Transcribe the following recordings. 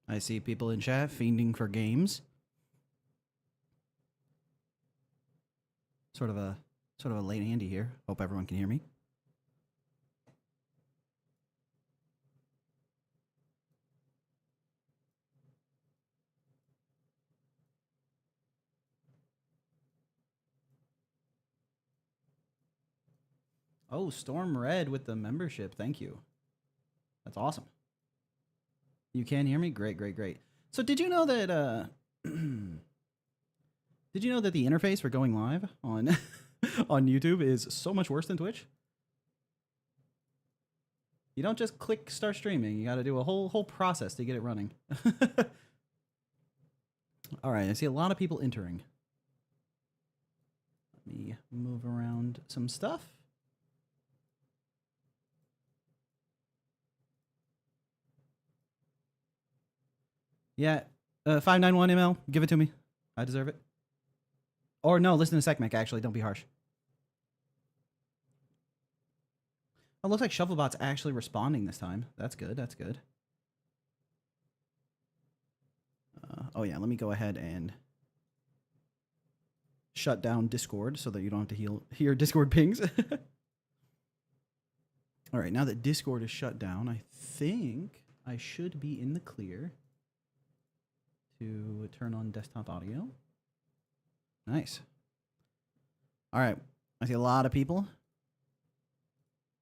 I see people in chat fiending for games. Sort of a late Andy here. Hope everyone can hear me. Oh, Storm Red with the membership. Thank you. That's awesome. You can hear me? Great, great, great. So did you know that did you know that the interface for going live on on YouTube is so much worse than Twitch? You don't just click start streaming. You got to do a whole process to get it running. All right, I see a lot of people entering. Let me move around some stuff. Yeah, 591 ML, give it to me. I deserve it. Or no, listen to SecMech, actually. Don't be harsh. Oh, looks like Shovelbot's actually responding this time. That's good, that's good. Oh yeah, let me go ahead and shut down Discord so that you don't have to hear Discord pings. All right, now that Discord is shut down, I think I should be in the clear to turn on desktop audio. Nice. All right, I see a lot of people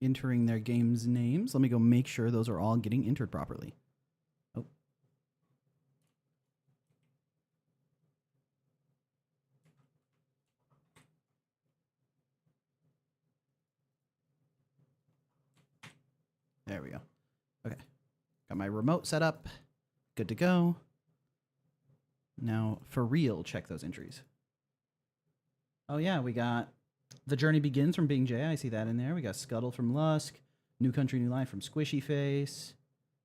entering their games' names. Let me go make sure those are all getting entered properly. Oh. There we go. Okay. Got my remote set up. Good to go. Now, for real, check those entries. Oh, yeah, we got The Journey Begins from Bing J. I see that in there. We got Scuttle from Lusk. New Country, New Life from Squishy Face.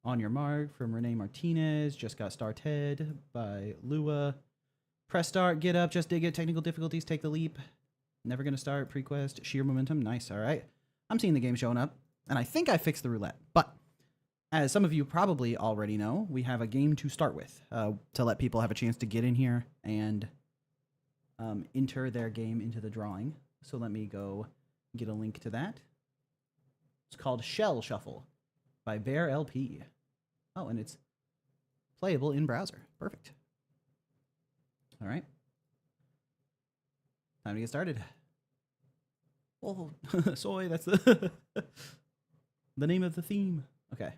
On Your Mark from Renee Martinez. Just Got Started by Lua. Press Start, Get Up, Just Dig It. Technical Difficulties, Take the Leap. Never Gonna Start, Prequest, Sheer Momentum. Nice, all right. I'm seeing the game showing up, and I think I fixed the roulette. But as some of you probably already know, we have a game to start with to let people have a chance to get in here and enter their game into the drawing. So let me go get a link to that. It's called Shell Shuffle by Bear LP. Oh, and it's playable in browser. Perfect. All right. Time to get started. Oh, soy, that's the the name of the theme. Okay.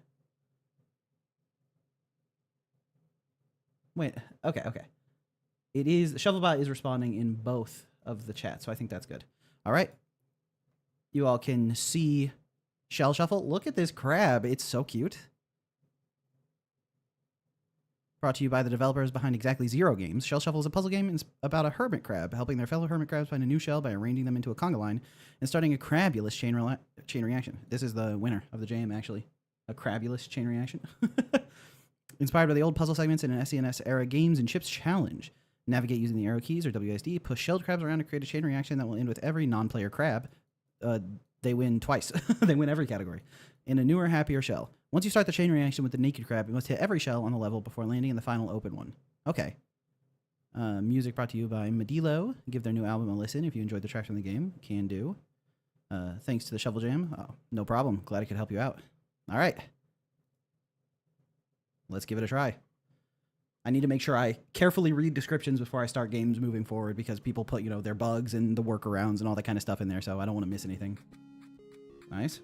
Wait, okay. It is, Shovelbot is responding in both of the chats, so I think that's good. All right. You all can see Shell Shuffle. Look at this crab. It's so cute. Brought to you by the developers behind Exactly Zero Games. Shell Shuffle is a puzzle game about a hermit crab, helping their fellow hermit crabs find a new shell by arranging them into a conga line and starting a crabulous chain reaction. This is the winner of the jam, actually. A crabulous chain reaction. Inspired by the old puzzle segments in an SNES era Games and Chips challenge. Navigate using the arrow keys or WSD. Push shelled crabs around to create a chain reaction that will end with every non-player crab. They win twice. They win every category. In a newer, happier shell. Once you start the chain reaction with the naked crab, you must hit every shell on the level before landing in the final open one. Okay. Music brought to you by Medilo. Give their new album a listen if you enjoyed the tracks from the game. Can do. Thanks to the Shovel Jam. Oh, no problem. Glad I could help you out. All right. Let's give it a try. I need to make sure I carefully read descriptions before I start games moving forward because people put, their bugs and the workarounds and all that kind of stuff in there, so I don't want to miss anything. Nice.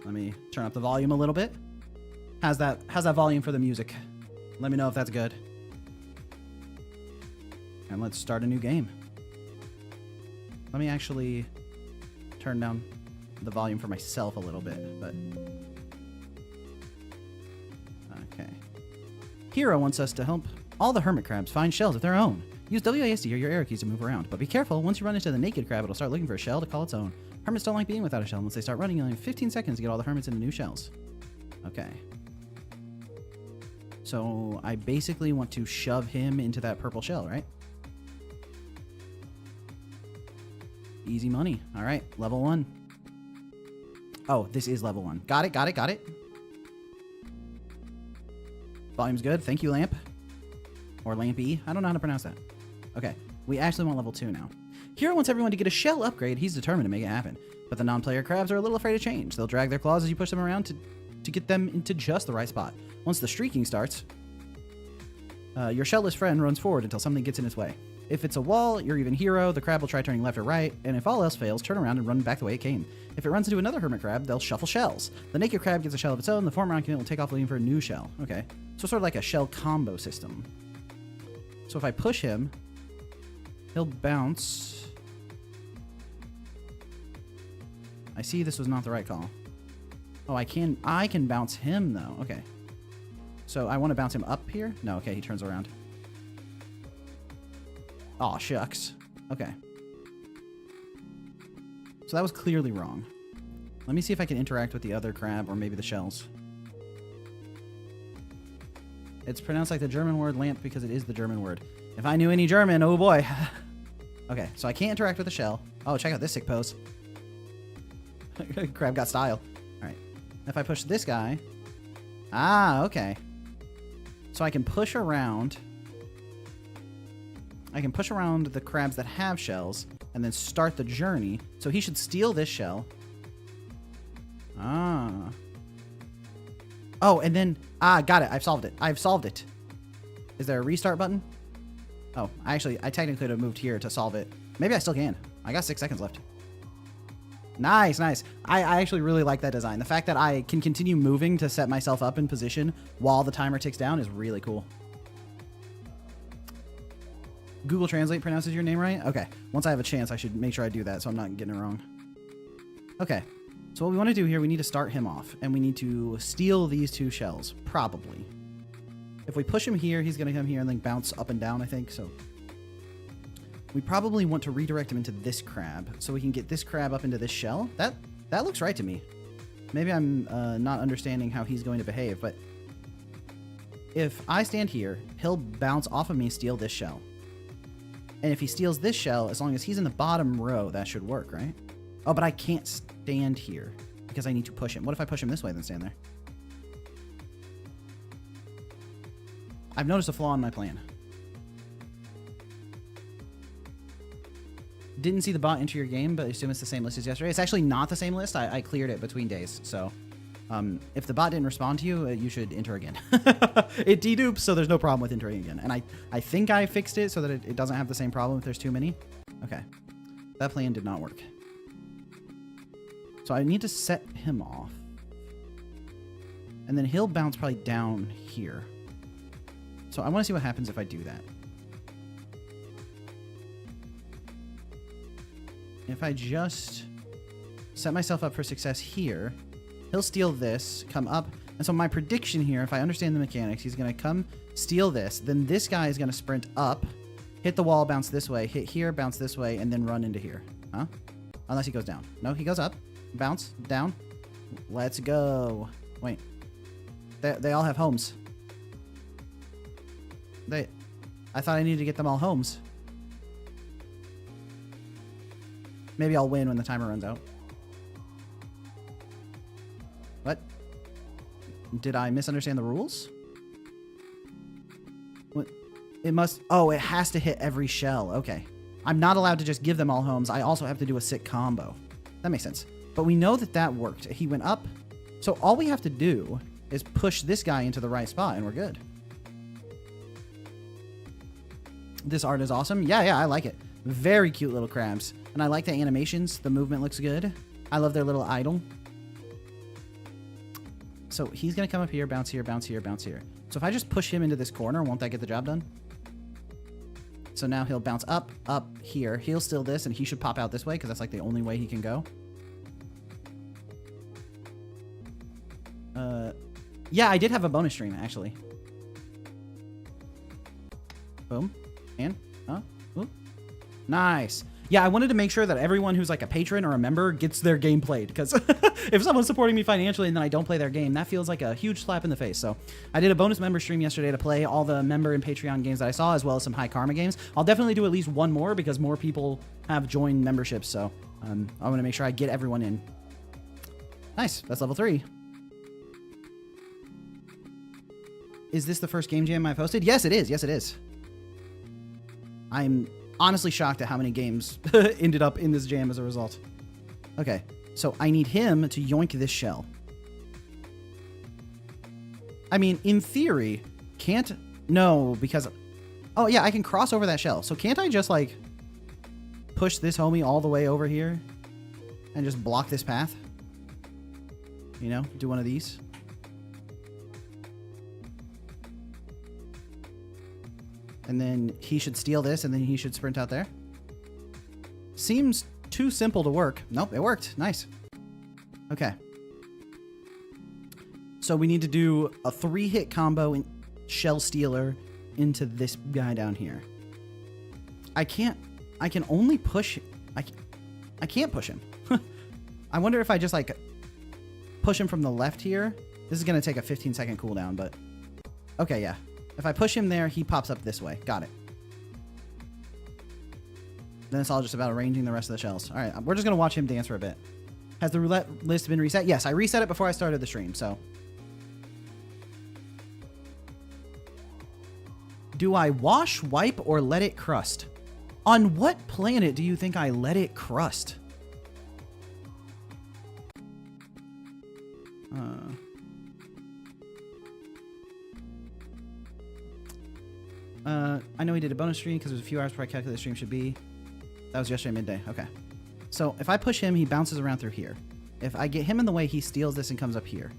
Let me turn up the volume a little bit. How's that volume for the music? Let me know if that's good. And let's start a new game. Let me actually turn down the volume for myself a little bit, but okay. Hero wants us to help all the hermit crabs find shells of their own. Use WASD or your arrow keys to move around, but be careful. Once you run into the naked crab, it'll start looking for a shell to call its own. Hermits don't like being without a shell. Once they start running, you only have 15 seconds to get all the hermits into new shells. Okay. So I basically want to shove him into that purple shell, right? Easy money. All right, level 1. Oh, this is level 1. Got it. Volume's good. Thank you, Lamp. Or Lampy. I don't know how to pronounce that. Okay. We actually want level 2 now. Hero wants everyone to get a shell upgrade. He's determined to make it happen. But the non-player crabs are a little afraid of change. They'll drag their claws as you push them around to get them into just the right spot. Once the streaking starts, your shellless friend runs forward until something gets in its way. If it's a wall, your even hero, the crab will try turning left or right, and if all else fails, turn around and run back the way it came. If it runs into another hermit crab, they'll shuffle shells. The naked crab gets a shell of its own, the former occupant will take off looking for a new shell. Okay. So sort of like a shell combo system. So if I push him, he'll bounce. I see this was not the right call. Oh, I can bounce him though. Okay. So I want to bounce him up here? No, okay, he turns around. Aw, shucks. Okay. So that was clearly wrong. Let me see if I can interact with the other crab or maybe the shells. It's pronounced like the German word lamp because it is the German word. If I knew any German, oh boy. Okay, so I can't interact with the shell. Oh, check out this sick pose. Crab got style. All right. If I push this guy. Ah, okay. So I can push around. I can push around the crabs that have shells and then start the journey. So he should steal this shell. Ah. Oh, and then... Ah, got it. I've solved it. I've solved it. Is there a restart button? Oh, I technically could have moved here to solve it. Maybe I still can. I got 6 seconds left. Nice, nice. I actually really like that design. The fact that I can continue moving to set myself up in position while the timer ticks down is really cool. Google Translate pronounces your name right? Okay. Once I have a chance, I should make sure I do that so I'm not getting it wrong. Okay. So what we want to do here, we need to start him off. And we need to steal these 2 shells. Probably. If we push him here, he's going to come here and then bounce up and down, I think. So we probably want to redirect him into this crab so we can get this crab up into this shell. That looks right to me. Maybe I'm not understanding how he's going to behave, but if I stand here, he'll bounce off of me, steal this shell. And if he steals this shell, as long as he's in the bottom row, that should work, right? Oh, but I can't stand here because I need to push him. What if I push him this way then stand there? I've noticed a flaw in my plan. Didn't see the bot enter your game, but I assume it's the same list as yesterday. It's actually not the same list. I cleared it between days, so... if the bot didn't respond to you, you should enter again. It dedupes, so there's no problem with entering again. And I think I fixed it so that it doesn't have the same problem if there's too many. Okay. That plan did not work. So I need to set him off. And then he'll bounce probably down here. So I want to see what happens if I do that. If I just set myself up for success here... He'll steal this, come up. And so my prediction here, if I understand the mechanics, he's going to come steal this. Then this guy is going to sprint up, hit the wall, bounce this way, hit here, bounce this way, and then run into here. Huh? Unless he goes down. No, he goes up, bounce, down. Let's go. Wait. They all have homes. I thought I needed to get them all homes. Maybe I'll win when the timer runs out. What? Did I misunderstand the rules? What? It must... Oh, it has to hit every shell. Okay. I'm not allowed to just give them all homes. I also have to do a sick combo. That makes sense. But we know that that worked. He went up. So all we have to do is push this guy into the right spot and we're good. This art is awesome. Yeah, I like it. Very cute little crabs. And I like the animations. The movement looks good. I love their little idol. So he's going to come up here, bounce here, bounce here, bounce here. So if I just push him into this corner, won't that get the job done? So now he'll bounce up here. He'll steal this, and he should pop out this way, because that's like the only way he can go. Yeah, I did have a bonus stream, actually. Boom. And, ooh. Nice. Yeah, I wanted to make sure that everyone who's like a patron or a member gets their game played, because if someone's supporting me financially and then I don't play their game, that feels like a huge slap in the face. So I did a bonus member stream yesterday to play all the member and Patreon games that I saw, as well as some high karma games. I'll definitely do at least one more because more people have joined memberships, so I want to make sure I get everyone in. Nice, that's level 3. Is this the first game jam I've hosted? Yes, it is. Yes, it is. I'm honestly shocked at how many games ended up in this jam as a result. Okay, so I need him to yoink this shell. I mean, in theory, can't... No, because... Oh, yeah, I can cross over that shell. So can't I just, like, push this homie all the way over here and just block this path? You know, do one of these. And then he should steal this, and then he should sprint out there. Seems too simple to work. Nope, it worked. Nice. Okay. So we need to do a 3-hit combo in Shell Stealer into this guy down here. I can only push... I can't push him. I wonder if I just, like, push him from the left here. This is going to take a 15-second cooldown, but... Okay, yeah. If I push him there, he pops up this way. Got it. Then it's all just about arranging the rest of the shells. All right, we're just going to watch him dance for a bit. Has the roulette list been reset? Yes, I reset it before I started the stream, so... Do I wash, wipe, or let it crust? On what planet do you think I let it crust? I know he did a bonus stream because it was a few hours before I calculated the stream should be. That was yesterday midday. Okay. So if I push him, he bounces around through here. If I get him in the way, he steals this and comes up here.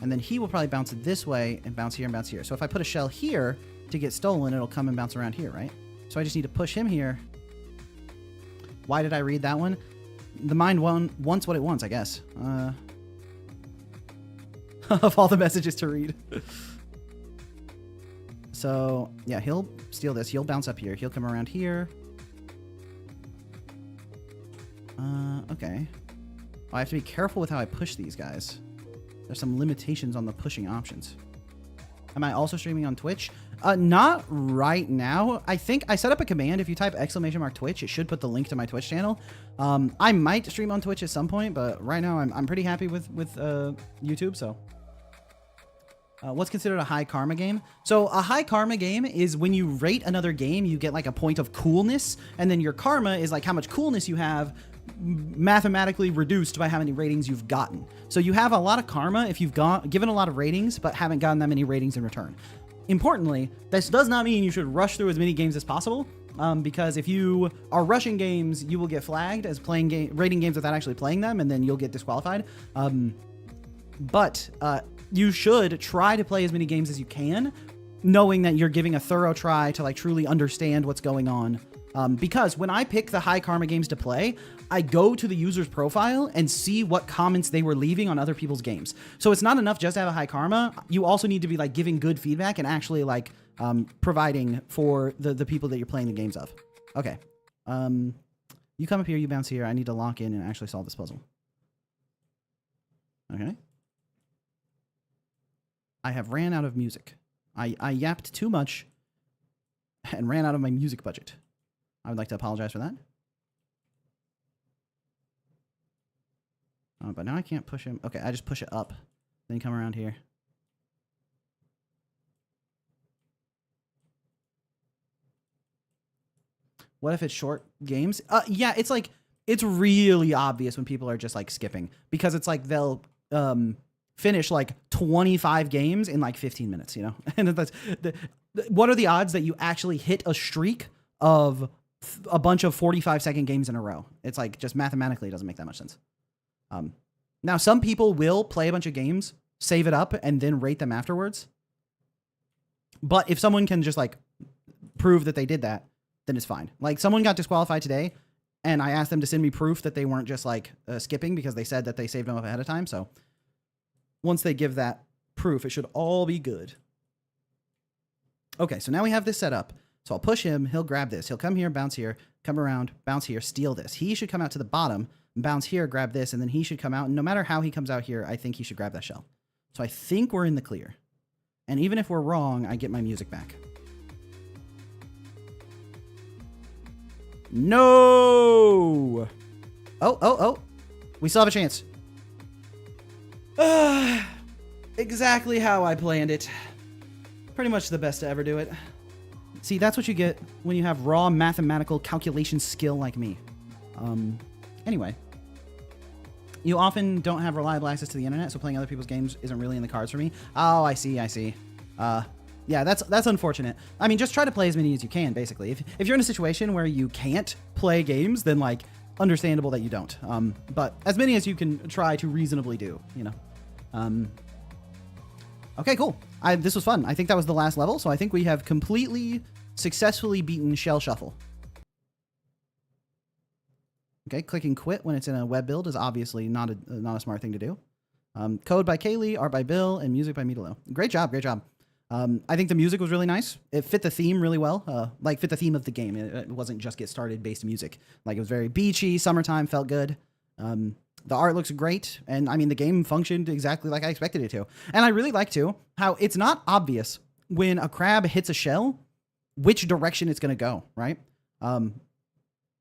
And then he will probably bounce it this way and bounce here and bounce here. So if I put a shell here to get stolen, it'll come and bounce around here, right? So I just need to push him here. Why did I read that one? The mind wants what it wants, I guess. Of all the messages to read. So, yeah, he'll steal this. He'll bounce up here. He'll come around here. Okay. Oh, I have to be careful with how I push these guys. There's some limitations on the pushing options. Am I also streaming on Twitch? Not right now. I think I set up a command. If you type !Twitch, it should put the link to my Twitch channel. I might stream on Twitch at some point, but right now I'm pretty happy with YouTube, so... what's considered a high karma game? So a high karma game is when you rate another game, you get like a point of coolness, and then your karma is like how much coolness you have mathematically reduced by how many ratings you've gotten. So you have a lot of karma if you've given a lot of ratings, but haven't gotten that many ratings in return. Importantly, this does not mean you should rush through as many games as possible, because if you are rushing games, you will get flagged as rating games without actually playing them, and then you'll get disqualified. But you should try to play as many games as you can, knowing that you're giving a thorough try to like truly understand what's going on. Because when I pick the high karma games to play, I go to the user's profile and see what comments they were leaving on other people's games. So it's not enough just to have a high karma. You also need to be like giving good feedback and actually like providing for the people that you're playing the games of. Okay. You come up here, you bounce here. I need to lock in and actually solve this puzzle. Okay. I have ran out of music. I yapped too much and ran out of my music budget. I would like to apologize for that. But now I can't push him. Okay, I just push it up. Then come around here. What if it's short games? Yeah, it's like, it's really obvious when people are just like skipping. Because it's like they'll finish like 25 games in like 15 minutes, you know? And that's what are the odds that you actually hit a streak of a bunch of 45-second games in a row? It's like, just mathematically, it doesn't make that much sense. Now, some people will play a bunch of games, save it up, and then rate them afterwards. But if someone can just like prove that they did that, then it's fine. Like, someone got disqualified today, and I asked them to send me proof that they weren't just like skipping because they said that they saved them up ahead of time. So once they give that proof, it should all be good. Okay, so now we have this set up. So I'll push him. He'll grab this. He'll come here, bounce here, come around, bounce here, steal this. He should come out to the bottom, bounce here, grab this, and then he should come out. And no matter how he comes out here, I think he should grab that shell. So I think we're in the clear. And even if we're wrong, I get my music back. No! Oh. We still have a chance. Exactly how I planned it. Pretty much the best to ever do it. See, that's what you get when you have raw mathematical calculation skill like me. Anyway. You often don't have reliable access to the internet, so playing other people's games isn't really in the cards for me. Oh, I see. Yeah, that's unfortunate. I mean, just try to play as many as you can, basically. If you're in a situation where you can't play games, then, like, understandable that you don't. But as many as you can try to reasonably do, you know. Okay, cool. This was fun. I think that was the last level, so I think we have completely successfully beaten Shell Shuffle. Okay, clicking quit when it's in a web build is obviously not a smart thing to do. Code by Kaylee, art by Bill, and music by Midalo. Great job, great job. I think the music was really nice. It fit the theme really well. Like, fit the theme of the game. It wasn't just get started based music. Like, it was very beachy, summertime, felt good. The art looks great, and I mean, the game functioned exactly like I expected it to. And I really like, too, how it's not obvious when a crab hits a shell which direction it's going to go, right?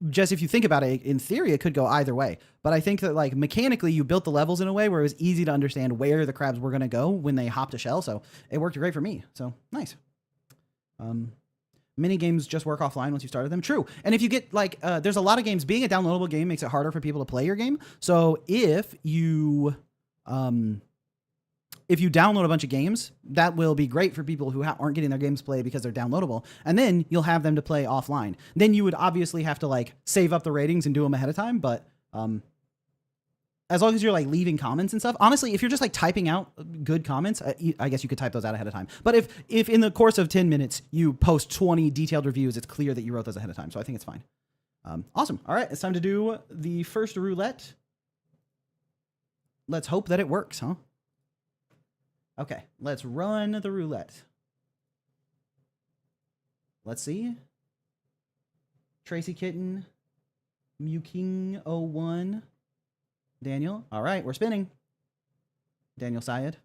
Just if you think about it, in theory, it could go either way. But I think that, like, mechanically, you built the levels in a way where it was easy to understand where the crabs were going to go when they hopped a shell. So it worked great for me. So nice. Mini games just work offline once you started them. True. And if you get, like, there's a lot of games. Being a downloadable game makes it harder for people to play your game. So if you download a bunch of games, that will be great for people who aren't getting their games played because they're downloadable. And then you'll have them to play offline. Then you would obviously have to, like, save up the ratings and do them ahead of time. But as long as you're, like, leaving comments and stuff, honestly, if you're just, like, typing out good comments, I guess you could type those out ahead of time. But if in the course of 10 minutes you post 20 detailed reviews, it's clear that you wrote those ahead of time. So I think it's fine. Awesome. All right, it's time to do the first roulette. Let's hope that it works, huh? Okay, let's run the roulette. Let's see. Tracy Kitten, Mew King 01, Daniel. All right, we're spinning. Daniel Syed.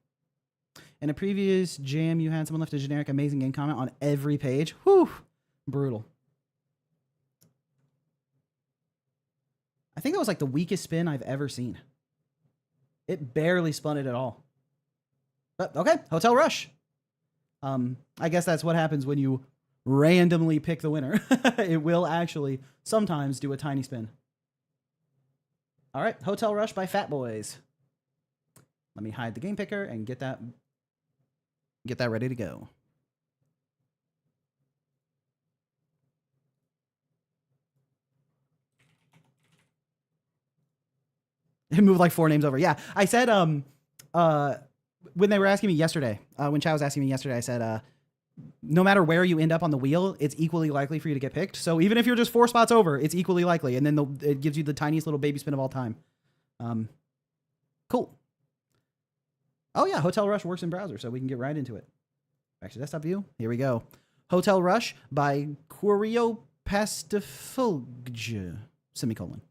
In a previous jam, you had someone left a generic amazing game comment on every page. Whew, brutal. I think that was like the weakest spin I've ever seen. It barely spun it at all. But okay, Hotel Rush. I guess that's what happens when you randomly pick the winner. It will actually sometimes do a tiny spin. All right, Hotel Rush by Fat Boys. Let me hide the game picker and get that ready to go. It moved like 4 names over. Yeah, I said when they were asking me yesterday, when Chow was asking me yesterday, I said, no matter where you end up on the wheel, it's equally likely for you to get picked. So even if you're just 4 spots over, it's equally likely. And then it gives you the tiniest little baby spin of all time. Cool. Oh yeah, Hotel Rush works in browser, so we can get right into it. Back to desktop view. Here we go. Hotel Rush by Curio Pastifulge, semicolon.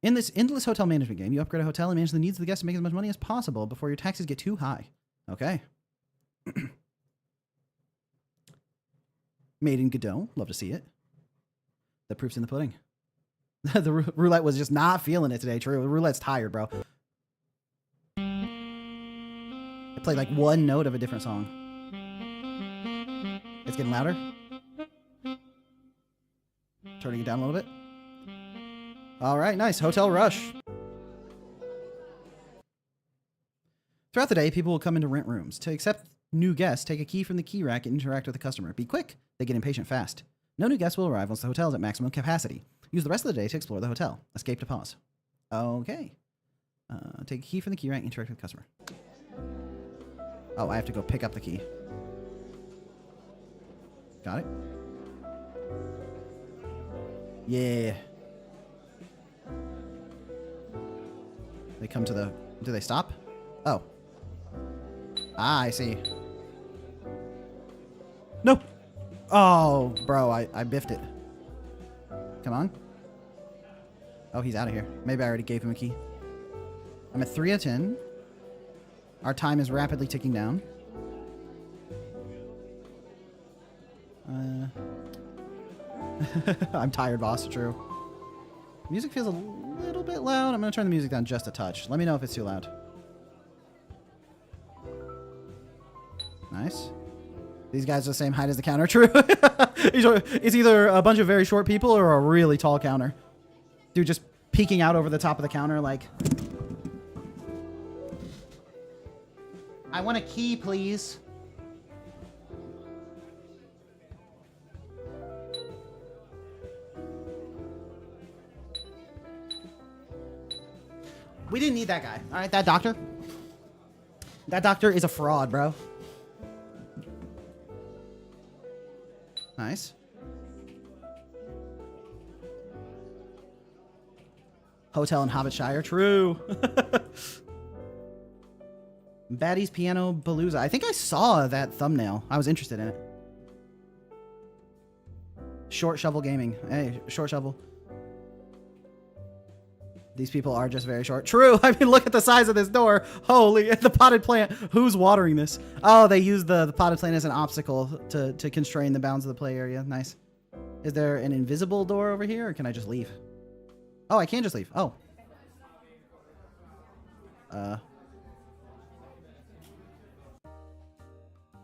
In this endless hotel management game, you upgrade a hotel and manage the needs of the guests to make as much money as possible before your taxes get too high. Okay. Made in Godot. Love to see it. The proof's in the pudding. The roulette was just not feeling it today. True. The roulette's tired, bro. It played like 1 note of a different song. It's getting louder. Turning it down a little bit. All right, nice. Hotel Rush. Throughout the day, people will come in to rent rooms. To accept new guests, take a key from the key rack and interact with the customer. Be quick. They get impatient fast. No new guests will arrive once the hotel is at maximum capacity. Use the rest of the day to explore the hotel. Escape to pause. Okay. Take a key from the key rack and interact with the customer. Oh, I have to go pick up the key. Got it. Yeah. They come to the... Do they stop? Oh. Ah, I see. No. Oh, bro, I biffed it. Come on. Oh, he's out of here. Maybe I already gave him a key. I'm at 3 of 10. Our time is rapidly ticking down. I'm tired, boss. True. Music feels a little bit loud. I'm going to turn the music down just a touch. Let me know if it's too loud. Nice. These guys are the same height as the counter. True. It's either a bunch of very short people or a really tall counter. Dude just peeking out over the top of the counter like... I want a key, please. We didn't need that guy. All right, that doctor. That doctor is a fraud, bro. Nice. Hotel in Hobbitshire. True. Baddies Piano Palooza. I think I saw that thumbnail. I was interested in it. Short Shovel Gaming. Hey, Short Shovel. These people are just very short. True. I mean, look at the size of this door. Holy, the potted plant. Who's watering this? Oh, they use the potted plant as an obstacle to constrain the bounds of the play area. Nice. Is there an invisible door over here, or can I just leave? Oh, I can just leave. Oh.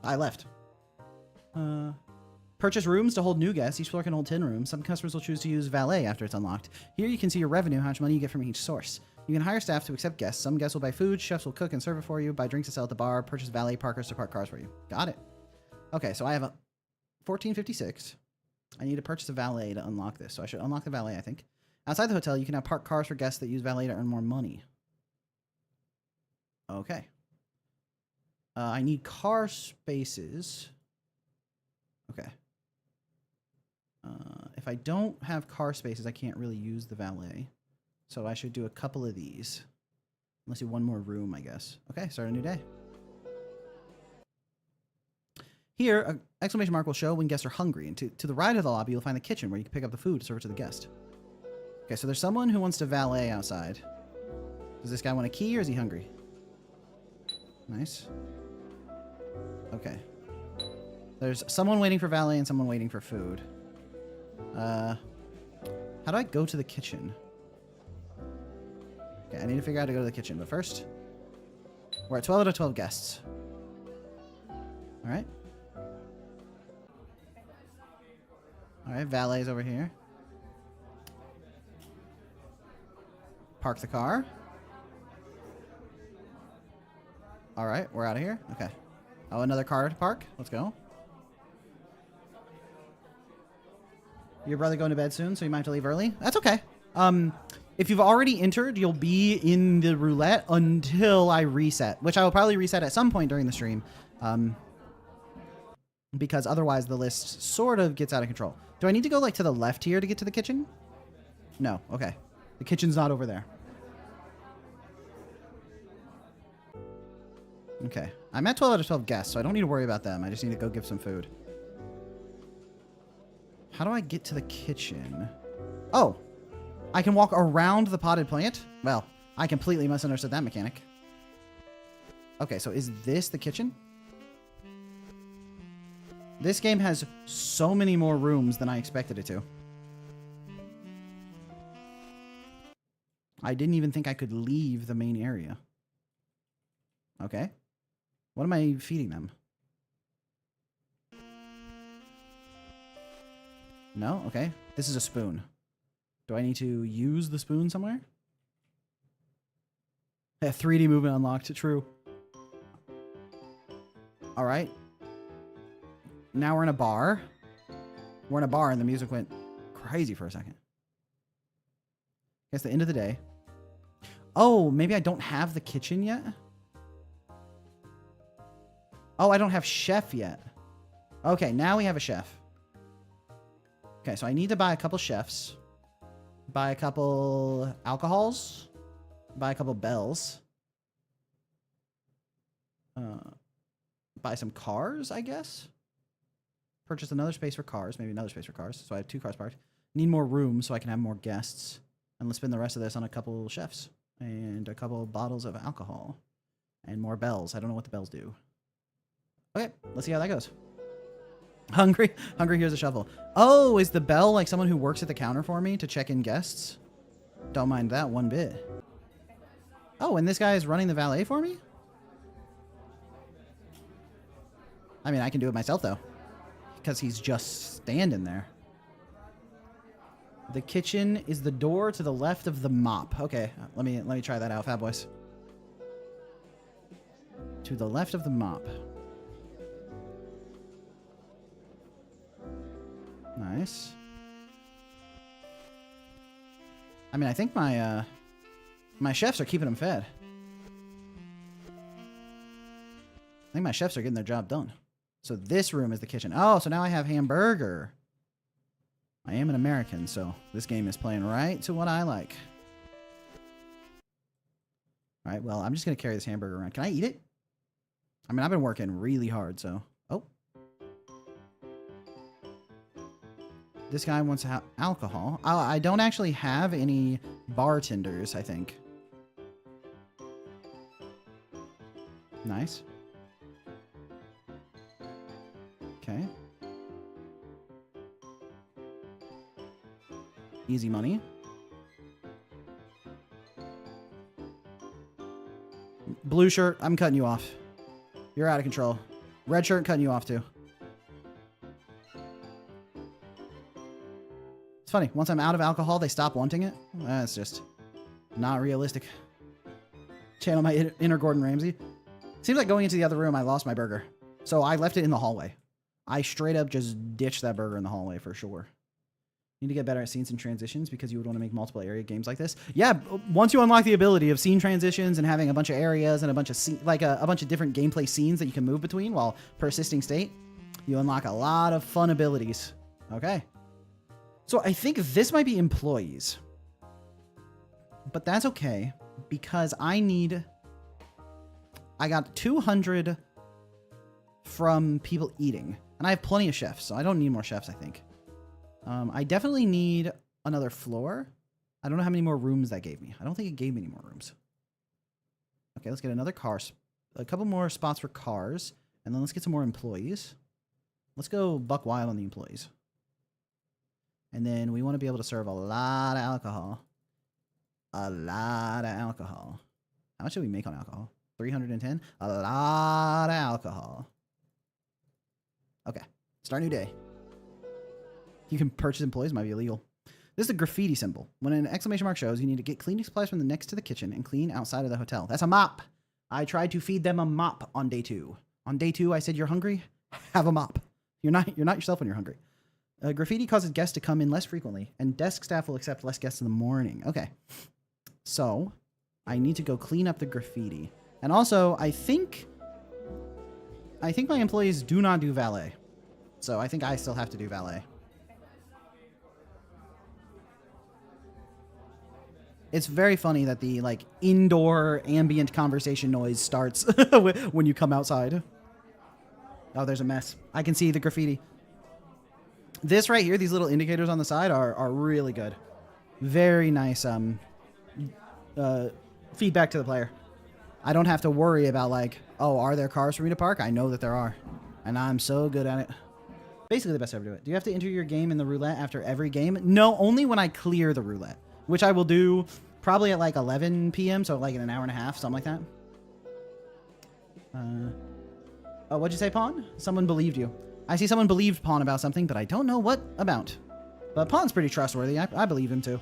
I left. Purchase rooms to hold new guests. Each floor can hold 10 rooms. Some customers will choose to use valet after it's unlocked. Here you can see your revenue, how much money you get from each source. You can hire staff to accept guests. Some guests will buy food. Chefs will cook and serve it for you. Buy drinks to sell at the bar. Purchase valet parkers to park cars for you. Got it. Okay, so I have a 1456. I need to purchase a valet to unlock this. So I should unlock the valet, I think. Outside the hotel, you can have parked cars for guests that use valet to earn more money. Okay. I need car spaces. Okay. If I don't have car spaces, I can't really use the valet. So I should do a couple of these. Let's do one more room, I guess. Okay, start a new day. Here, an exclamation mark will show when guests are hungry. And to the right of the lobby, you'll find the kitchen where you can pick up the food to serve it to the guest. Okay, so there's someone who wants to valet outside. Does this guy want a key or is he hungry? Nice. Okay. There's someone waiting for valet and someone waiting for food. How do I go to the kitchen? Okay, I need to figure out how to go to the kitchen, but first, we're at 12 out of 12 guests. Alright. Alright, valet's over here. Park the car. Alright, we're out of here. Okay. Oh, another car to park. Let's go. Your brother going to bed soon, so you might have to leave early. That's okay. If you've already entered, you'll be in the roulette until I reset, which I will probably reset at some point during the stream, because otherwise the list sort of gets out of control. Do I need to go like to the left here to get to the kitchen? No. Okay. The kitchen's not over there. Okay. I'm at 12 out of 12 guests, so I don't need to worry about them. I just need to go give some food. How do I get to the kitchen? Oh, I can walk around the potted plant? Well, I completely misunderstood that mechanic. Okay, so is this the kitchen? This game has so many more rooms than I expected it to. I didn't even think I could leave the main area. Okay. What am I feeding them? No? Okay. This is a spoon. Do I need to use the spoon somewhere? Yeah, 3D movement unlocked. True. Alright. Now we're in a bar. We're in a bar and the music went crazy for a second. It's the end of the day. Oh, maybe I don't have the kitchen yet? Oh, I don't have chef yet. Okay, now we have a chef. Okay, so I need to buy a couple chefs. Buy a couple alcohols. Buy a couple bells. Buy some cars, I guess. Purchase another space for cars. Maybe another space for cars. So I have 2 cars parked. Need more room so I can have more guests. And let's spend the rest of this on a couple chefs. And a couple bottles of alcohol. And more bells. I don't know what the bells do. Okay, let's see how that goes. Hungry? Hungry, here's a shovel. Oh, is the bell like someone who works at the counter for me to check in guests? Don't mind that one bit. Oh, and this guy is running the valet for me? I mean, I can do it myself, though. Because he's just standing there. The kitchen is the door to the left of the mop. Okay, let me try that out, Fat Boys. To the left of the mop. Nice. I mean, I think my my chefs are keeping them fed. I think my chefs are getting their job done. So this room is the kitchen. Oh, so now I have hamburger. I am an American, so this game is playing right to what I like. All right, well, I'm just going to carry this hamburger around. Can I eat it? I mean, I've been working really hard, so... Oh. This guy wants alcohol. I don't actually have any bartenders, I think. Nice. Okay. Easy money. Blue shirt, I'm cutting you off. You're out of control. Red shirt, cutting you off too. It's funny. Once I'm out of alcohol, they stop wanting it. That's just not realistic. Channel my inner Gordon Ramsay. Seems like going into the other room, I lost my burger. So I left it in the hallway. I straight up just ditched that burger in the hallway for sure. Need to get better at scenes and transitions because you would want to make multiple area games like this. Yeah, once you unlock the ability of scene transitions and having a bunch of areas and a bunch of a bunch of different gameplay scenes that you can move between while persisting state, you unlock a lot of fun abilities. Okay. So I think this might be employees. But that's okay because I got 200 from people eating. And I have plenty of chefs, so I don't need more chefs, I think. I definitely need another floor. I don't know how many more rooms that gave me. I don't think it gave me any more rooms. Okay, let's get another car. A couple more spots for cars. And then let's get some more employees. Let's go buck wild on the employees. And then we want to be able to serve a lot of alcohol. A lot of alcohol. How much did we make on alcohol? 310? A lot of alcohol. Okay, start new day. You can purchase employees, might be illegal. This is a graffiti symbol. When an exclamation mark shows, you need to get cleaning supplies from the next to the kitchen and clean outside of the hotel. That's a mop. I tried to feed them a mop on day 2. On day 2, I said, "You're hungry? Have a mop." You're not yourself when you're hungry. Graffiti causes guests to come in less frequently, and desk staff will accept less guests in the morning. Okay. So, I need to go clean up the graffiti. And also, I think my employees do not do valet. So, I think I still have to do valet. It's very funny that the like indoor ambient conversation noise starts when you come outside. Oh, there's a mess. I can see the graffiti. This right here, these little indicators on the side are really good. Very nice feedback to the player. I don't have to worry about like, oh, are there cars for me to park? I know that there are. And I'm so good at it. Basically the best way to do it. Do you have to enter your game in the roulette after every game? No, only when I clear the roulette. Which I will do probably at like 11 p.m. So like in an hour and a half, something like that. Oh, what'd you say, Pawn? Someone believed you. I see someone believed Pawn about something, but I don't know what about. But Pawn's pretty trustworthy. I believe him too.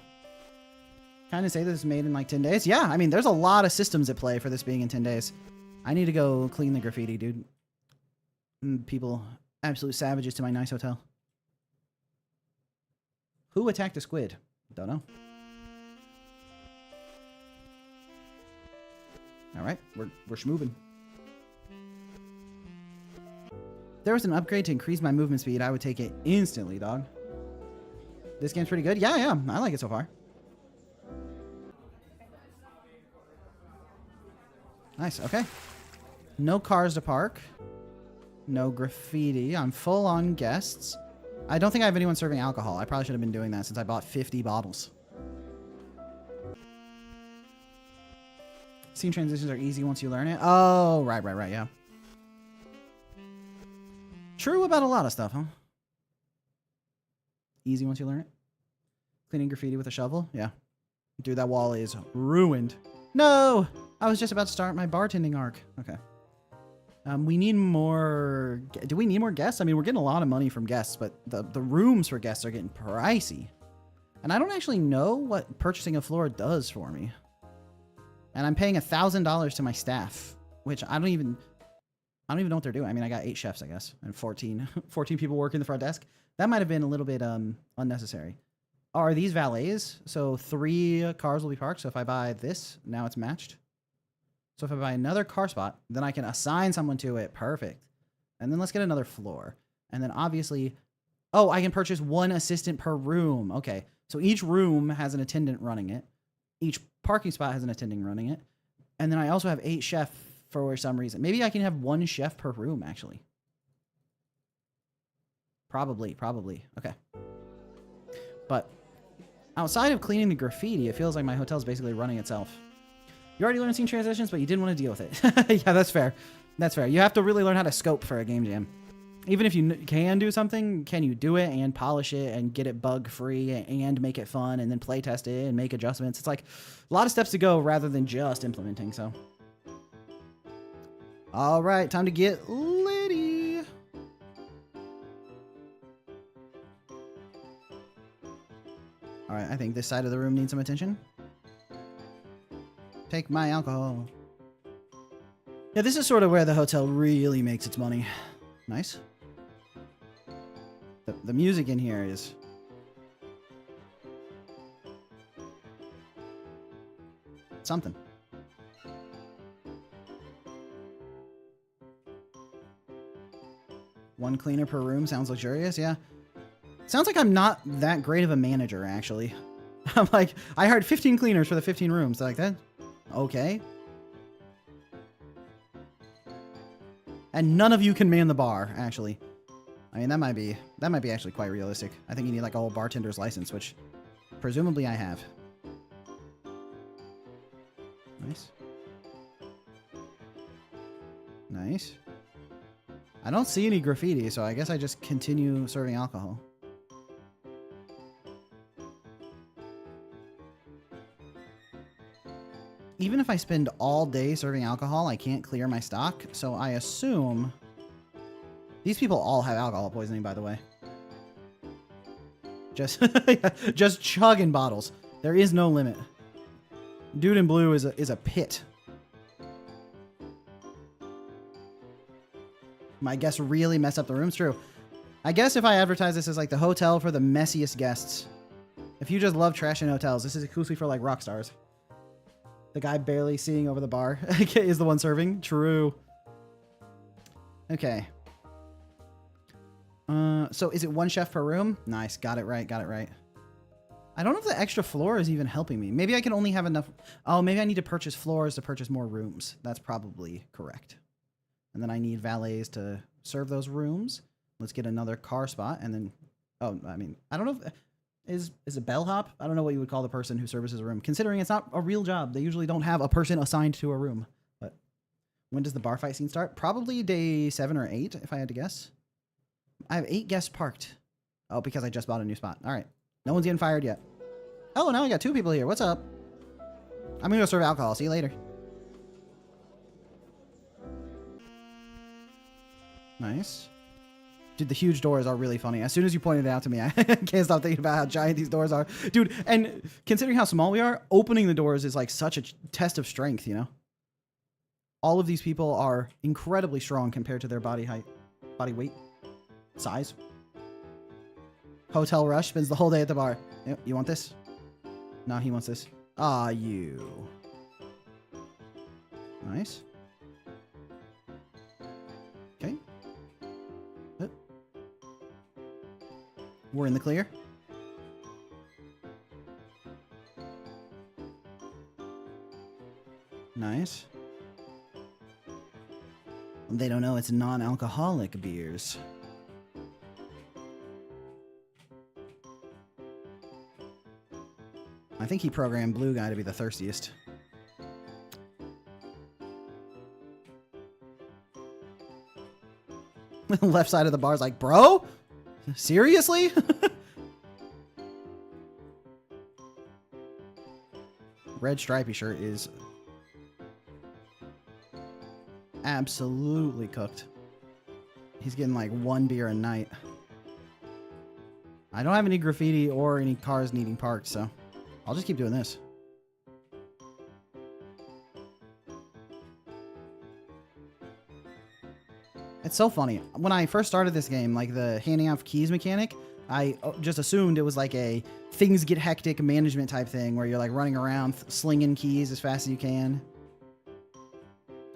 Kind of say this is made in like 10 days. Yeah, I mean, there's a lot of systems at play for this being in 10 days. I need to go clean the graffiti, dude. People, absolute savages to my nice hotel. Who attacked a squid? Don't know. All right, we're schmoovin'. If there was an upgrade to increase my movement speed, I would take it instantly, dog. This game's pretty good. Yeah, I like it so far. Nice, okay. No cars to park. No graffiti. I'm full on guests. I don't think I have anyone serving alcohol. I probably should have been doing that since I bought 50 bottles. Scene transitions are easy once you learn it. Oh, right, yeah. True about a lot of stuff, huh? Easy once you learn it. Cleaning graffiti with a shovel? Yeah. Dude, that wall is ruined. No! I was just about to start my bartending arc. Okay. We need more. Do we need more guests? I mean, we're getting a lot of money from guests, but the rooms for guests are getting pricey. And I don't actually know what purchasing a floor does for me. And I'm paying $1,000 to my staff, which I don't even know what they're doing. I mean, I got 8 chefs, I guess, and 14 people working the front desk. That might have been a little bit unnecessary. Are these valets? So 3 cars will be parked. So if I buy this, now it's matched. So if I buy another car spot, then I can assign someone to it. Perfect. And then let's get another floor. And then obviously, oh, I can purchase 1 assistant per room. Okay. So each room has an attendant running it. Each parking spot has an attendant running it. And then I also have 8 chefs for some reason. Maybe I can have 1 chef per room, actually. Probably. Okay. But outside of cleaning the graffiti, it feels like my hotel's basically running itself. You already learned scene transitions, but you didn't want to deal with it. Yeah, that's fair. That's fair. You have to really learn how to scope for a game jam. Even if you can do something, can you do it and polish it and get it bug-free and make it fun and then play test it and make adjustments? It's like a lot of steps to go rather than just implementing, so. All right, time to get litty. All right, I think this side of the room needs some attention. Take my alcohol. Yeah, this is sort of where the hotel really makes its money. Nice. The music in here is... something. One cleaner per room sounds luxurious, yeah. Sounds like I'm not that great of a manager, actually. I'm like, I hired 15 cleaners for the 15 rooms. Like that? Okay. And none of you can man the bar, actually. I mean, that might be actually quite realistic. I think you need like a whole bartender's license, which presumably I have. Nice. Nice. I don't see any graffiti, so I guess I just continue serving alcohol. Even if I spend all day serving alcohol, I can't clear my stock, so I assume... These people all have alcohol poisoning, by the way. Just chugging bottles. There is no limit. Dude in blue is a pit. My guests really mess up the rooms. True. I guess if I advertise this as like the hotel for the messiest guests. If you just love trash in hotels, this is exclusively for like rock stars. The guy barely seeing over the bar is the one serving. True. Okay. So is it 1 chef per room? Nice. Got it right. I don't know if the extra floor is even helping me. Maybe I can only have enough. Oh, maybe I need to purchase floors to purchase more rooms. That's probably correct. And then I need valets to serve those rooms. Let's get another car spot. And then, oh, I mean, I don't know if, is a bellhop? I don't know what you would call the person who services a room. Considering it's not a real job. They usually don't have a person assigned to a room. But when does the bar fight scene start? Probably day 7 or 8, if I had to guess. I have 8 guests parked. Oh, because I just bought a new spot. All right. No one's getting fired yet. Oh, now I got 2 people here. What's up? I'm going to go serve alcohol. See you later. Nice. Dude, the huge doors are really funny. As soon as you pointed it out to me, I can't stop thinking about how giant these doors are. Dude, and considering how small we are, opening the doors is like such a test of strength, you know? All of these people are incredibly strong compared to their body height, body weight, size. Hotel Rush spends the whole day at the bar. Yep, you want this? No, he wants this. Ah, you. Nice. Okay. We're in the clear. Nice. They don't know it's non-alcoholic beers. I think he programmed Blue Guy to be the thirstiest. Left side of the bar's like, bro? Seriously? Red stripy shirt is... absolutely cooked. He's getting like 1 beer a night. I don't have any graffiti or any cars needing parked, so I'll just keep doing this. It's so funny. When I first started this game, like the handing out keys mechanic, I just assumed it was like a things get hectic management type thing where you're like running around slinging keys as fast as you can.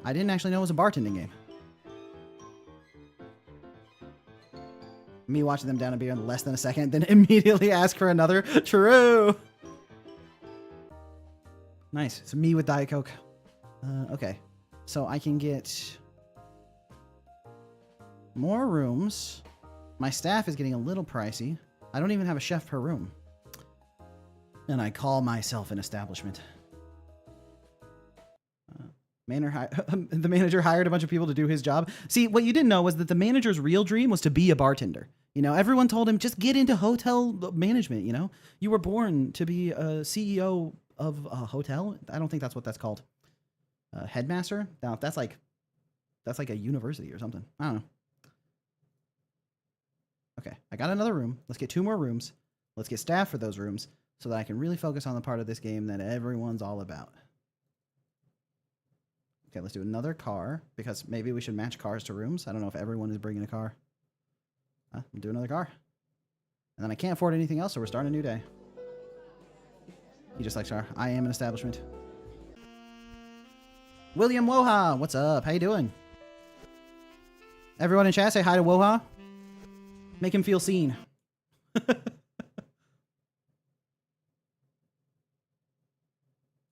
I didn't actually know it was a bartending game. Me watching them down a beer in less than a second, then immediately ask for another. True. Nice. It's me with Diet Coke. Okay. So I can get more rooms. My staff is getting a little pricey. I don't even have a chef per room. And I call myself an establishment. The manager hired a bunch of people to do his job. See, what you didn't know was that the manager's real dream was to be a bartender. You know, everyone told him, just get into hotel management, you know? You were born to be a CEO of a hotel. I don't think that's what that's called. Headmaster? No, that's like a university or something. I don't know. Okay, I got another room. Let's get 2 more rooms. Let's get staff for those rooms so that I can really focus on the part of this game that everyone's all about. Okay, let's do another car, because maybe we should match cars to rooms. I don't know if everyone is bringing a car. We'll do another car. And then I can't afford anything else, so we're starting a new day. He just likes car. I am an establishment. William Woha, what's up? How you doing? Everyone in chat, say hi to Woha. Make him feel seen.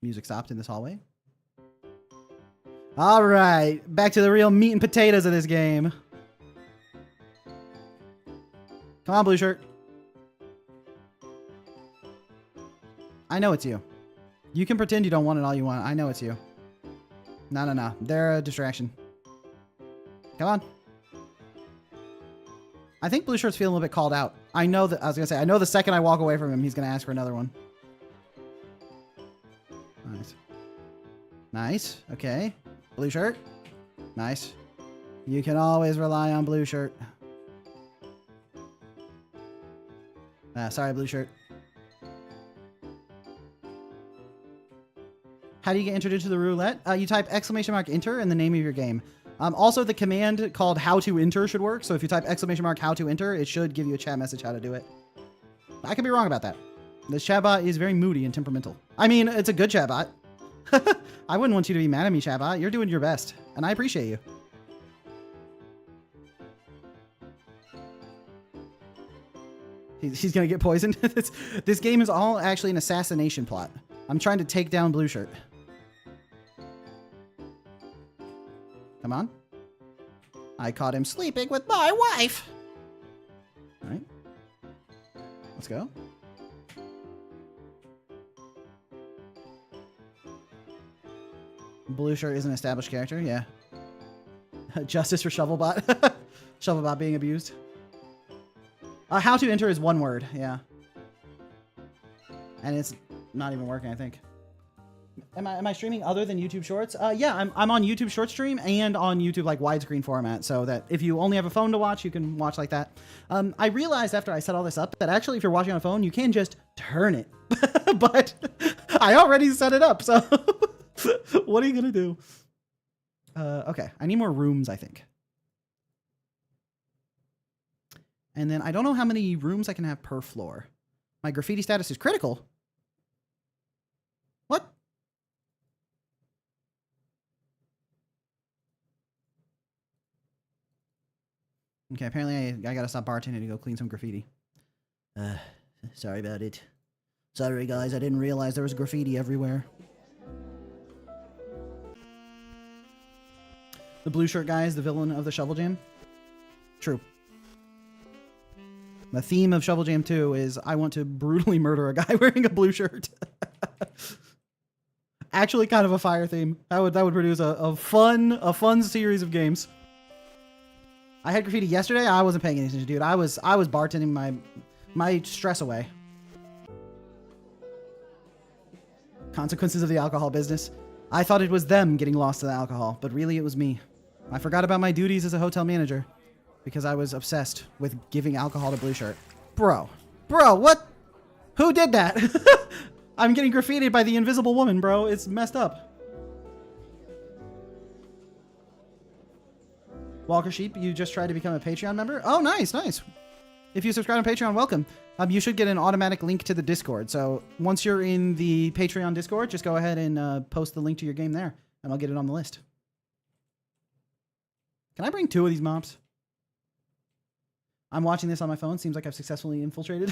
Music stopped in this hallway. All right, back to the real meat and potatoes of this game. Come on, blue shirt. I know it's you. You can pretend you don't want it all you want. I know it's you. No. They're a distraction. Come on. I think blue shirt's feeling a little bit called out. I know that. I was gonna say. I know the second I walk away from him, he's gonna ask for another one. Nice. Nice. Okay. Blue shirt. Nice. You can always rely on blue shirt. Sorry, blue shirt. How do you get entered into the roulette? You type !enter in the name of your game. Also, the command called how to enter should work. So if you type !, how to enter, it should give you a chat message how to do it. I could be wrong about that. This chatbot is very moody and temperamental. I mean, it's a good chatbot. I wouldn't want you to be mad at me, chatbot. You're doing your best, and I appreciate you. He's gonna get poisoned. This game is all actually an assassination plot. I'm trying to take down blue shirt. Come on. I caught him sleeping with my wife. All right. Let's go. Blue shirt is an established character. Yeah. Justice for Shovelbot. Shovelbot being abused. How to enter is 1 word. Yeah. And it's not even working, I think. Am I streaming other than YouTube Shorts? Yeah, I'm on YouTube Short Stream and on YouTube like widescreen format, so that if you only have a phone to watch, you can watch like that. I realized after I set all this up that actually if you're watching on a phone, you can just turn it. But I already set it up, so what are you gonna do? Okay, I need more rooms, I think. And then I don't know how many rooms I can have per floor. My graffiti status is critical. What? Okay, apparently I gotta stop bartending to go clean some graffiti. Sorry about it. Sorry, guys, I didn't realize there was graffiti everywhere. The blue shirt guy is the villain of the Shovel Jam? True. The theme of Shovel Jam 2 is I want to brutally murder a guy wearing a blue shirt. Actually, kind of a fire theme. That would produce a fun series of games. I had graffiti yesterday. I wasn't paying attention, dude. I was bartending my stress away. Consequences of the alcohol business. I thought it was them getting lost to the alcohol, but really it was me. I forgot about my duties as a hotel manager because I was obsessed with giving alcohol to Blue Shirt. Bro, what? Who did that? I'm getting graffitied by the invisible woman, bro. It's messed up. Walker Sheep, you just tried to become a Patreon member? Oh, nice, nice. If you subscribe on Patreon, welcome. You should get an automatic link to the Discord. So once you're in the Patreon Discord, just go ahead and post the link to your game there, and I'll get it on the list. Can I bring 2 of these mobs? I'm watching this on my phone. Seems like I've successfully infiltrated.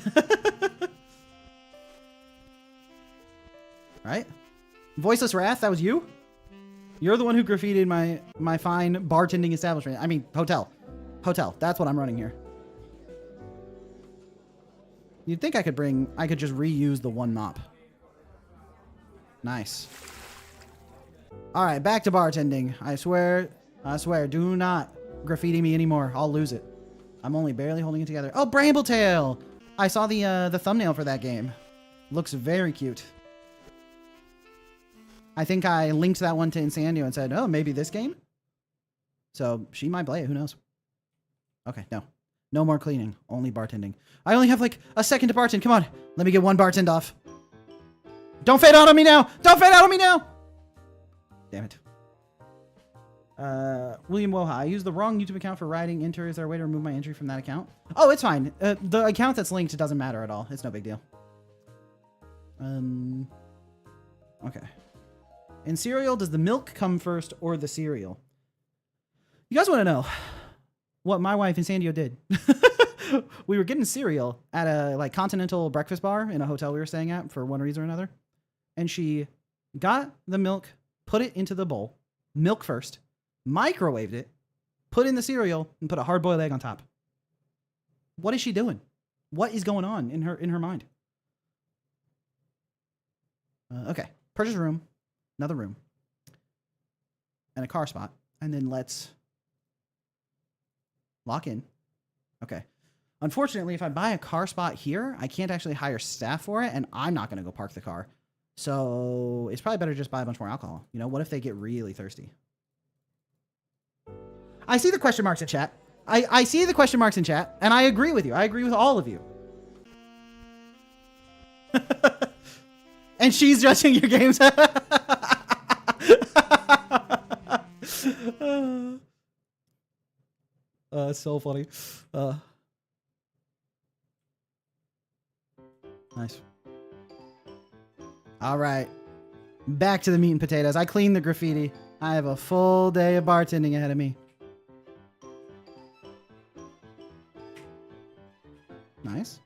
Right? Voiceless Wrath, that was you? You're the one who graffitied my fine bartending establishment. I mean, hotel. Hotel. That's what I'm running here. You'd think I could just reuse the one mop. Nice. All right, back to bartending. I swear, do not graffiti me anymore. I'll lose it. I'm only barely holding it together. Oh, Brambletail! I saw the thumbnail for that game. Looks very cute. I think I linked that one to Insandio and said, oh, maybe this game? So she might play it. Who knows? Okay, no. No more cleaning. Only bartending. I only have like a second to bartend. Come on. Let me get one bartend off. Don't fade out on me now. Don't fade out on me now. Damn it. William Woha. I used the wrong YouTube account for writing enter. Is there a way to remove my entry from that account? Oh, it's fine. The account that's linked, it doesn't matter at all. It's no big deal. Okay. In cereal, does the milk come first or the cereal? You guys want to know what my wife Insandio did? We were getting cereal at a like continental breakfast bar in a hotel we were staying at for one reason or another. And she got the milk, put it into the bowl, milk first, microwaved it, put in the cereal, and put a hard-boiled egg on top. What is she doing? What is going on in her mind? Okay, purchase room. Another room and a car spot, and then let's lock in. Okay. Unfortunately, if I buy a car spot here, I can't actually hire staff for it, and I'm not going to go park the car. So it's probably better to just buy a bunch more alcohol. You know, what if they get really thirsty? I see the question marks in chat. I see the question marks in chat, and I agree with you. I agree with all of you. And she's judging your games. It's so funny. Nice. All right. Back to the meat and potatoes. I cleaned the graffiti. I have a full day of bartending ahead of me. Nice.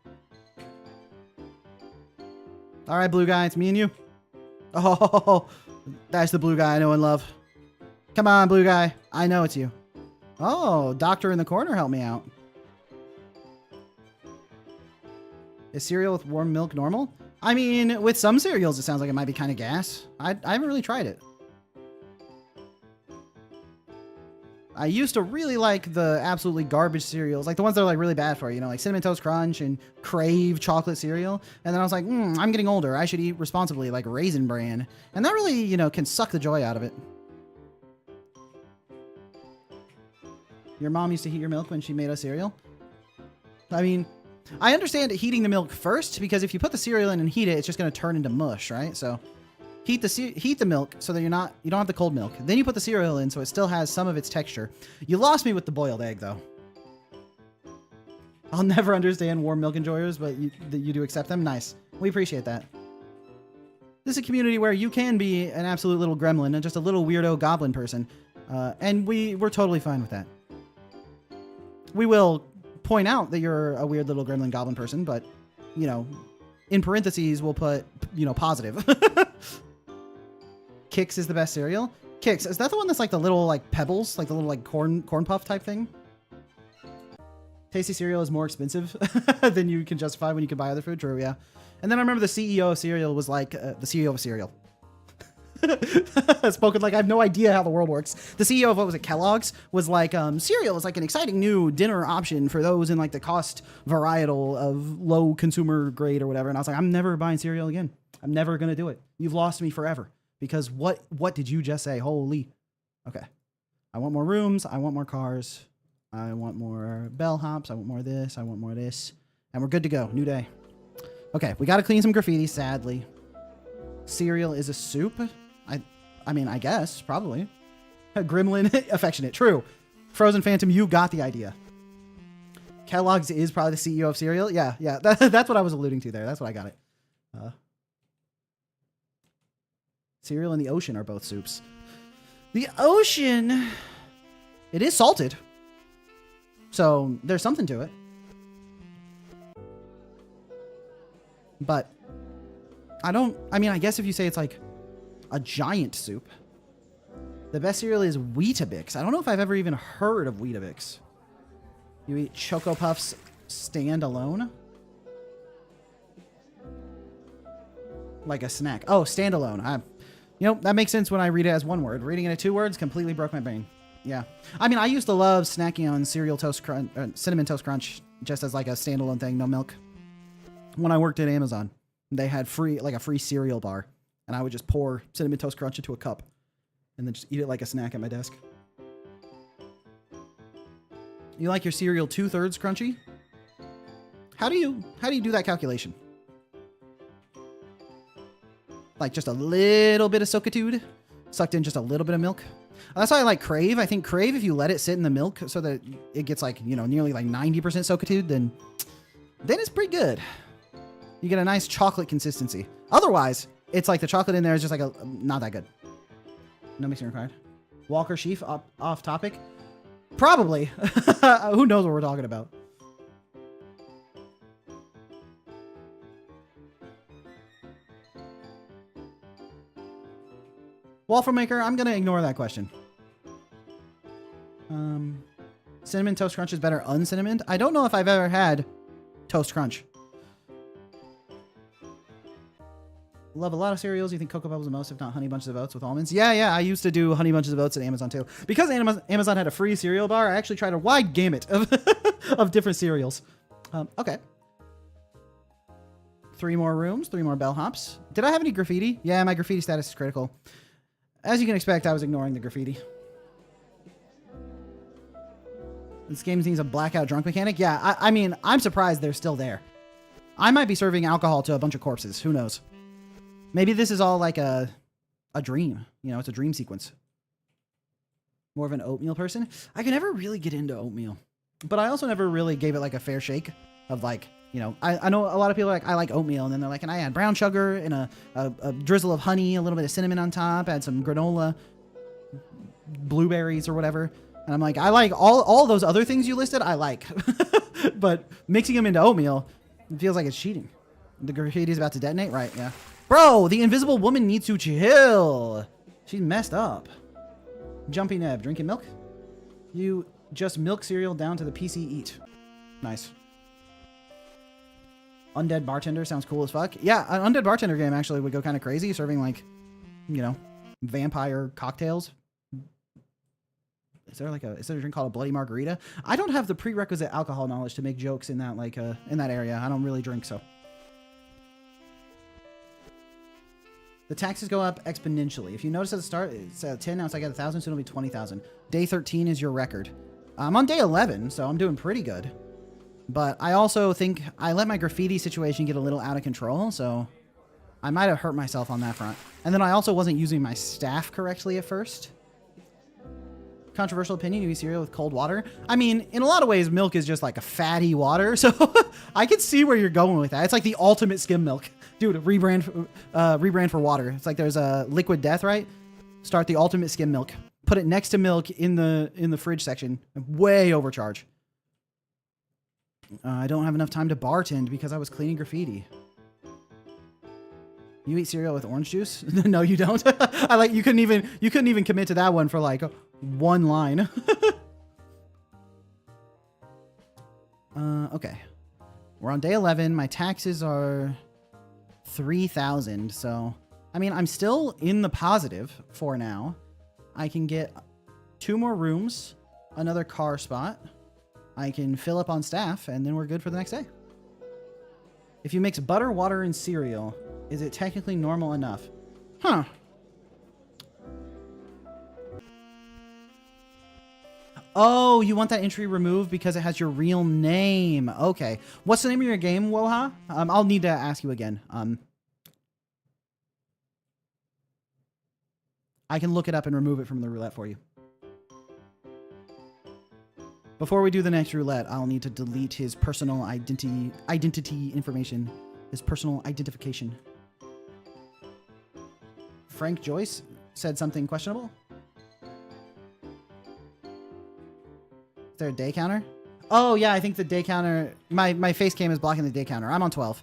All right, blue guy, it's me and you. Oh, that's the blue guy I know and love. Come on, blue guy. I know it's you. Oh, doctor in the corner, help me out. Is cereal with warm milk normal? I mean, with some cereals, it sounds like it might be kind of gas. I haven't really tried it. I used to really like the absolutely garbage cereals, like the ones that are like really bad for you, know, like Cinnamon Toast Crunch and Crave chocolate cereal. And then I was like, I'm getting older. I should eat responsibly, like Raisin Bran. And that really, you know, can suck the joy out of it. Your mom used to heat your milk when she made us cereal? I mean, I understand heating the milk first, because if you put the cereal in and heat it, it's just going to turn into mush, right? So heat the milk so that you don't have the cold milk. Then you put the cereal in so it still has some of its texture. You lost me with the boiled egg, though. I'll never understand warm milk enjoyers, but you do accept them. Nice. We appreciate that. This is a community where you can be an absolute little gremlin and just a little weirdo goblin person. And we're totally fine with that. We will point out that you're a weird little gremlin goblin person, but, you know, in parentheses, we'll put, you know, positive. Kix is the best cereal. Kix, is that the one that's like the little like pebbles, like the little like corn puff type thing? Tasty cereal is more expensive than you can justify when you can buy other food. True, yeah. And then I remember the CEO of cereal was like the CEO of cereal. Spoken like I have no idea how the world works. The CEO of, what was it, Kellogg's, was like, cereal is like an exciting new dinner option for those in like the cost varietal of low consumer grade or whatever. And I was like, I'm never buying cereal again. I'm never going to do it. You've lost me forever. Because what did you just say? Holy. Okay. I want more rooms. I want more cars. I want more bellhops. I want more of this. I want more of this. And we're good to go. New day. Okay, we got to clean some graffiti, sadly. Cereal is a soup? I mean, I guess, probably. Gremlin, affectionate. True. Frozen Phantom, you got the idea. Kellogg's is probably the CEO of cereal. Yeah. That's what I was alluding to there. That's what I got it. Cereal and the ocean are both soups. The ocean, it is salted. So there's something to it. But I guess if you say it's like a giant soup, the best cereal is Weetabix. I don't know if I've ever even heard of Weetabix. You eat Choco Puffs stand alone? Like a snack. Oh, standalone. That makes sense when I read it as one word. Reading it as two words completely broke my brain. Yeah. I mean, I used to love snacking on cereal toast crunch, cinnamon toast crunch, just as like a standalone thing, no milk. When I worked at Amazon, they had a free cereal bar, and I would just pour cinnamon toast crunch into a cup and then just eat it like a snack at my desk. You like your cereal 2/3 crunchy? How do you do that calculation? Like just a little bit of soakitude, sucked in just a little bit of milk. That's why I like Crave. I think Crave, if you let it sit in the milk so that it gets like, nearly like 90% soakitude, then it's pretty good. You get a nice chocolate consistency. Otherwise, it's like the chocolate in there is just like not that good. No mixing required. Walker Sheaf, off topic. Probably. Who knows what we're talking about? Waffle maker, I'm going to ignore that question. Cinnamon Toast Crunch is better uncinamoned. I don't know if I've ever had Toast Crunch. Love a lot of cereals. You think Cocoa Pebbles the most, if not Honey Bunches of Oats with almonds? Yeah. I used to do Honey Bunches of Oats at Amazon too. Because Amazon had a free cereal bar, I actually tried a wide gamut of different cereals. Okay. 3 more rooms, 3 more bellhops. Did I have any graffiti? Yeah, my graffiti status is critical. As you can expect, I was ignoring the graffiti. This game needs a blackout drunk mechanic. Yeah, I mean, I'm surprised they're still there. I might be serving alcohol to a bunch of corpses. Who knows? Maybe this is all like a dream. It's a dream sequence. More of an oatmeal person. I can never really get into oatmeal. But I also never really gave it like a fair shake of like, I know a lot of people are like, I like oatmeal. And then they're like, and I add brown sugar and a drizzle of honey, a little bit of cinnamon on top, add some granola, blueberries or whatever. And I'm like, I like all those other things you listed, I like. But mixing them into oatmeal, it feels like it's cheating. The graffiti is about to detonate? Right, yeah. Bro, the invisible woman needs to chill. She's messed up. Jumpy Neb, drinking milk? You just milk cereal down to the PC eat. Nice. Undead Bartender sounds cool as fuck. Yeah, an Undead Bartender game actually would go kind of crazy, serving like, vampire cocktails. Is there a drink called a Bloody Margarita? I don't have the prerequisite alcohol knowledge to make jokes in that in that area. I don't really drink, so. The taxes go up exponentially. If you notice at the start, it's 10, now it's like at 1,000, so it'll be 20,000. Day 13 is your record. I'm on day 11, so I'm doing pretty good. But I also think I let my graffiti situation get a little out of control, so I might have hurt myself on that front. And then I also wasn't using my staff correctly at first. Controversial opinion, you eat cereal with cold water. I mean, in a lot of ways, milk is just like a fatty water, so I can see where you're going with that. It's like the ultimate skim milk. Dude, rebrand for water. It's like there's a liquid death, right? Start the ultimate skim milk. Put it next to milk in the fridge section. Way overcharge. I don't have enough time to bartend because I was cleaning graffiti. You eat cereal with orange juice? No, you don't. You couldn't even commit to that one for like one line. Okay. We're on day 11. My taxes are 3,000. So, I mean, I'm still in the positive for now. I can get 2 more rooms, another car spot. I can fill up on staff, and then we're good for the next day. If you mix butter, water, and cereal, is it technically normal enough? Huh. Oh, you want that entry removed because it has your real name. Okay. What's the name of your game, Woha? I'll need to ask you again. I can look it up and remove it from the roulette for you. Before we do the next roulette, I'll need to delete his personal identity information, his personal identification. Frank Joyce said something questionable. Is there a day counter? Oh yeah, I think the day counter, my face cam is blocking the day counter. I'm on 12.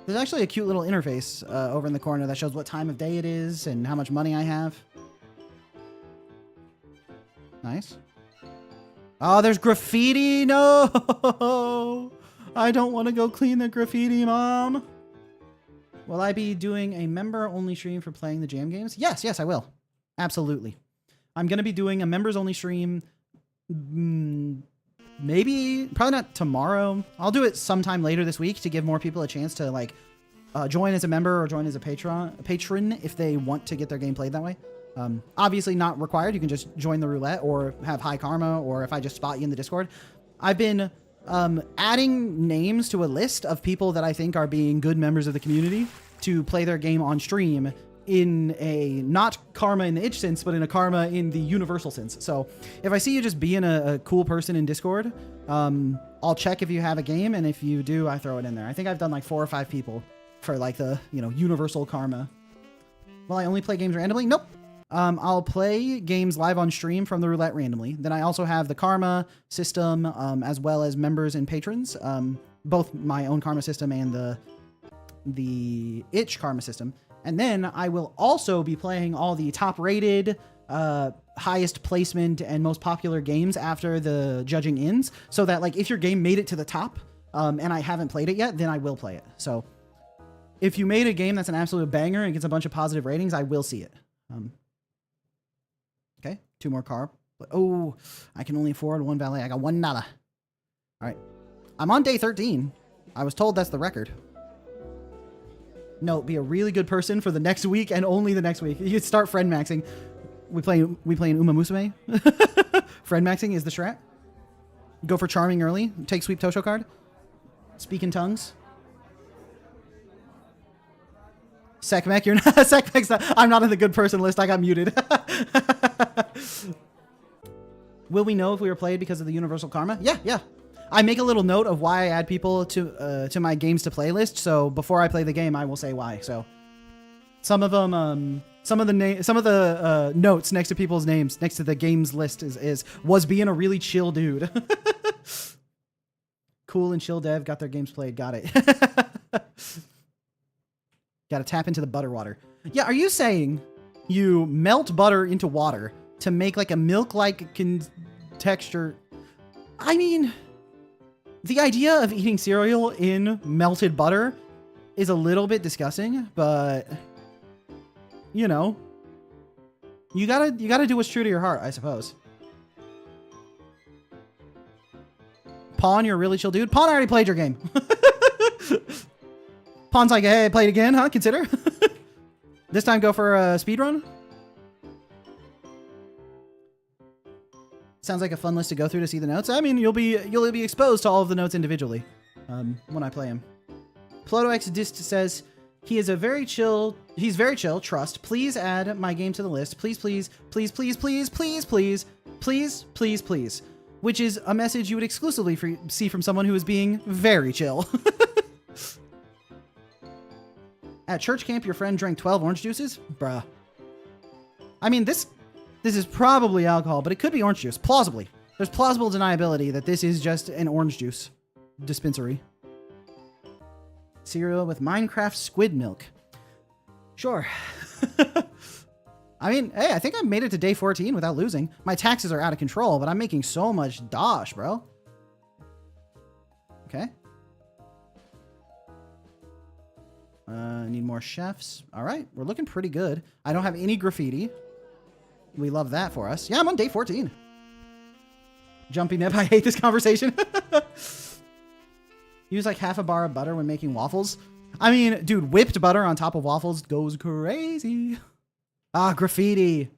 There's actually a cute little interface over in the corner that shows what time of day it is and how much money I have. Nice. Oh, there's graffiti. No, I don't want to go clean the graffiti, Mom. Will I be doing a member-only stream for playing the jam games? Yes, I will. Absolutely. I'm going to be doing a members-only stream. Maybe, probably not tomorrow. I'll do it sometime later this week to give more people a chance to like join as a member or join as a patron if they want to get their game played that way. Obviously not required. You can just join the roulette or have high karma, or if I just spot you in the Discord. I've been adding names to a list of people that I think are being good members of the community to play their game on stream in a not karma in the itch sense, but in a karma in the universal sense. So if I see you just being a cool person in Discord, I'll check if you have a game, and if you do, I throw it in there. I think I've done like 4 or 5 people for like the, universal karma. Will I only play games randomly? Nope. I'll play games live on stream from the roulette randomly. Then I also have the karma system, as well as members and patrons, both my own karma system and the itch karma system. And then I will also be playing all the top rated, highest placement and most popular games after the judging ends. So that like if your game made it to the top, and I haven't played it yet, then I will play it. So if you made a game that's an absolute banger and gets a bunch of positive ratings, I will see it. Okay, 2 more car. Oh, I can only afford 1 valet. I got $1. All right. I'm on day 13. I was told that's the record. No, be a really good person for the next week and only the next week. You start friend maxing. We play in Uma Musume. Friend maxing is the strat. Go for charming early. Take sweep Tosho card. Speak in tongues. Sekmek, you're not. Sekmek's not. I'm not on the good person list. I got muted. Will we know if we were played because of the universal karma? Yeah. I make a little note of why I add people to my games to play list. So before I play the game, I will say why. So some of them, some of the notes next to people's names next to the games list was being a really chill dude. Cool and chill dev got their games played. Got it. Got to tap into the butter water. Yeah, are you saying you melt butter into water to make like a milk-like texture? I mean, the idea of eating cereal in melted butter is a little bit disgusting, but you gotta do what's true to your heart, I suppose. Pawn, you're a really chill dude. Pawn, I already played your game. Pawn's like, hey, play it again, huh? Consider. This time go for a speed run. Sounds like a fun list to go through to see the notes. I mean, you'll be exposed to all of the notes individually when I play him. Plotox Dist says he's very chill. Trust. Please add my game to the list. Please. Which is a message you would exclusively see from someone who is being very chill. At church camp, your friend drank 12 orange juices? Bruh. I mean, this is probably alcohol, but it could be orange juice. Plausibly. There's plausible deniability that this is just an orange juice dispensary. Cereal with Minecraft squid milk. Sure. I mean, hey, I think I made it to day 14 without losing. My taxes are out of control, but I'm making so much dosh, bro. Okay. Need more chefs. All right, we're looking pretty good. I don't have any graffiti. We love that for us. Yeah, I'm on day 14. Jumpy nip, I hate this conversation. Use like half a bar of butter when making waffles. I mean, dude, whipped butter on top of waffles goes crazy. Ah, graffiti.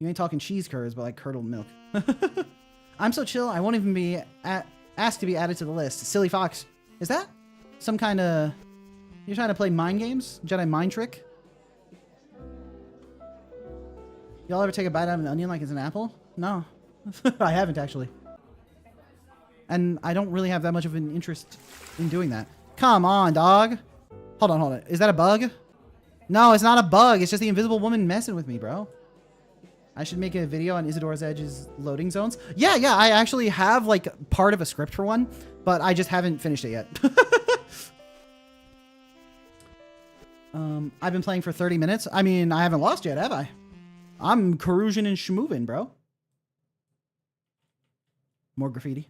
You ain't talking cheese curds, but like curdled milk. I'm so chill, I won't even be asked to be added to the list. Silly Fox. Is that some kind of... You're trying to play mind games? Jedi mind trick? Y'all ever take a bite out of an onion like it's an apple? No. I haven't, actually. And I don't really have that much of an interest in doing that. Come on, dog. Hold on, hold on. Is that a bug? No, it's not a bug. It's just the invisible woman messing with me, bro. I should make a video on Isadora's Edge's loading zones. Yeah, I actually have like part of a script for one, but I just haven't finished it yet. I've been playing for 30 minutes. I mean, I haven't lost yet, have I? I'm carousing and schmoovin', bro. More graffiti.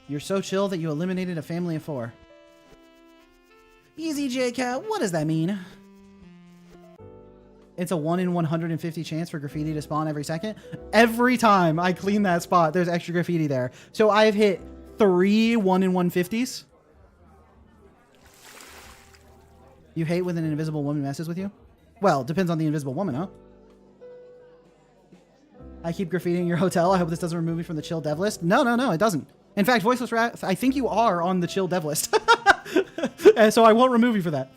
You're so chill that you eliminated a family of 4. Easy, J-Cat. What does that mean? It's a 1 in 150 chance for graffiti to spawn every second. Every time I clean that spot, there's extra graffiti there. So I've hit 3 1 in 150s. You hate when an invisible woman messes with you? Well, depends on the invisible woman, huh? I keep graffitiing your hotel. I hope this doesn't remove me from the chill dev list. No, it doesn't. In fact, Voiceless Wrath, I think you are on the chill dev list. And so I won't remove you for that.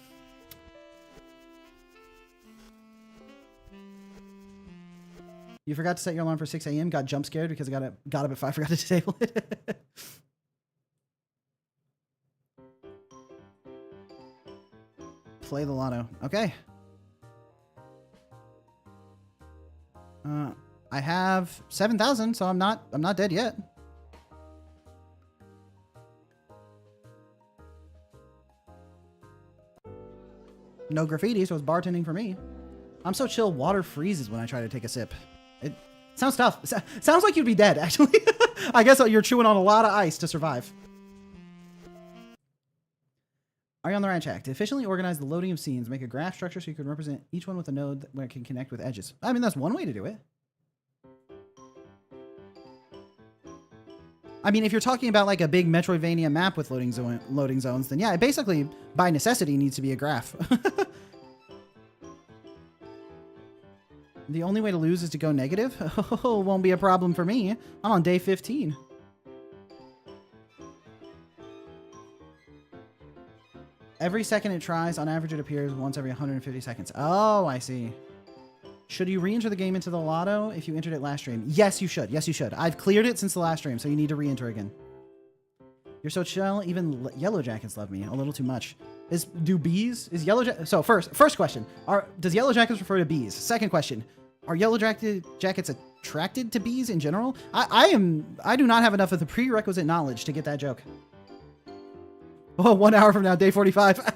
You forgot to set your alarm for 6 a.m. Got jump scared because I got up at 5. Forgot to disable it. Play the lotto. Okay. I have 7,000, so I'm not dead yet. No graffiti, so it's bartending for me. I'm so chill, water freezes when I try to take a sip. It sounds tough. Sounds like you'd be dead, actually. I guess you're chewing on a lot of ice to survive. Are you on the right track? To efficiently organize the loading of scenes, make a graph structure so you can represent each one with a node where it can connect with edges. I mean, that's one way to do it. I mean, if you're talking about like a big Metroidvania map with loading zones, then yeah, it basically, by necessity, needs to be a graph. The only way to lose is to go negative? Oh, won't be a problem for me. I'm on day 15. Every second it tries, on average it appears once every 150 seconds. Oh, I see. Should you re-enter the game into the lotto if you entered it last stream? Yes, you should. Yes, you should. I've cleared it since the last stream, so you need to re-enter again. You're so chill, even Yellow Jackets love me. A little too much. Is Yellow Jackets... So, first question. Does Yellow Jackets refer to bees? Second question. Are Yellow Jackets attracted to bees in general? I do not have enough of the prerequisite knowledge to get that joke. Oh, 1 hour from now, day 45.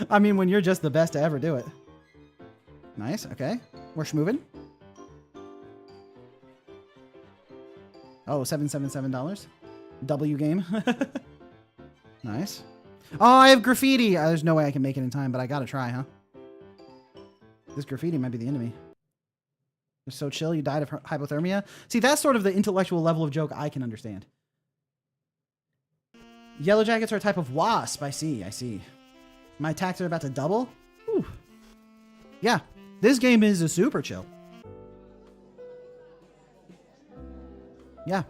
I mean, when you're just the best to ever do it. Nice, okay. We're schmoovin'. Oh, $777. W game. Nice. Oh, I have graffiti. There's no way I can make it in time, but I gotta try, huh? This graffiti might be the enemy. You're so chill, you died of hypothermia. See, that's sort of the intellectual level of joke I can understand. Yellow Jackets are a type of wasp. I see. My attacks are about to double. Whew. Yeah, this game is a super chill. Yeah.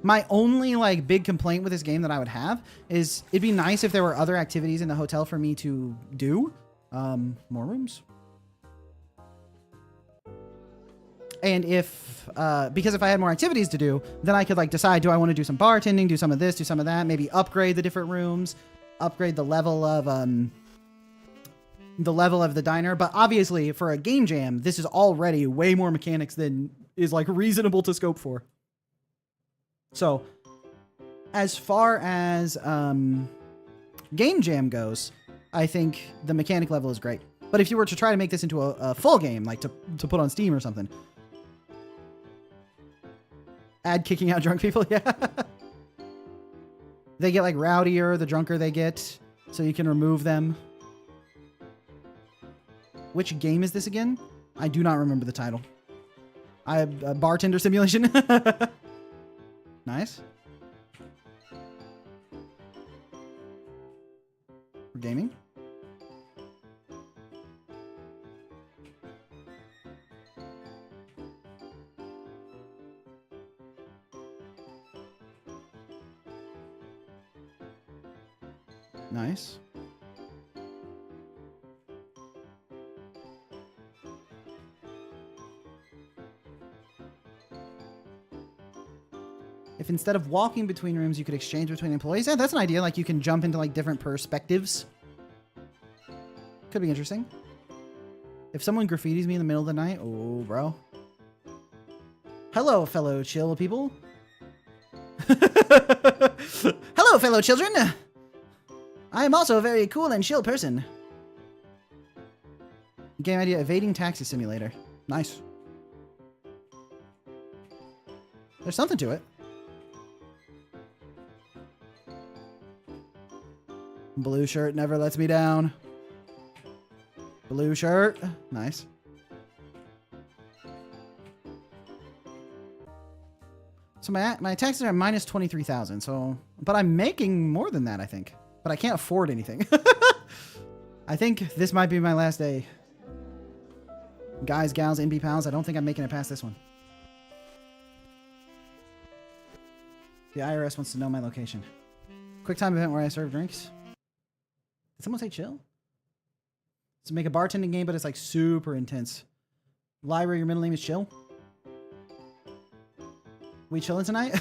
My only like big complaint with this game that I would have is it'd be nice if there were other activities in the hotel for me to do. More rooms. And because if I had more activities to do, then I could like decide, do I want to do some bartending, do some of this, do some of that, maybe upgrade the different rooms, upgrade the level of the diner. But obviously for a game jam, this is already way more mechanics than is like reasonable to scope for. So as far as game jam goes, I think the mechanic level is great. But if you were to try to make this into a full game, like to put on Steam or something, add kicking out drunk people, yeah. They get like rowdier the drunker they get, so you can remove them. Which game is this again? I do not remember the title. A bartender simulation. Nice. for gaming. Nice. If instead of walking between rooms, you could exchange between employees. Yeah, that's an idea. Like you can jump into like different perspectives. Could be interesting. If someone graffitis me in the middle of the night, oh, bro. Hello, fellow chill people. Hello, fellow children. I am also a very cool and chill person. Game idea, evading taxi simulator. Nice. There's something to it. Blue shirt never lets me down. Blue shirt. Nice. So my taxes are minus 23,000. So, but I'm making more than that, I think. But I can't afford anything. I think this might be my last day. Guys, gals, NB pals, I don't think I'm making it past this one. The IRS wants to know my location. Quick time event where I serve drinks. Did someone say chill? To make a bartending game, but it's like super intense. Library, your middle name is Chill? We chilling tonight?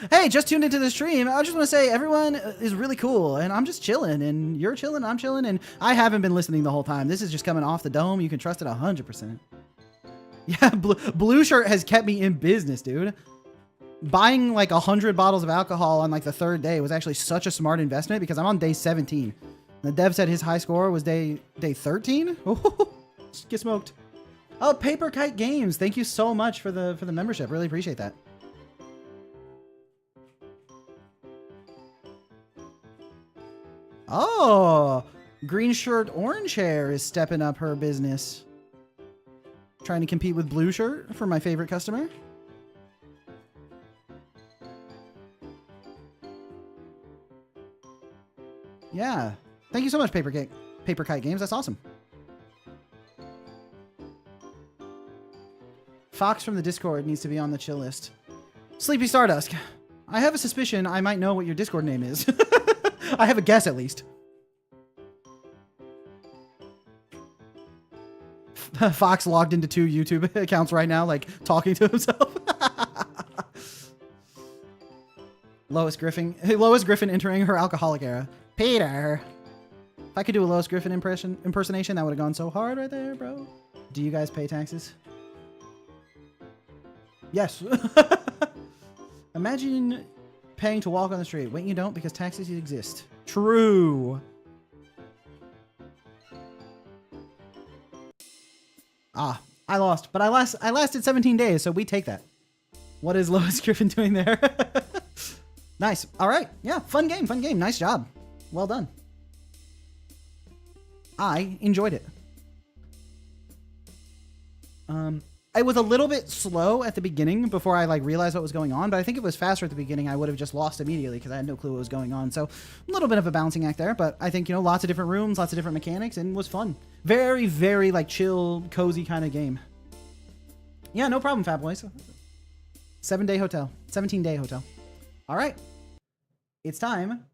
Hey, just tuned into the stream. I just want to say everyone is really cool, and I'm just chilling, and you're chilling, I'm chilling, and I haven't been listening the whole time. This is just coming off the dome. You can trust it 100%. Yeah, blue shirt has kept me in business, dude. Buying like 100 bottles of alcohol on like the third day was actually such a smart investment because I'm on day 17. The dev said his high score was day 13. Get smoked. Oh, Paper Kite Games. Thank you so much for the membership. Really appreciate that. Oh, green shirt, orange hair is stepping up her business. Trying to compete with blue shirt for my favorite customer. Yeah. Thank you so much, Paper Kite Games. That's awesome. Fox from the Discord needs to be on the chill list. Sleepy Stardust. I have a suspicion I might know what your Discord name is. I have a guess at least. Fox logged into 2 YouTube accounts right now, like talking to himself. Lois Griffin entering her alcoholic era. Peter. If I could do a Lois Griffin impersonation, that would have gone so hard right there, bro. Do you guys pay taxes? Yes. Imagine paying to walk on the street. Wait, you don't because taxis exist. True. Ah, I lost, but I lasted 17 days, so we take that. What is Lois Griffin doing there? Nice. All right. Yeah, fun game, fun game. Nice job. Well done. I enjoyed it. It was a little bit slow at the beginning before I like realized what was going on, but I think if it was faster at the beginning, I would have just lost immediately because I had no clue what was going on. So a little bit of a balancing act there, but I think, you know, lots of different rooms, lots of different mechanics, and it was fun. Very, very like chill, cozy kind of game. Yeah, no problem, Fat Boys. 17-day hotel. All right. It's time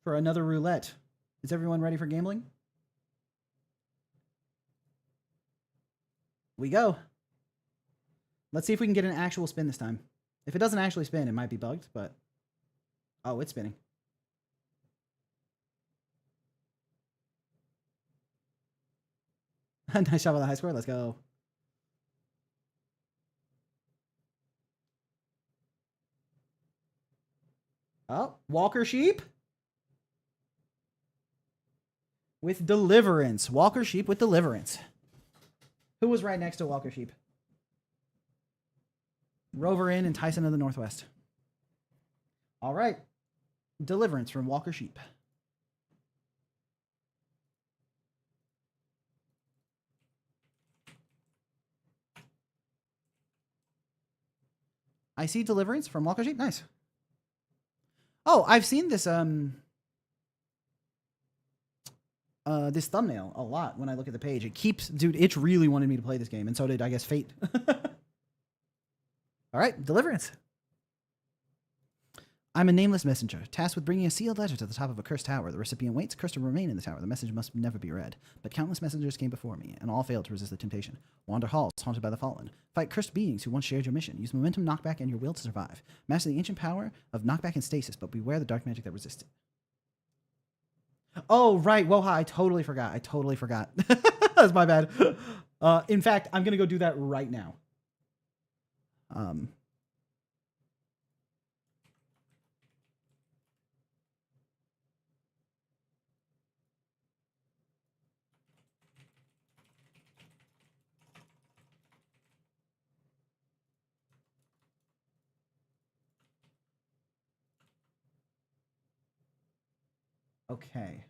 for another roulette. Is everyone ready for gambling? We go. Let's see if we can get an actual spin this time. If it doesn't actually spin, it might be bugged, but... Oh, it's spinning. Nice job on the high score. Let's go. Oh, Walker Sheep? With Deliverance. Walker Sheep with Deliverance. Who was right next to Walker Sheep? Rover Inn and Tyson of the Northwest. All right. Deliverance from Walker Sheep. I see Deliverance from Walker Sheep. Nice. Oh, I've seen this. this thumbnail a lot when I look at the page. It keeps, dude, Itch really wanted me to play this game, and so did, I guess, Fate. All right, Deliverance. I'm a nameless messenger, tasked with bringing a sealed letter to the top of a cursed tower. The recipient waits, cursed to remain in the tower. The message must never be read. But countless messengers came before me, and all failed to resist the temptation. Wander halls, haunted by the fallen. Fight cursed beings who once shared your mission. Use momentum, knockback, and your will to survive. Master the ancient power of knockback and stasis, but beware the dark magic that resists it. Oh, right. Woha, I totally forgot. That's my bad. In fact, I'm going to go do that right now. Okay.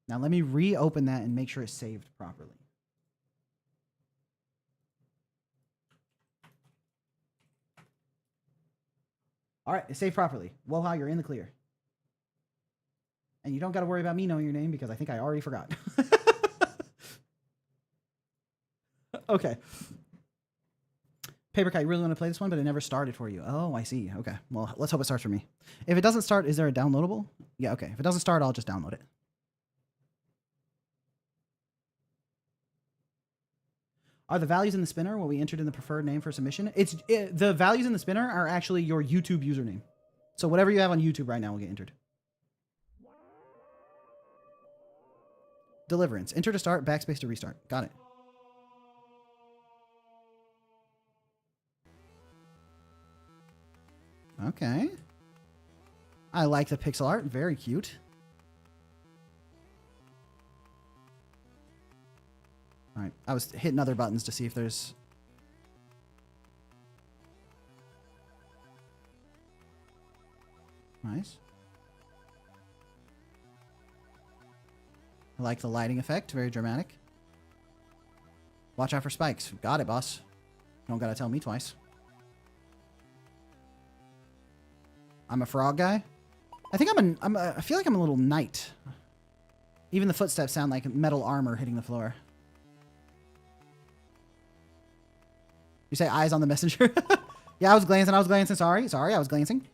Now let me reopen that and make sure it's saved properly. All right, it's saved properly. Woha, you're in the clear. And you don't got to worry about me knowing your name because I think I already forgot. Okay. Paper Kite, you really want to play this one, but it never started for you. Oh, I see. Okay. Well, let's hope it starts for me. If it doesn't start, is there a downloadable? Yeah, okay. If it doesn't start, I'll just download it. Are the values in the spinner what we entered in the preferred name for submission? The values in the spinner are actually your YouTube username. So whatever you have on YouTube right now will get entered. Deliverance. Enter to start, backspace to restart. Got it. Okay. I like the pixel art. Very cute. All right. I was hitting other buttons to see if there's... Nice. I like the lighting effect. Very dramatic. Watch out for spikes. Got it, boss. Don't gotta tell me twice. I'm a frog guy. I think I feel like I'm a little knight. Even the footsteps sound like metal armor hitting the floor. You say eyes on the messenger? Yeah, I was glancing. Sorry, I was glancing.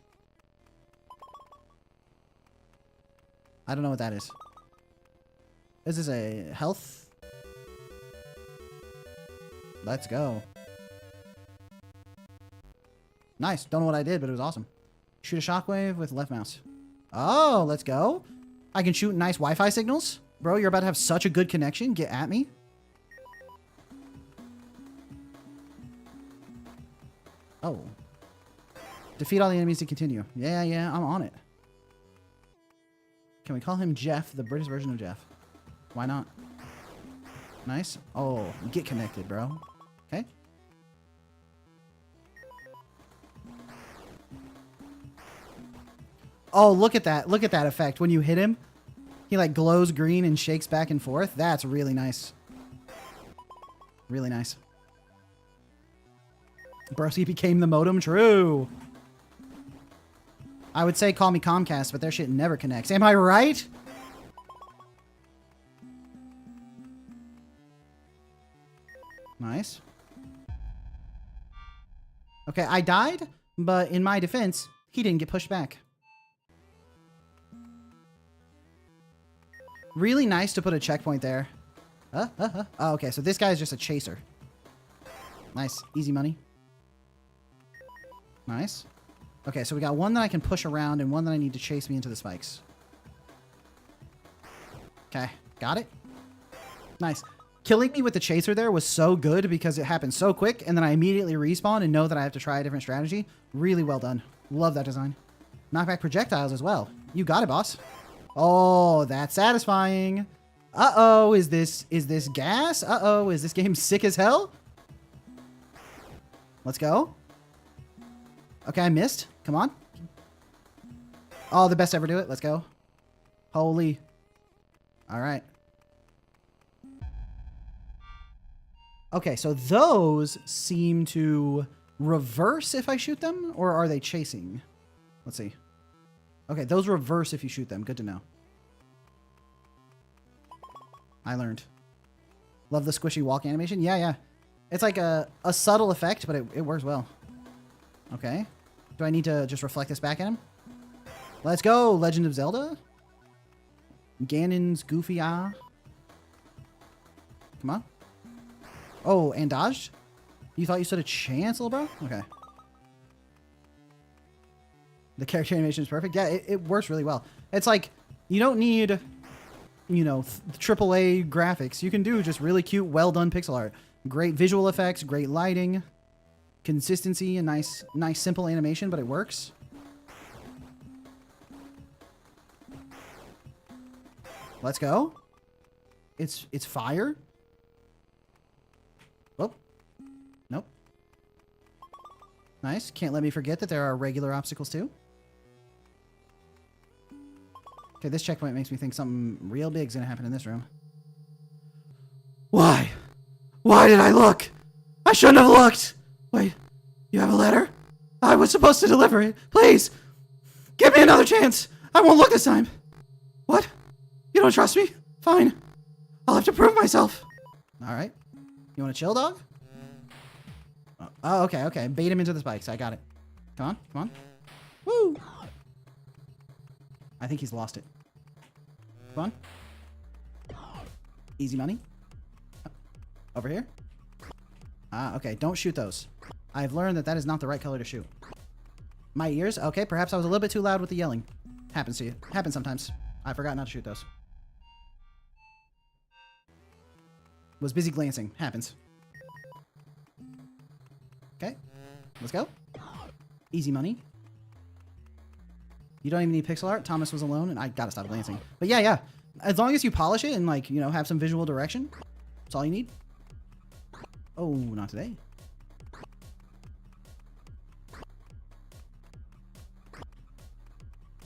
I don't know what that is. Is this a health? Let's go. Nice. Don't know what I did, but it was awesome. Shoot a shockwave with left mouse. Oh, let's go. I can shoot nice Wi-Fi signals. Bro, you're about to have such a good connection. Get at me. Oh. Defeat all the enemies to continue. Yeah, I'm on it. Can we call him Jeff, the British version of Jeff? Why not? Nice. Oh, get connected, bro. Okay. Oh, look at that. Look at that effect. When you hit him, he like glows green and shakes back and forth. That's really nice. Really nice. Broski became the modem. True. I would say call me Comcast, but their shit never connects. Am I right? Nice. Okay, I died, but in my defense, he didn't get pushed back. Really nice to put a checkpoint there. Oh, okay, so this guy is just a chaser. Nice. Easy money. Nice. Okay, so we got one that I can push around and one that I need to chase me into the spikes. Okay, got it. Nice. Killing me with the chaser there was so good because it happened so quick, and then I immediately respawn and know that I have to try a different strategy. Really well done. Love that design. Knockback projectiles as well. You got it, boss. Oh, that's satisfying. Uh-oh, is this gas? Uh-oh, is this game sick as hell? Let's go. Okay, I missed. Come on. Oh, the best ever do it. Let's go. Holy. All right. Okay, so those seem to reverse if I shoot them, or are they chasing? Let's see. Okay, those reverse if you shoot them. Good to know. I learned. Love the squishy walk animation. Yeah, yeah. It's like a subtle effect, but it works well. Okay. Do I need to just reflect this back at him? Let's go, Legend of Zelda. Ganon's goofy eye. Come on. Oh, and dodged? You thought you stood a chance, little bro? Okay. The character animation is perfect. Yeah, it works really well. It's like, you don't need, you know, AAA graphics. You can do just really cute, well done pixel art. Great visual effects, great lighting, consistency, and nice simple animation, but it works. Let's go. It's fire. Oh. Nope. Nice. Can't let me forget that there are regular obstacles too. Okay, this checkpoint makes me think something real big is going to happen in this room. Why? Why did I look? I shouldn't have looked. Wait, you have a letter? I was supposed to deliver it. Please, give me another chance. I won't look this time. What? You don't trust me? Fine. I'll have to prove myself. All right. You want to chill, dog? Oh, okay, okay. Bait him into the spikes. I got it. Come on, come on. Woo! I think he's lost it. Come on. Easy money. Over here. Ah, okay. Don't shoot those. I've learned that that is not the right color to shoot. My ears? Okay, perhaps I was a little bit too loud with the yelling. Happens to you. Happens sometimes. I forgot not to shoot those. Was busy glancing. Happens. Okay. Let's go. Easy money. You don't even need pixel art. Thomas was alone, and I gotta stop glancing. But yeah, yeah. As long as you polish it and, like, you know, have some visual direction, that's all you need. Oh, not today.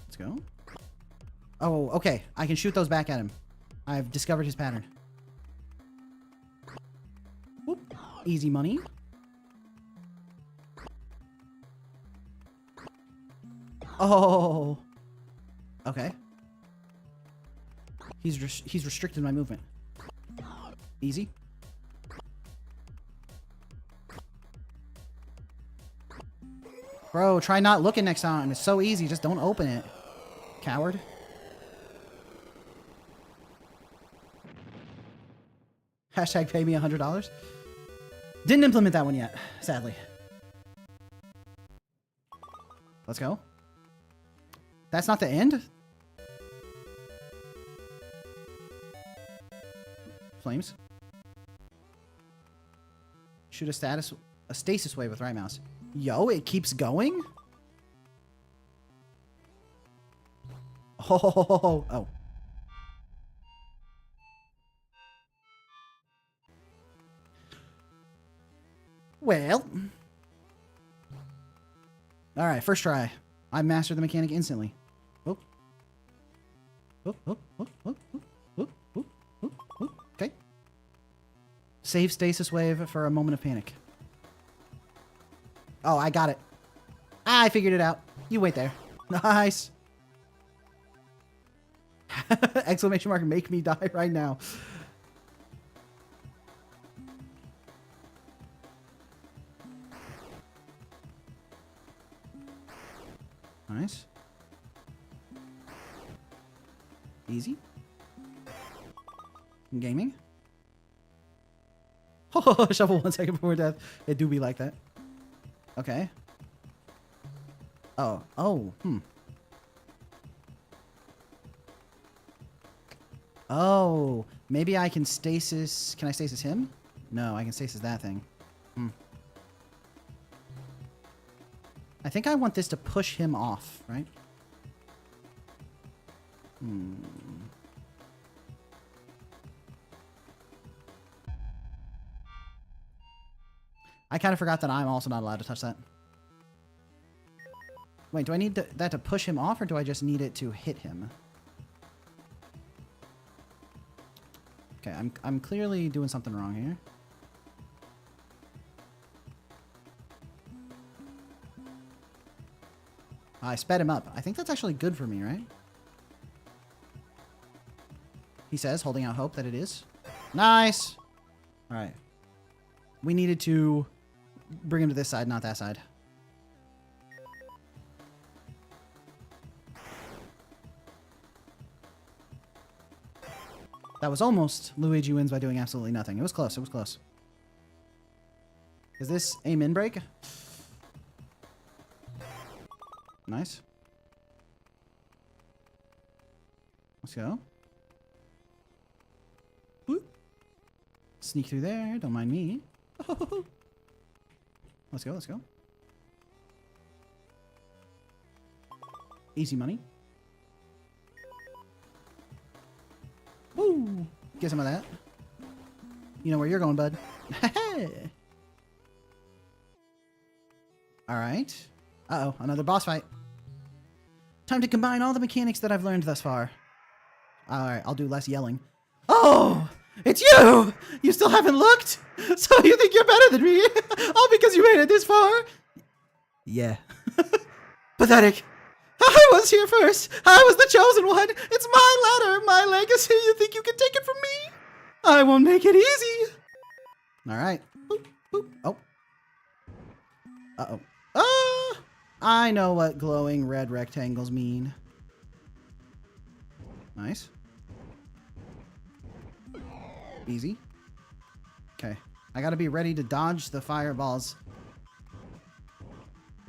Let's go. Oh, okay. I can shoot those back at him. I've discovered his pattern. Whoop. Easy money. Oh. Okay. He's restricted my movement. Easy. Bro, try not looking next time. It's so easy. Just don't open it. Coward. Hashtag pay me $100. Didn't implement that one yet, sadly. Let's go. That's not the end? Flames. Shoot a stasis wave with right mouse. Yo, it keeps going? Oh, oh. Well. Alright, first try. I mastered the mechanic instantly. Oh. Oh, oh, oh, oh, oh, oh, oh, oh, oh. Okay. Save stasis wave for a moment of panic. Oh, I got it. I figured it out. You wait there. Nice. Exclamation mark, make me die right now. Nice. Easy. Gaming. Oh, shuffle 1 second before death. It do be like that. Okay. Oh. Oh. Hmm. Oh. Maybe I can stasis... Can I stasis him? No, I can stasis that thing. Hmm. I think I want this to push him off, right? Hmm. I kind of forgot that I'm also not allowed to touch that. Wait, do I need that to push him off, or do I just need it to hit him? Okay, I'm clearly doing something wrong here. I sped him up. I think that's actually good for me, right? he says, holding out hope that it is. Nice. All right. We needed to bring him to this side, not that side. That was almost Luigi wins by doing absolutely nothing. It was close. It was close. Is this aim in break? Nice. Let's go. Boop. Sneak through there. Don't mind me. Let's go. Let's go. Easy money. Woo! Get some of that. You know where you're going, bud. Alright. Uh-oh, another boss fight. Time to combine all the mechanics that I've learned thus far. Alright, I'll do less yelling. Oh! It's you! You still haven't looked? So you think you're better than me? All because you made it this far? Yeah. Pathetic. I was here first. I was the chosen one. It's my ladder, my legacy. You think you can take it from me? I won't make it easy. All right. Boop, boop. Oh. Uh-oh. Ah! I know what glowing red rectangles mean. Nice. Easy. Okay. I gotta be ready to dodge the fireballs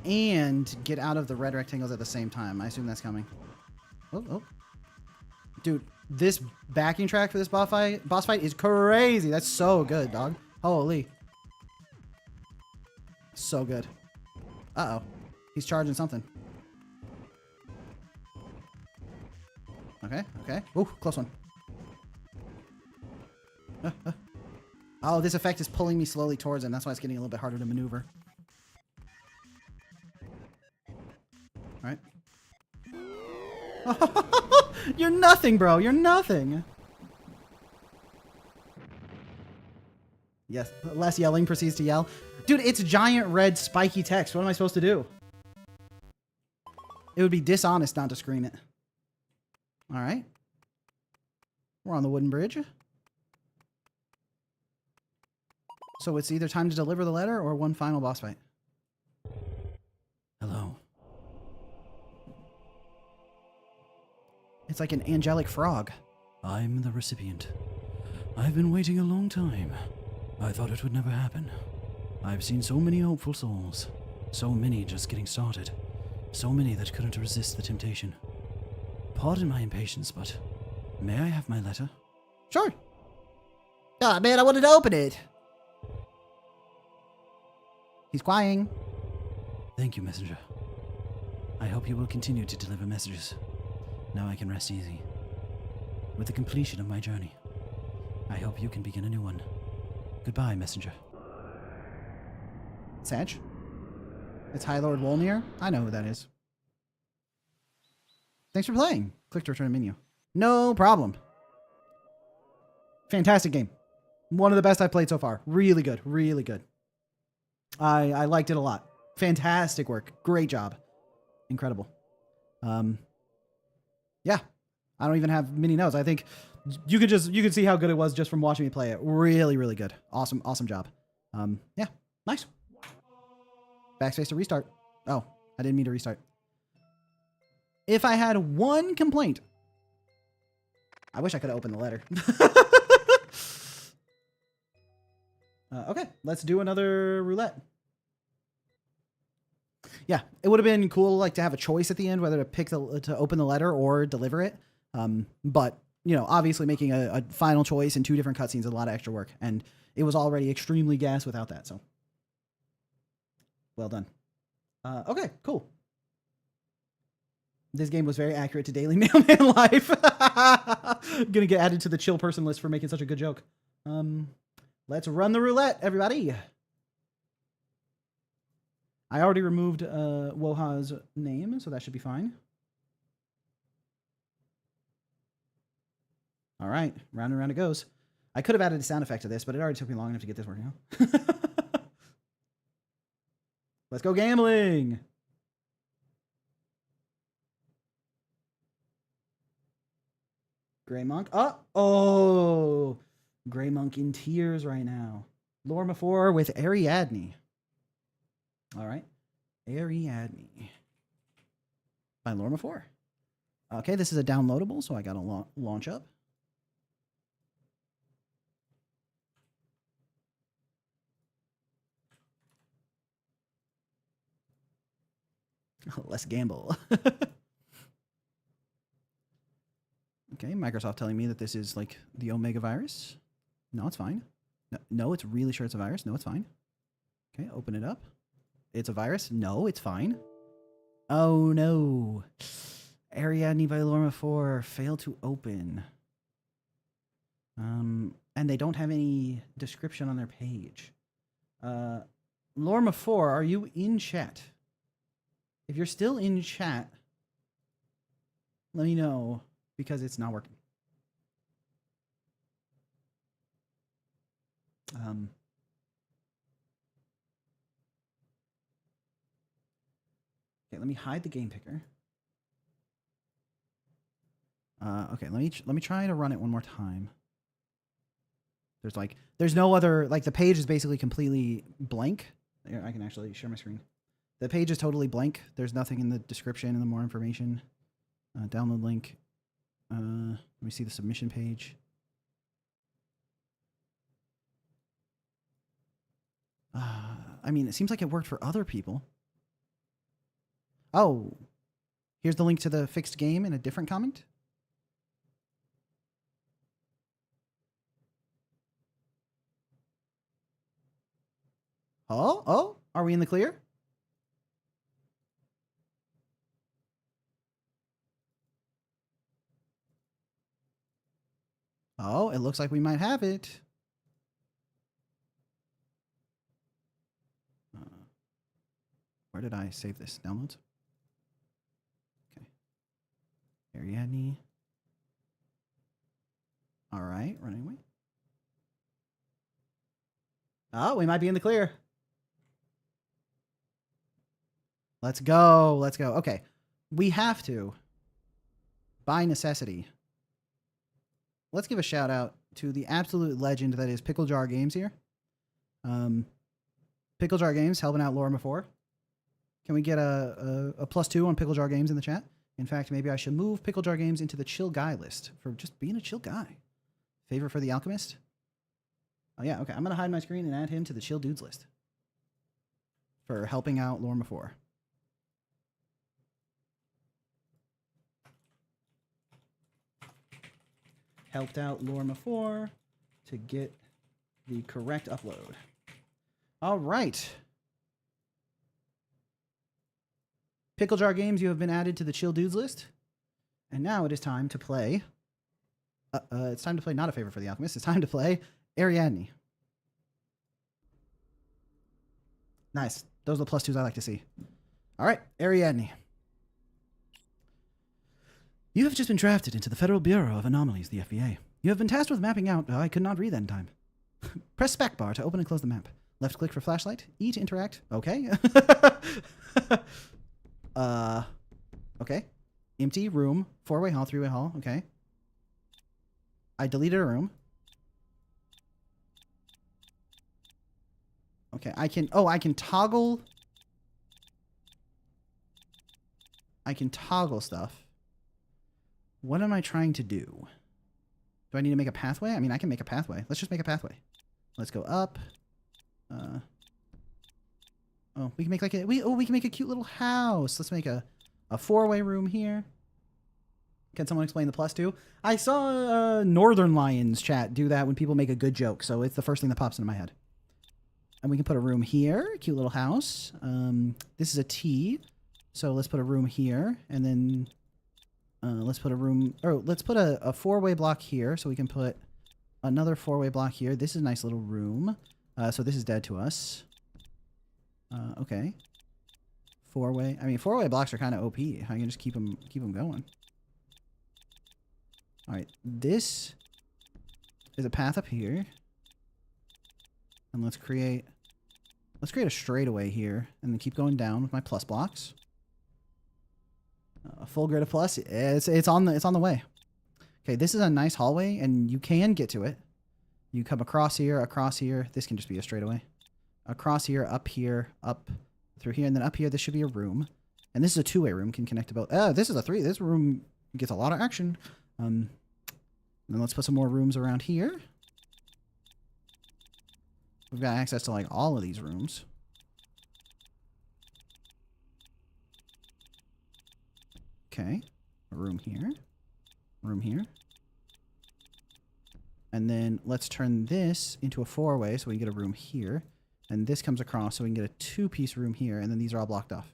and get out of the red rectangles at the same time. I assume that's coming. Oh, oh. Dude, this backing track for this boss fight is crazy. That's so good, dog. Holy. So good. Uh-oh. He's charging something. Okay, okay. Ooh, close one. Oh, this effect is pulling me slowly towards him. That's why it's getting a little bit harder to maneuver. All right. You're nothing, bro. You're nothing. Yes, less yelling proceeds to yell. Dude, it's giant red spiky text. What am I supposed to do? It would be dishonest not to scream it. All right. We're on the wooden bridge. So it's either time to deliver the letter or one final boss fight. Hello. It's like an angelic frog. I'm the recipient. I've been waiting a long time. I thought it would never happen. I've seen so many hopeful souls. So many just getting started. So many that couldn't resist the temptation. Pardon my impatience, but may I have my letter? Sure. Ah, man, I wanted to open it. He's crying. Thank you, messenger. I hope you will continue to deliver messages. Now I can rest easy. With the completion of my journey, I hope you can begin a new one. Goodbye, messenger. Sag? It's High Lord Wolnir? I know who that is. Thanks for playing. Click to return to menu. No problem. Fantastic game. One of the best I've played so far. Really good. Really good. I liked it a lot. Fantastic work. Great job. Incredible. Yeah. I don't even have many notes. I think you could see how good it was just from watching me play it. Really, really good. Awesome, awesome job. Yeah. Nice. Backspace to restart. Oh, I didn't mean to restart. If I had one complaint, I wish I could have opened the letter. Okay, let's do another roulette. Yeah, it would have been cool, like, to have a choice at the end whether to pick to open the letter or deliver it. But you know, obviously making a final choice in two different cutscenes is a lot of extra work, and it was already extremely gas without that. So, well done. Okay, cool. This game was very accurate to daily mailman life. Gonna get added to the chill person list for making such a good joke. Let's run the roulette, everybody. I already removed Woha's name, so that should be fine. All right, round and round it goes. I could have added a sound effect to this, but it already took me long enough to get this working out. Let's go gambling. Gray Monk. Oh, Gray Monk in tears right now. Lorma 4 with Ariadne. All right. Ariadne by Lorma 4. Okay, this is a downloadable, so I got to launch up. Let's gamble. Okay, Microsoft telling me that this is like the Omega virus. No, it's fine. No, it's really sure it's a virus. No, it's fine. Okay, open it up. It's a virus. No, it's fine. Oh, no. Ariadne by Lorma 4 failed to open. And they don't have any description on their page. Lorma 4, are you in chat? If you're still in chat, let me know, because it's not working. Okay, let me hide the game picker. Okay, let me try to run it one more time. There's no other, like, the page is basically completely blank. Here, I can actually share my screen. The page is totally blank. There's nothing in the description and the more information. Download link. Let me see the submission page. I mean, it seems like it worked for other people. Oh, here's the link to the fixed game in a different comment. Oh, are we in the clear? Oh, it looks like we might have it. Where did I save this? Downloads? Okay. Ariadne. All right, running away. Oh, we might be in the clear. Let's go. Let's go. Okay. We have to, by necessity, let's give a shout out to the absolute legend that is Pickle Jar Games here. Pickle Jar Games helping out Lorma 4. Can we get a +2 on Pickle Jar Games in the chat? In fact, maybe I should move Pickle Jar Games into the chill guy list for just being a chill guy. Favor for the Alchemist? Oh, yeah. Okay. I'm going to hide my screen and add him to the chill dudes list for helping out Lorma 4. Helped out Lorma 4 to get the correct upload. All right. Pickle Jar Games, you have been added to the Chill Dudes list. And now it is time to play. It's time to play not a favor for the Alchemist. It's time to play Ariadne. Nice. Those are the +2s I like to see. All right, Ariadne. You have just been drafted into the Federal Bureau of Anomalies, the FBA. You have been tasked with mapping out... I could not read that in time. Press spacebar to open and close the map. Left click for flashlight. E to interact. Okay. Okay. Empty room. 4-way hall, 3-way hall. Okay. I deleted a room. Okay, I can... Oh, I can toggle... I can toggle stuff. What am I trying to do? Do I need to make a pathway? I mean, I can make a pathway. Let's just make a pathway. Let's go up. Oh, we can make like a... we can make a cute little house. Let's make a 4-way room here. Can someone explain the +2? I saw Northern Lions chat do that when people make a good joke, so it's the first thing that pops into my head. And we can put a room here. Cute little house. This is a T. So let's put a room here. And then let's put a room... Oh, let's put a 4-way block here. So we can put another 4-way block here. This is a nice little room. So this is dead to us. Okay. 4-way... I mean, 4-way blocks are kind of OP. I can just keep them going. All right. This is a path up here. And let's create a straightaway here, and then keep going down with my plus blocks. A full grid of plus. It's on the way. Okay, this is a nice hallway, and you can get to it. You come across here. This can just be a straightaway. Across here, up through here, and then up here. This should be a room. And this is a two-way room. Can connect to both. This is a three. This room gets a lot of action. Then let's put some more rooms around here. We've got access to like all of these rooms. Okay. A room here. Room here. And then let's turn this into a four-way so we can get a room here. And this comes across so we can get a two-piece room here. And then these are all blocked off.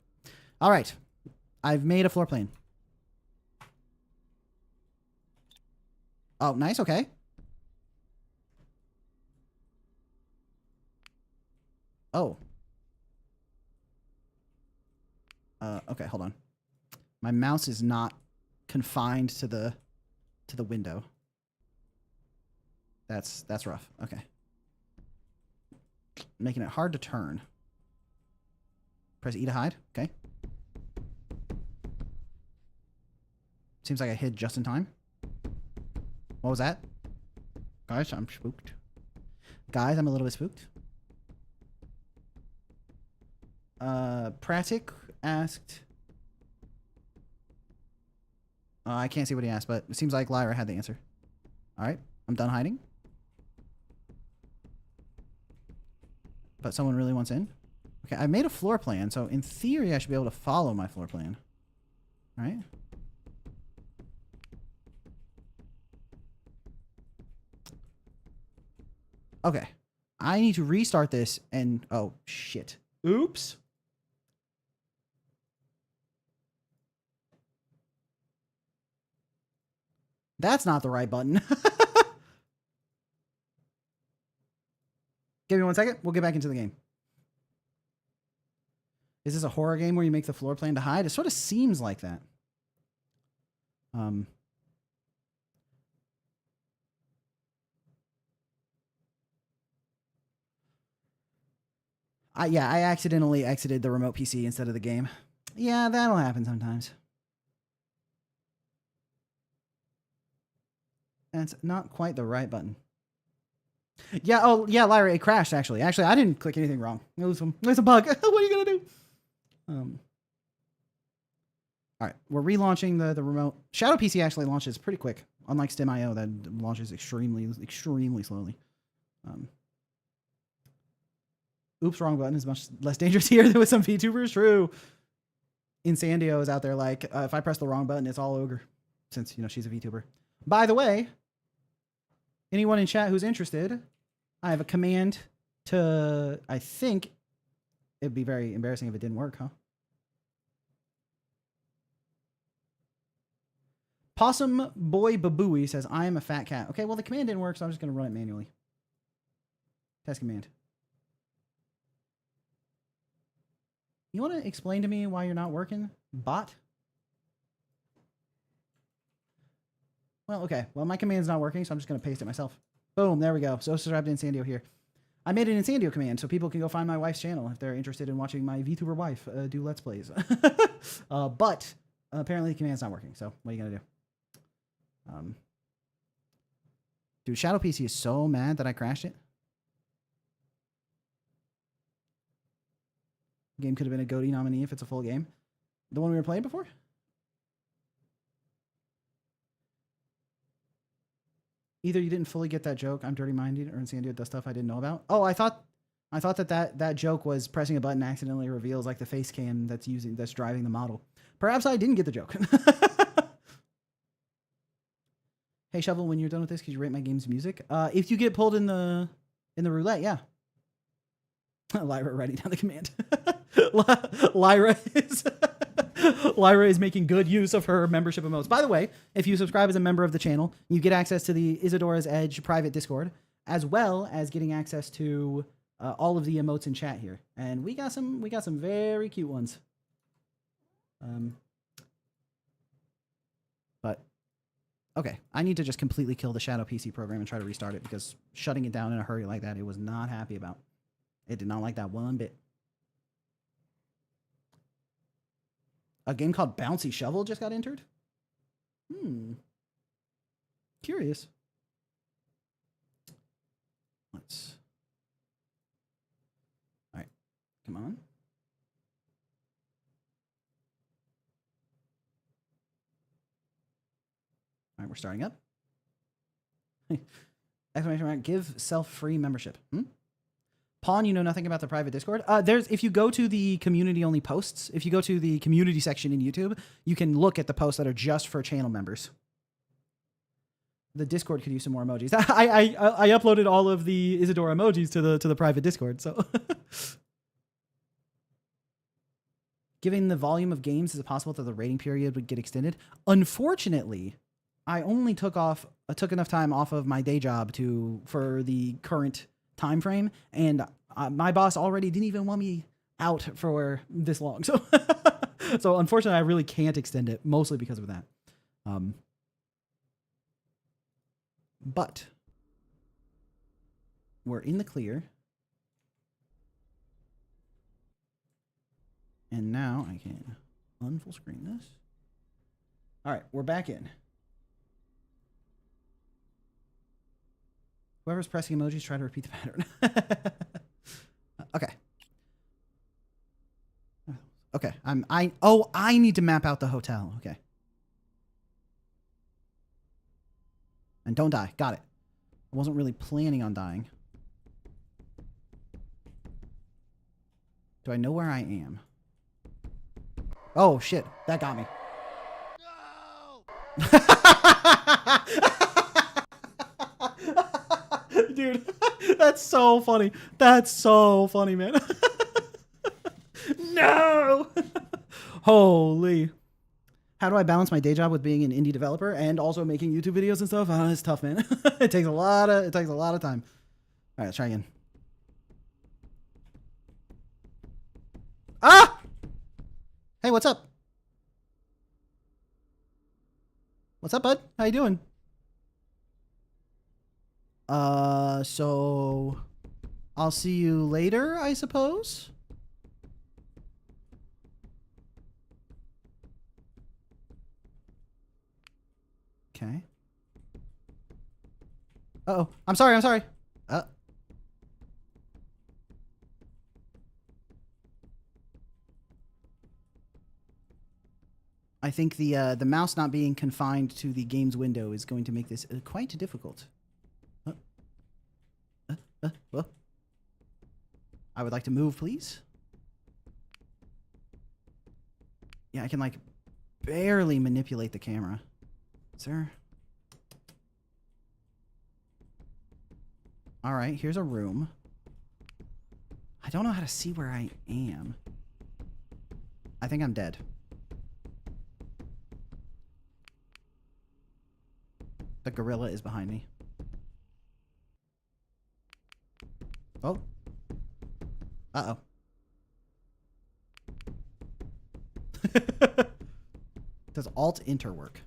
All right. I've made a floor plan. Oh, nice. Okay. Oh. Okay, hold on. My mouse is not confined to the window. That's rough. Okay. Making it hard to turn. Press E to hide. Okay. Seems like I hid just in time. What was that? Guys, I'm spooked. Guys, I'm a little bit spooked. Pratik asked... I can't see what he asked, but it seems like Lyra had the answer. Alright, I'm done hiding. But someone really wants in. Okay, I made a floor plan, so in theory I should be able to follow my floor plan. Alright. Okay. I need to restart this and... Oh, shit. Oops. That's not the right button. Give me 1 second. We'll get back into the game. Is this a horror game where you make the floor plan to hide? It sort of seems like that. Yeah, I accidentally exited the remote PC instead of the game. Yeah, that'll happen sometimes. That's not quite the right button. Yeah, oh, yeah, Lyra, it crashed, actually. Actually, I didn't click anything wrong. It was a bug. What are you going to do? All right, we're relaunching the remote. Shadow PC actually launches pretty quick, unlike StimIO that launches extremely slowly. Oops, wrong button is much less dangerous here than with some VTubers. True. Insandio is out there like, if I press the wrong button, it's all ogre, since, she's a VTuber. By the way, anyone in chat who's interested, I have a command to, I think it'd be very embarrassing if it didn't work, huh? Possum Boy Babooey says, I am a fat cat. Okay, well, the command didn't work, so I'm just going to run it manually. Test command. You want to explain to me why you're not working, bot? Well, okay. Well, my command's not working, so I'm just going to paste it myself. Boom, there we go. So subscribe to Insandio here. I made an Insandio command so people can go find my wife's channel if they're interested in watching my VTuber wife do Let's Plays. But apparently the command's not working, so what are you going to do? Dude, Shadow PC is so mad that I crashed it. Game could have been a GOTY nominee if it's a full game. The one we were playing before? Either you didn't fully get that joke, I'm dirty-minded, or Insandio does stuff I didn't know about. Oh, I thought that joke was pressing a button accidentally reveals like the face cam that's driving the model. Perhaps I didn't get the joke. Hey Shovel, when you're done with this, could you rate my game's music? If you get pulled in the roulette, yeah. Lyra writing down the command. Lyra is making good use of her membership emotes. By the way, if you subscribe as a member of the channel, you get access to the Isadora's Edge private Discord, as well as getting access to all of the emotes in chat here. And we got some very cute ones. But okay, I need to just completely kill the Shadow PC program and try to restart it, because shutting it down in a hurry like that, it was not happy about. It did not like that one bit. A game called Bouncy Shovel just got entered? Curious. Let's. All right, come on. All right, we're starting up. Exclamation mark, give self-free membership. Pawn, you know nothing about the private Discord? If you go to the community-only posts, if you go to the community section in YouTube, you can look at the posts that are just for channel members. The Discord could use some more emojis. I uploaded all of the Isadora emojis to the private Discord, so. Given the volume of games, is it possible that the rating period would get extended? Unfortunately, I only took enough time off of my day job for the current time frame, and my boss already didn't even want me out for this long. So, so unfortunately, I really can't extend it, mostly because of that. But we're in the clear, and now I can unfull screen this. All right, we're back in. Whoever's pressing emojis, try to repeat the pattern. Okay. Okay. I need to map out the hotel. Okay. And don't die. Got it. I wasn't really planning on dying. Do I know where I am? Oh, shit. That got me. No! Dude, that's so funny. That's so funny, man. No! Holy. How do I balance my day job with being an indie developer and also making YouTube videos and stuff? Oh, it's tough, man. It takes a lot of time. All right, let's try again. Ah! Hey, what's up? What's up, bud? How you doing? So I'll see you later, I suppose. Okay. Uh-oh. I'm sorry. I think the mouse not being confined to the game's window is going to make this quite difficult. Well, I would like to move, please. Yeah, I can like barely manipulate the camera. Sir. All right, here's a room. I don't know how to see where I am. I think I'm dead. The gorilla is behind me. Oh. Uh-oh. Does Alt-Enter work?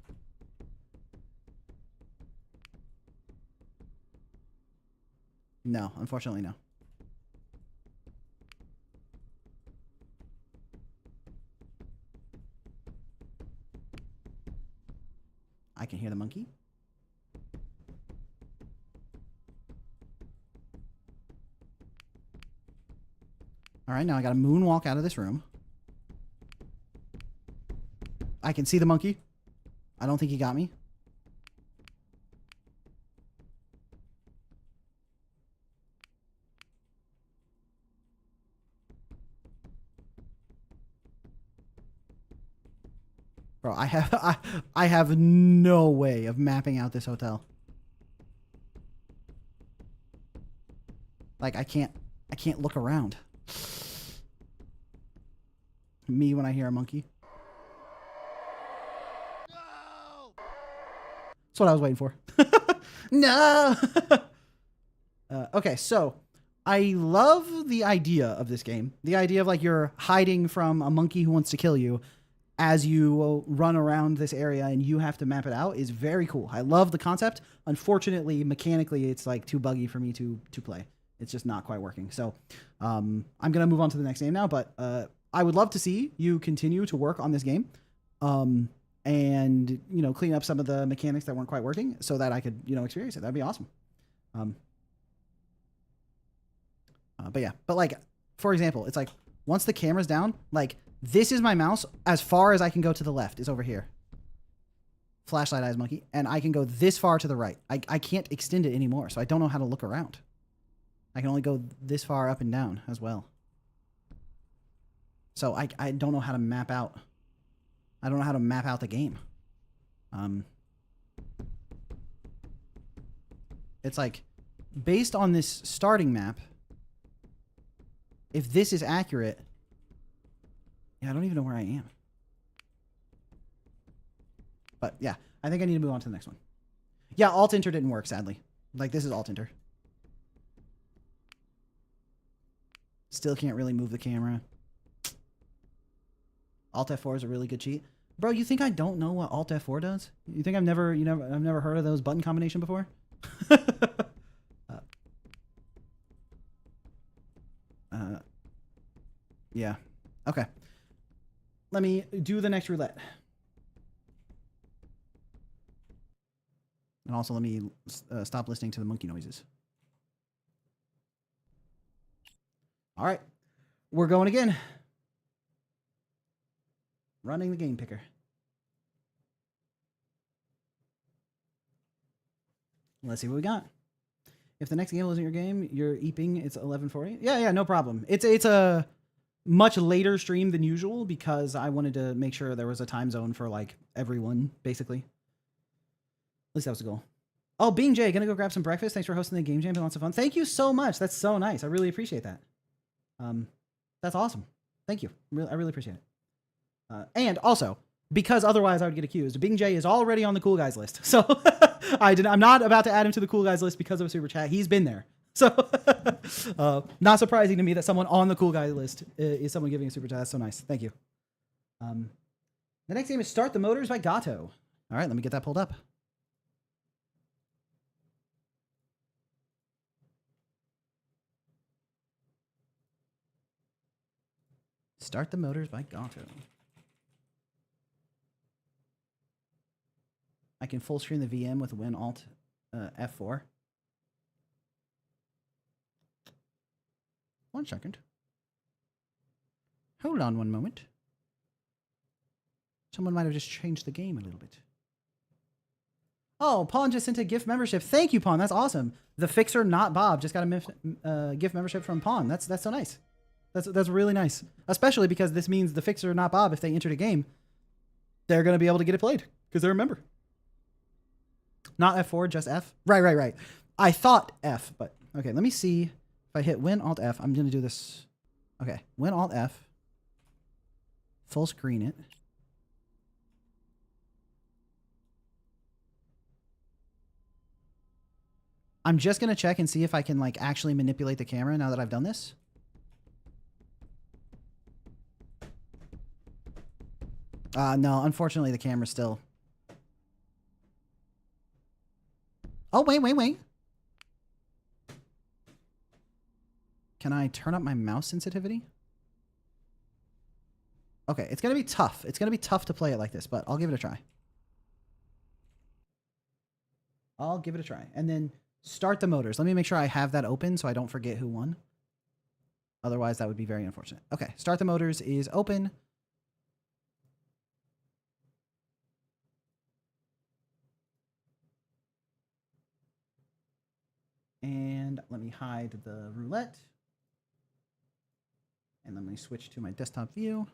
No, unfortunately, no. I can hear the monkey. All right, now I got to moonwalk out of this room. I can see the monkey. I don't think he got me. Bro, I have no way of mapping out this hotel. Like I can't look around. Me when I hear a monkey. No! That's what I was waiting for. No! Okay, so I love the idea of this game. The idea of like you're hiding from a monkey who wants to kill you as you run around this area and you have to map it out is very cool. I love the concept. Unfortunately, mechanically, it's like too buggy for me to play. It's just not quite working. So I'm going to move on to the next game now, but I would love to see you continue to work on this game. and, you know, clean up some of the mechanics that weren't quite working so that I could, you know, experience it. That'd be awesome. But yeah, but like, for example, it's like once the camera's down, like this is my mouse as far as I can go to the left is over here. Flashlight eyes monkey. And I can go this far to the right. I can't extend it anymore. So I don't know how to look around. I can only go this far up and down as well. So I don't know how to map out. I don't know how to map out the game. It's like based on this starting map, if this is accurate, yeah, I don't even know where I am. But yeah, I think I need to move on to the next one. Yeah, Alt-Enter didn't work, sadly. Like, this is Alt-Enter. Still can't really move the camera. Alt F4 is a really good cheat. Bro, you think I don't know what Alt F4 does? You think I've never heard of those button combination before? Yeah. Okay. Let me do the next roulette. And also let me stop listening to the monkey noises. All right. We're going again. Running the game picker. Let's see what we got. If the next game isn't your game, you're eeping. It's 11:40. Yeah, no problem. It's a much later stream than usual because I wanted to make sure there was a time zone for like everyone, basically. At least that was the goal. Oh, Being Jay, gonna go grab some breakfast. Thanks for hosting the game jam. Been lots of fun. Thank you so much. That's so nice. I really appreciate that. That's awesome. Thank you. I really appreciate it. And also, because otherwise I would get accused, Bing J is already on the cool guys list. So I'm not about to add him to the cool guys list because of a super chat. He's been there. So not surprising to me that someone on the cool guy list is someone giving a super chat. That's so nice. Thank you. The next game is Start the Motors by Godot. All right, let me get that pulled up. Start the Motors by Godot. I can full screen the VM with Win Alt F4. One second. Hold on one moment. Someone might have just changed the game a little bit. Oh, Pawn just sent a gift membership. Thank you, Pawn. That's awesome. The Fixer, not Bob, just got a gift membership from Pawn. That's so nice. That's really nice. Especially because this means the Fixer, not Bob, if they entered a game, they're going to be able to get it played because they're a member. Not F4, just F? Right. I thought F, but okay, let me see. If I hit Win Alt F, I'm going to do this. Okay, Win Alt F. Full screen it. I'm just going to check and see if I can like actually manipulate the camera now that I've done this. No, unfortunately the camera's still... Oh, wait. Can I turn up my mouse sensitivity? Okay, it's going to be tough. It's going to be tough to play it like this, but I'll give it a try. And then start the motors. Let me make sure I have that open so I don't forget who won. Otherwise, that would be very unfortunate. Okay, start the motors is open. And let me hide the roulette. And then let me switch to my desktop view.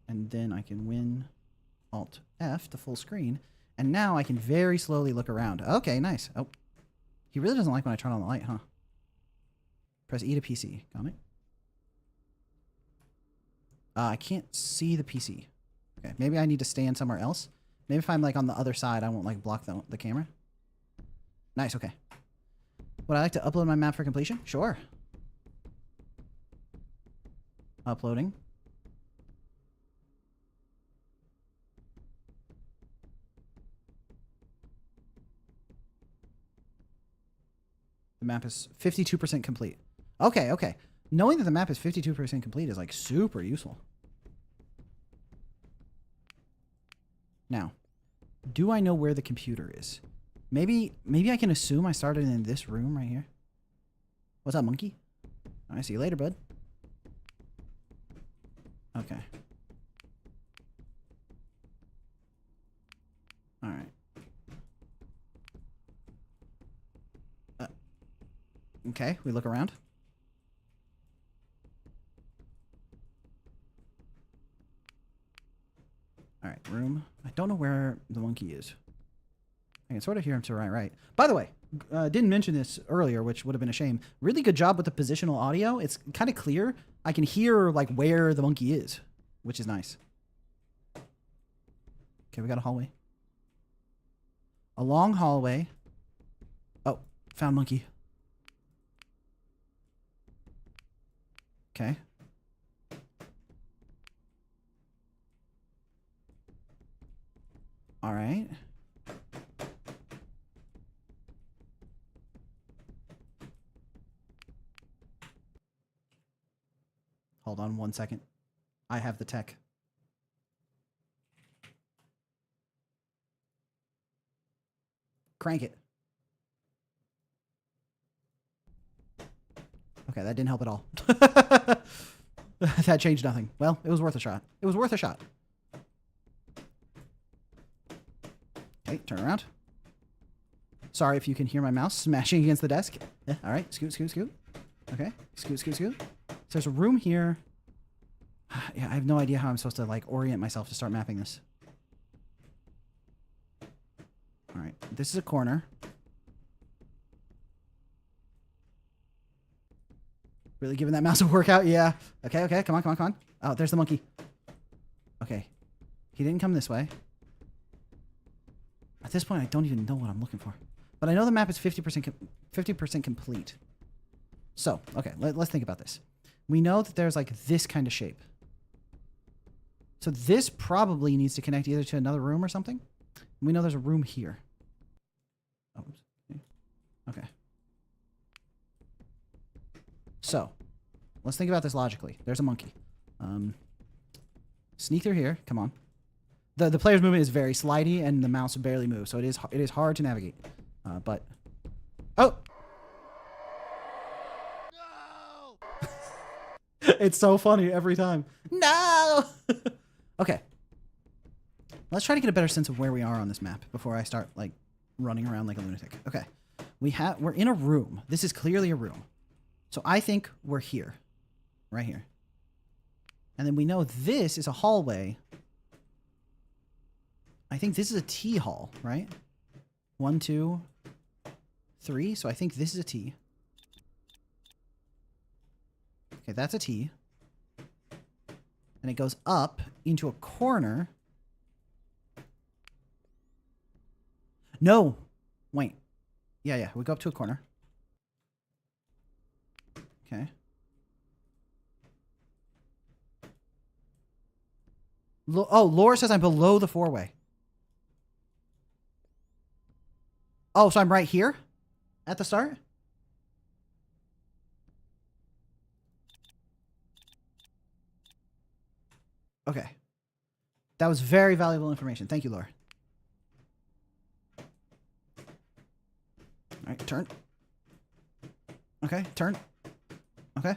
And then I can Win Alt F to full screen. And now I can very slowly look around. Okay, nice. Oh, he really doesn't like when I turn on the light, huh? Press E to PC. Got it? I can't see the PC. Okay, maybe I need to stand somewhere else. Maybe if I'm like on the other side, I won't like block the camera. Nice, okay. Would I like to upload my map for completion? Sure. Uploading. The map is 52% complete. Okay. Knowing that the map is 52% complete is like super useful. Now, do I know where the computer is? Maybe I can assume I started in this room right here. What's up, monkey? I see you later, bud. Okay. All right. Okay, we look around. All right, room. I don't know where the monkey is. I can sort of hear him to right. By the way, didn't mention this earlier, which would have been a shame. Really good job with the positional audio. It's kind of clear. I can hear like where the monkey is, which is nice. Okay, we got a hallway. A long hallway. Oh, found monkey. Okay. All right. Hold on 1 second. I have the tech. Crank it. Okay, that didn't help at all. That changed nothing. Well, it was worth a shot. It was worth a shot. Okay, turn around. Sorry if you can hear my mouse smashing against the desk. Yeah, all right, scoot. Okay, scoot. So there's a room here. Yeah, I have no idea how I'm supposed to like orient myself to start mapping this. All right, this is a corner. Really giving that mouse a workout? Yeah. Okay, come on. Oh, there's the monkey. Okay. He didn't come this way. At this point, I don't even know what I'm looking for. But I know the map is 50% complete. So, okay, let's think about this. We know that there's like this kind of shape. So this probably needs to connect either to another room or something. We know there's a room here. Oh, okay. So, let's think about this logically. There's a monkey. Sneak through here. Come on. The player's movement is very slidey, and the mouse barely moves, so it is hard to navigate. But oh, no! It's so funny every time. No. Okay. Let's try to get a better sense of where we are on this map before I start like running around like a lunatic. Okay. We're in a room. This is clearly a room. So I think we're here. Right here. And then we know this is a hallway. I think this is a T hall, right? 1, 2, 3. So I think this is a T. Okay, that's a T. And it goes up into a corner. No. Wait. Yeah. We go up to a corner. Okay. Oh, Laura says I'm below the four-way. Oh, so I'm right here at the start? Okay. That was very valuable information. Thank you, Laura. All right, turn. Okay, turn. Okay.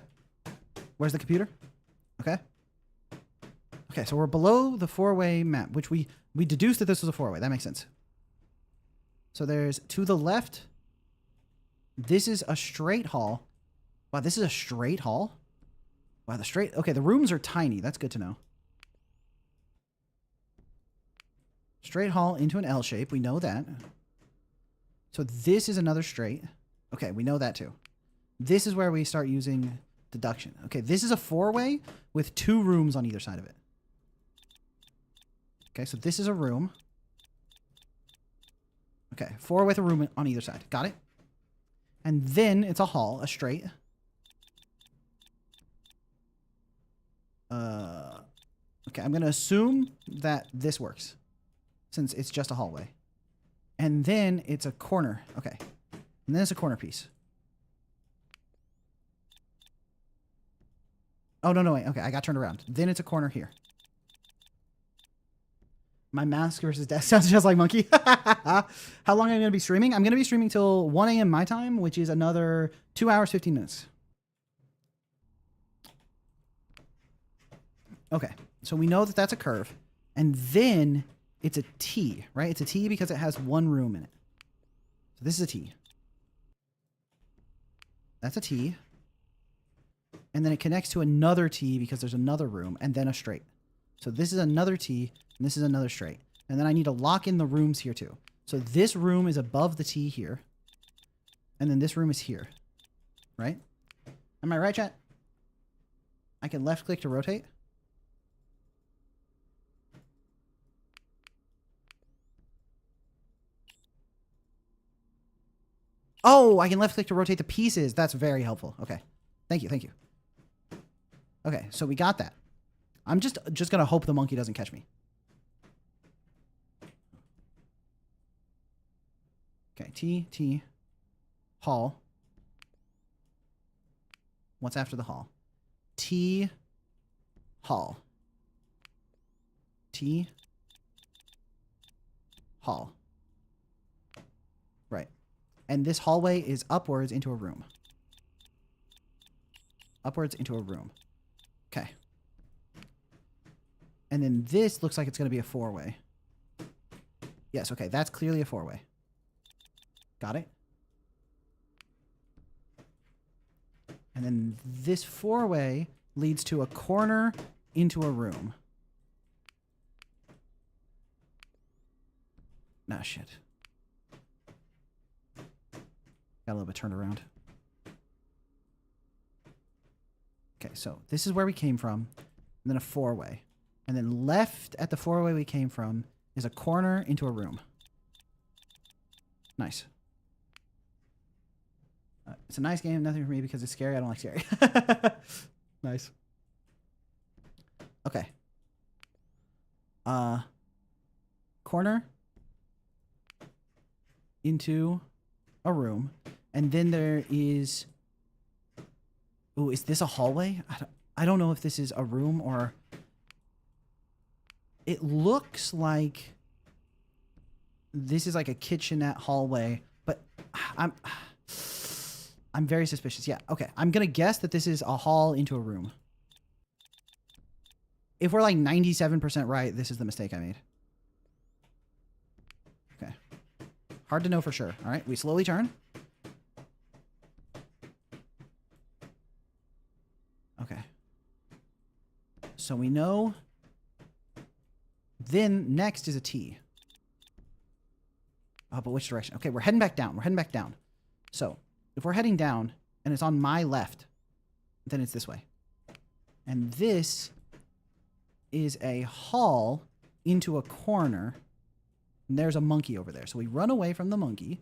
Where's the computer? Okay. Okay, so we're below the four-way map, which we deduced that this was a four-way. That makes sense. So there's to the left. This is a straight hall. Wow, this is a straight hall? Wow, okay, the rooms are tiny. That's good to know. Straight hall into an L shape. We know that. So this is another straight. Okay, we know that too. This is where we start using deduction. Okay, this is a four-way with 2 rooms on either side of it. Okay, so this is a room. Okay, 4 with a room on either side. Got it? And then it's a hall, a straight. Okay, I'm going to assume that this works since it's just a hallway. And then it's a corner. Okay. And then it's a corner piece. Oh, no, wait. Okay, I got turned around. Then it's a corner here. My mask versus death sounds just like monkey. How long am I going to be streaming? I'm going to be streaming till 1 a.m. my time, which is another 2 hours, 15 minutes. Okay, so we know that that's a curve. And then it's a T, right? It's a T because it has one room in it. So this is a T. That's a T. And then it connects to another T because there's another room, and then a straight. So this is another T, and this is another straight. And then I need to lock in the rooms here too. So this room is above the T here. And then this room is here. Right? Am I right, chat? I can left click to rotate. Oh, I can left click to rotate the pieces. That's very helpful. Okay. Thank you. Thank you. Okay, so we got that. I'm just going to hope the monkey doesn't catch me. Okay, T, hall. What's after the hall? T, hall. T, hall. Right. And this hallway is upwards into a room. Upwards into a room. Okay. And then this looks like it's going to be a four-way. Yes, okay, that's clearly a four-way. Got it? And then this four-way leads to a corner into a room. Nah, shit. Got a little bit turned around. Okay, so this is where we came from, and then a four-way. And then left at the four-way we came from is a corner into a room. Nice. It's a nice game, nothing for me because it's scary. I don't like scary. Nice. Okay. Corner into a room, and then there is... Ooh, is this a hallway? I don't know if this is a room or... It looks like this is like a kitchenette hallway, but I'm very suspicious. Yeah, okay. I'm going to guess that this is a hall into a room. If we're like 97% right, this is the mistake I made. Okay. Hard to know for sure. All right, we slowly turn. Okay. So we know. Then next is a T. Oh, but which direction? Okay, we're heading back down. We're heading back down. So if we're heading down and it's on my left, then it's this way. And this is a hall into a corner. And there's a monkey over there. So we run away from the monkey.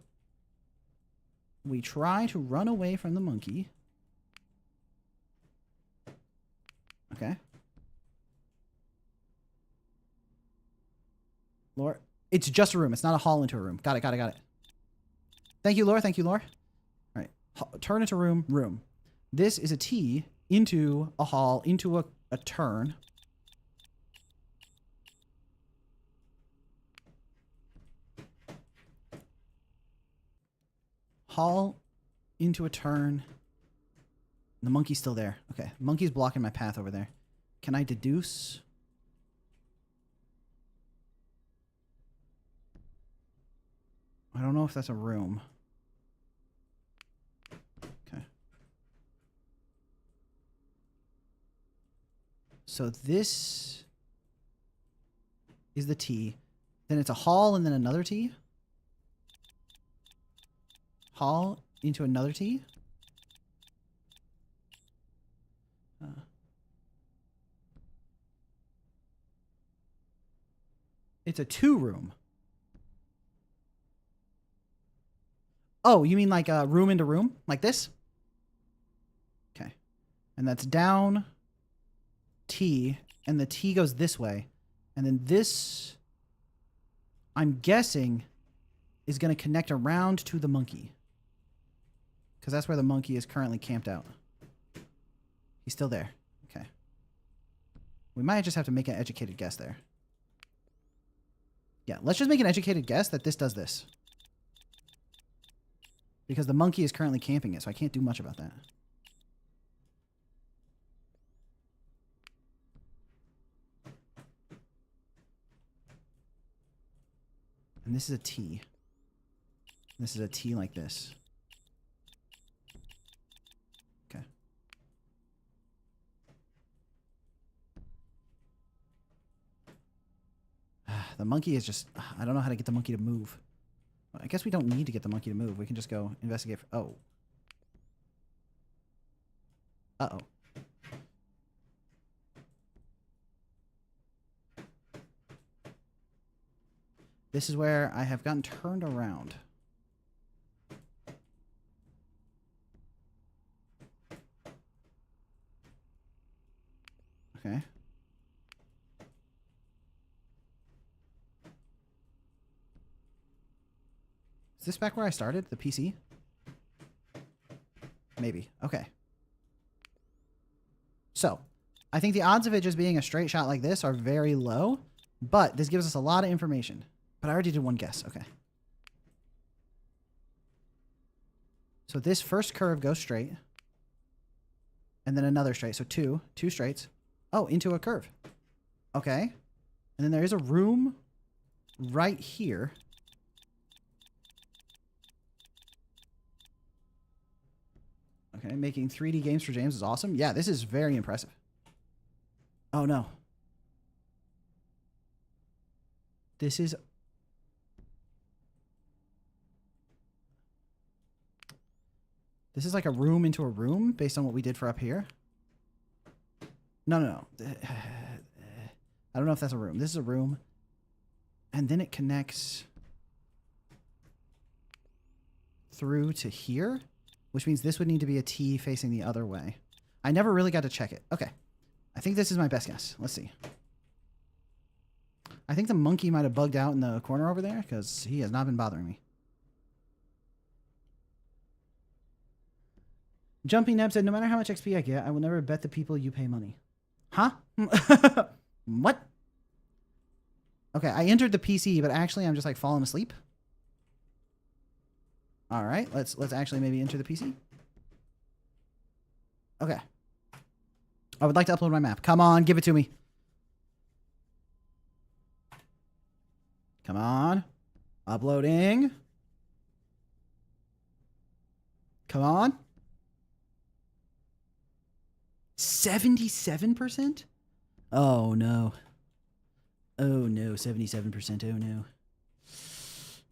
We try to run away from the monkey. Okay. Lore. It's just a room. It's not a hall into a room. Got it, got it, got it. Thank you, Lore. Thank you, Lore. All right. Turn into room, room. This is a T into a hall, into a turn. Hall into a turn. The monkey's still there. Okay. The monkey's blocking my path over there. Can I deduce? I don't know if that's a room. Okay. So this is the T. Then it's a hall and then another T. Hall into another T. It's a two-room. Oh, you mean like a room into room? Like this? Okay. And that's down T, and the T goes this way. And then this, I'm guessing, is going to connect around to the monkey. Because that's where the monkey is currently camped out. He's still there. Okay. We might just have to make an educated guess there. Yeah, let's just make an educated guess that this does this. Because the monkey is currently camping it, so I can't do much about that. And this is a T. This is a T like this. Okay. The monkey is just... I don't know how to get the monkey to move. I guess we don't need to get the monkey to move. We can just go investigate. Oh. Uh-oh. This is where I have gotten turned around. Okay. Is this back where I started? The PC? Maybe. Okay. So, I think the odds of it just being a straight shot like this are very low, but this gives us a lot of information. But I already did one guess. Okay. So this first curve goes straight. And then another straight. So two straights. Oh, into a curve. Okay. And then there is a room right here. Okay, making 3D games for James is awesome. Yeah, this is very impressive. Oh, no. This is... This is like a room into a room based on what we did for up here. No. I don't know if that's a room. This is a room. And then it connects through to here, which means this would need to be a T facing the other way. I never really got to check it. Okay. I think this is my best guess. Let's see. I think the monkey might have bugged out in the corner over there because he has not been bothering me. Jumpy Neb said, no matter how much XP I get, I will never bet the people you pay money. Huh? What? Okay, I entered the PC, but actually I'm just like falling asleep. All right, let's actually maybe enter the PC. Okay. I would like to upload my map. Come on, give it to me. Come on. Uploading. Come on. 77%? Oh, no. Oh, no. 77%. Oh, no.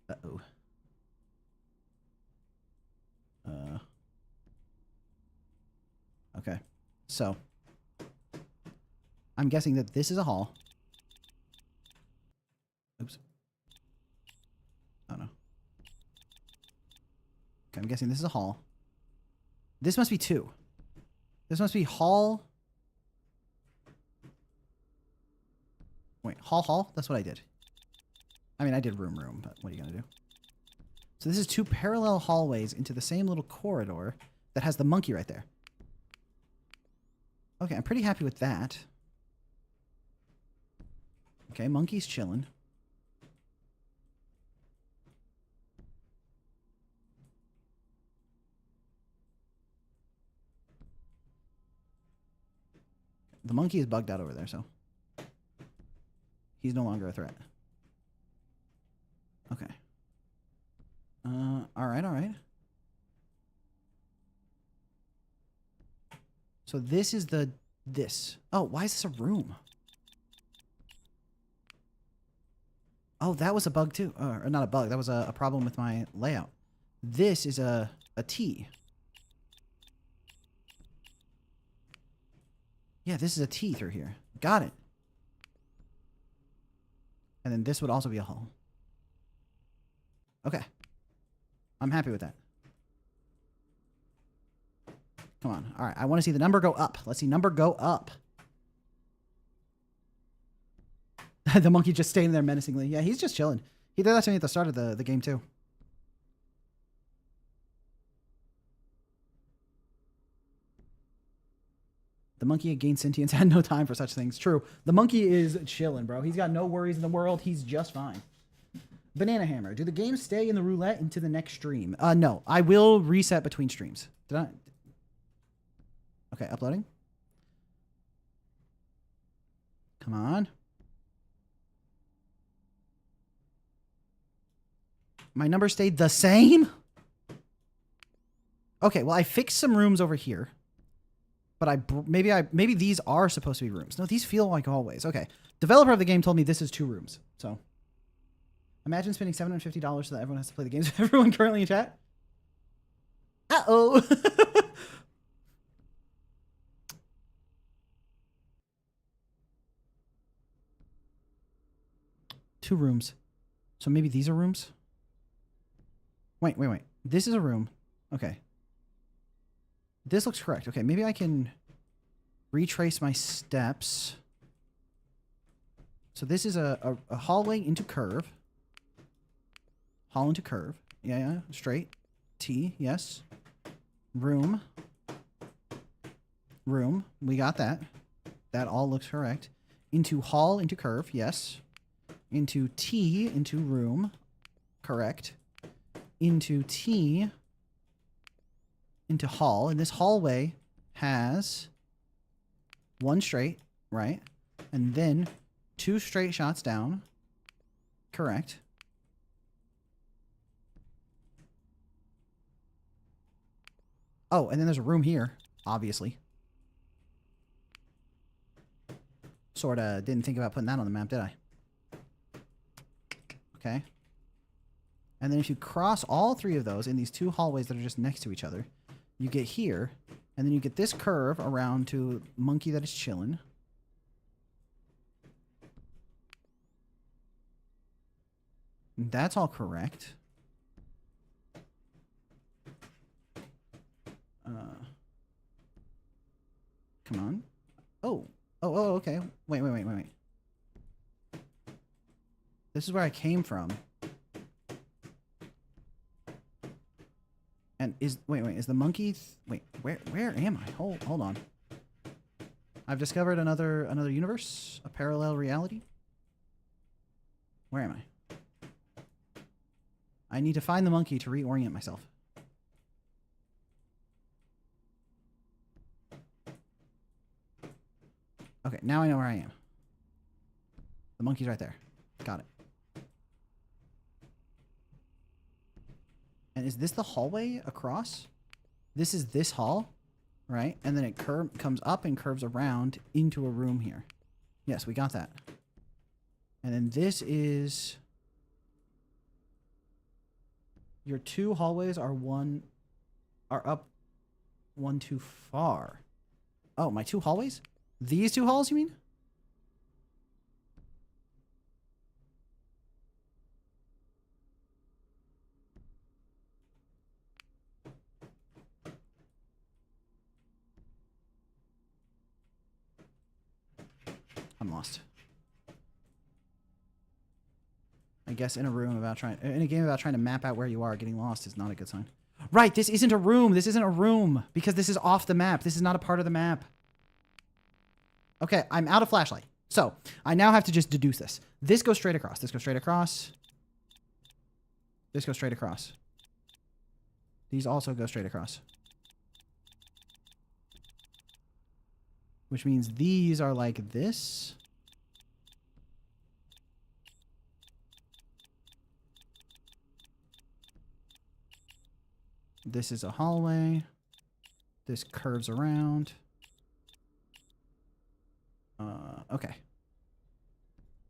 Uh-oh. Okay. So. I'm guessing that this is a hall. Oops. Oh, no. Okay, I'm guessing this is a hall. This must be 2. This must be hall. Wait, hall? That's what I did. I mean, I did room, but what are you going to do? So this is 2 parallel hallways into the same little corridor that has the monkey right there. Okay, I'm pretty happy with that. Okay, monkey's chilling. The monkey is bugged out over there, so he's no longer a threat. Okay. All right. So this is this. Oh, why is this a room? Oh, that was a bug too. Or not a bug. That was a problem with my layout. This is a T. Yeah, this is a T through here. Got it. And then this would also be a hall. Okay. I'm happy with that. Come on. All right. I want to see the number go up. Let's see number go up. The monkey just staying there menacingly. Yeah, he's just chilling. He did that to me at the start of the game too. The monkey had gained sentience, had no time for such things. True. The monkey is chilling, bro. He's got no worries in the world. He's just fine. Banana Hammer. Do the games stay in the roulette into the next stream? No. I will reset between streams. Did I? Okay, uploading. Come on. My number stayed the same? Okay, well, I fixed some rooms over here. But maybe these are supposed to be rooms. No, these feel like hallways. Okay. Developer of the game told me this is 2 rooms. So, imagine spending $750 so that everyone has to play the games. Everyone currently in chat? Uh-oh. 2 rooms. So maybe these are rooms? Wait. This is a room. Okay. This looks correct. Okay, maybe I can retrace my steps. So this is a hallway into curve. Hall into curve. Yeah. Straight. T, yes. Room. Room. We got that. That all looks correct. Into hall, into curve. Yes. Into T, into room. Correct. Into T, into hall. And this hallway has 1 straight, right? And then 2 straight shots down. Correct. Oh, and then there's a room here, obviously. Sorta didn't think about putting that on the map, did I? Okay. And then if you cross all 3 of those in these 2 hallways that are just next to each other, you get here, and then you get this curve around to monkey that is chilling. That's all correct. Come on. Oh, okay. Wait. This is where I came from. And is the monkey? Wait, where am I? Hold on. I've discovered another universe, a parallel reality. Where am I? I need to find the monkey to reorient myself. Okay, now I know where I am. The monkey's right there. Got it. And is this the hallway across? This is this hall, right? And then it comes up and curves around into a room here. Yes, we got that. And then this is... Your 2 hallways are up 1 too far. Oh, my 2 hallways? These 2 halls, you mean? I'm lost. I guess in a game about trying to map out where you are, getting lost is not a good sign. Right, this isn't a room. This isn't a room because this is off the map. This is not a part of the map. Okay, I'm out of flashlight. So, I now have to just deduce this. This goes straight across. This goes straight across. This goes straight across. These also go straight across. Which means these are like this. This is a hallway. This curves around. Okay.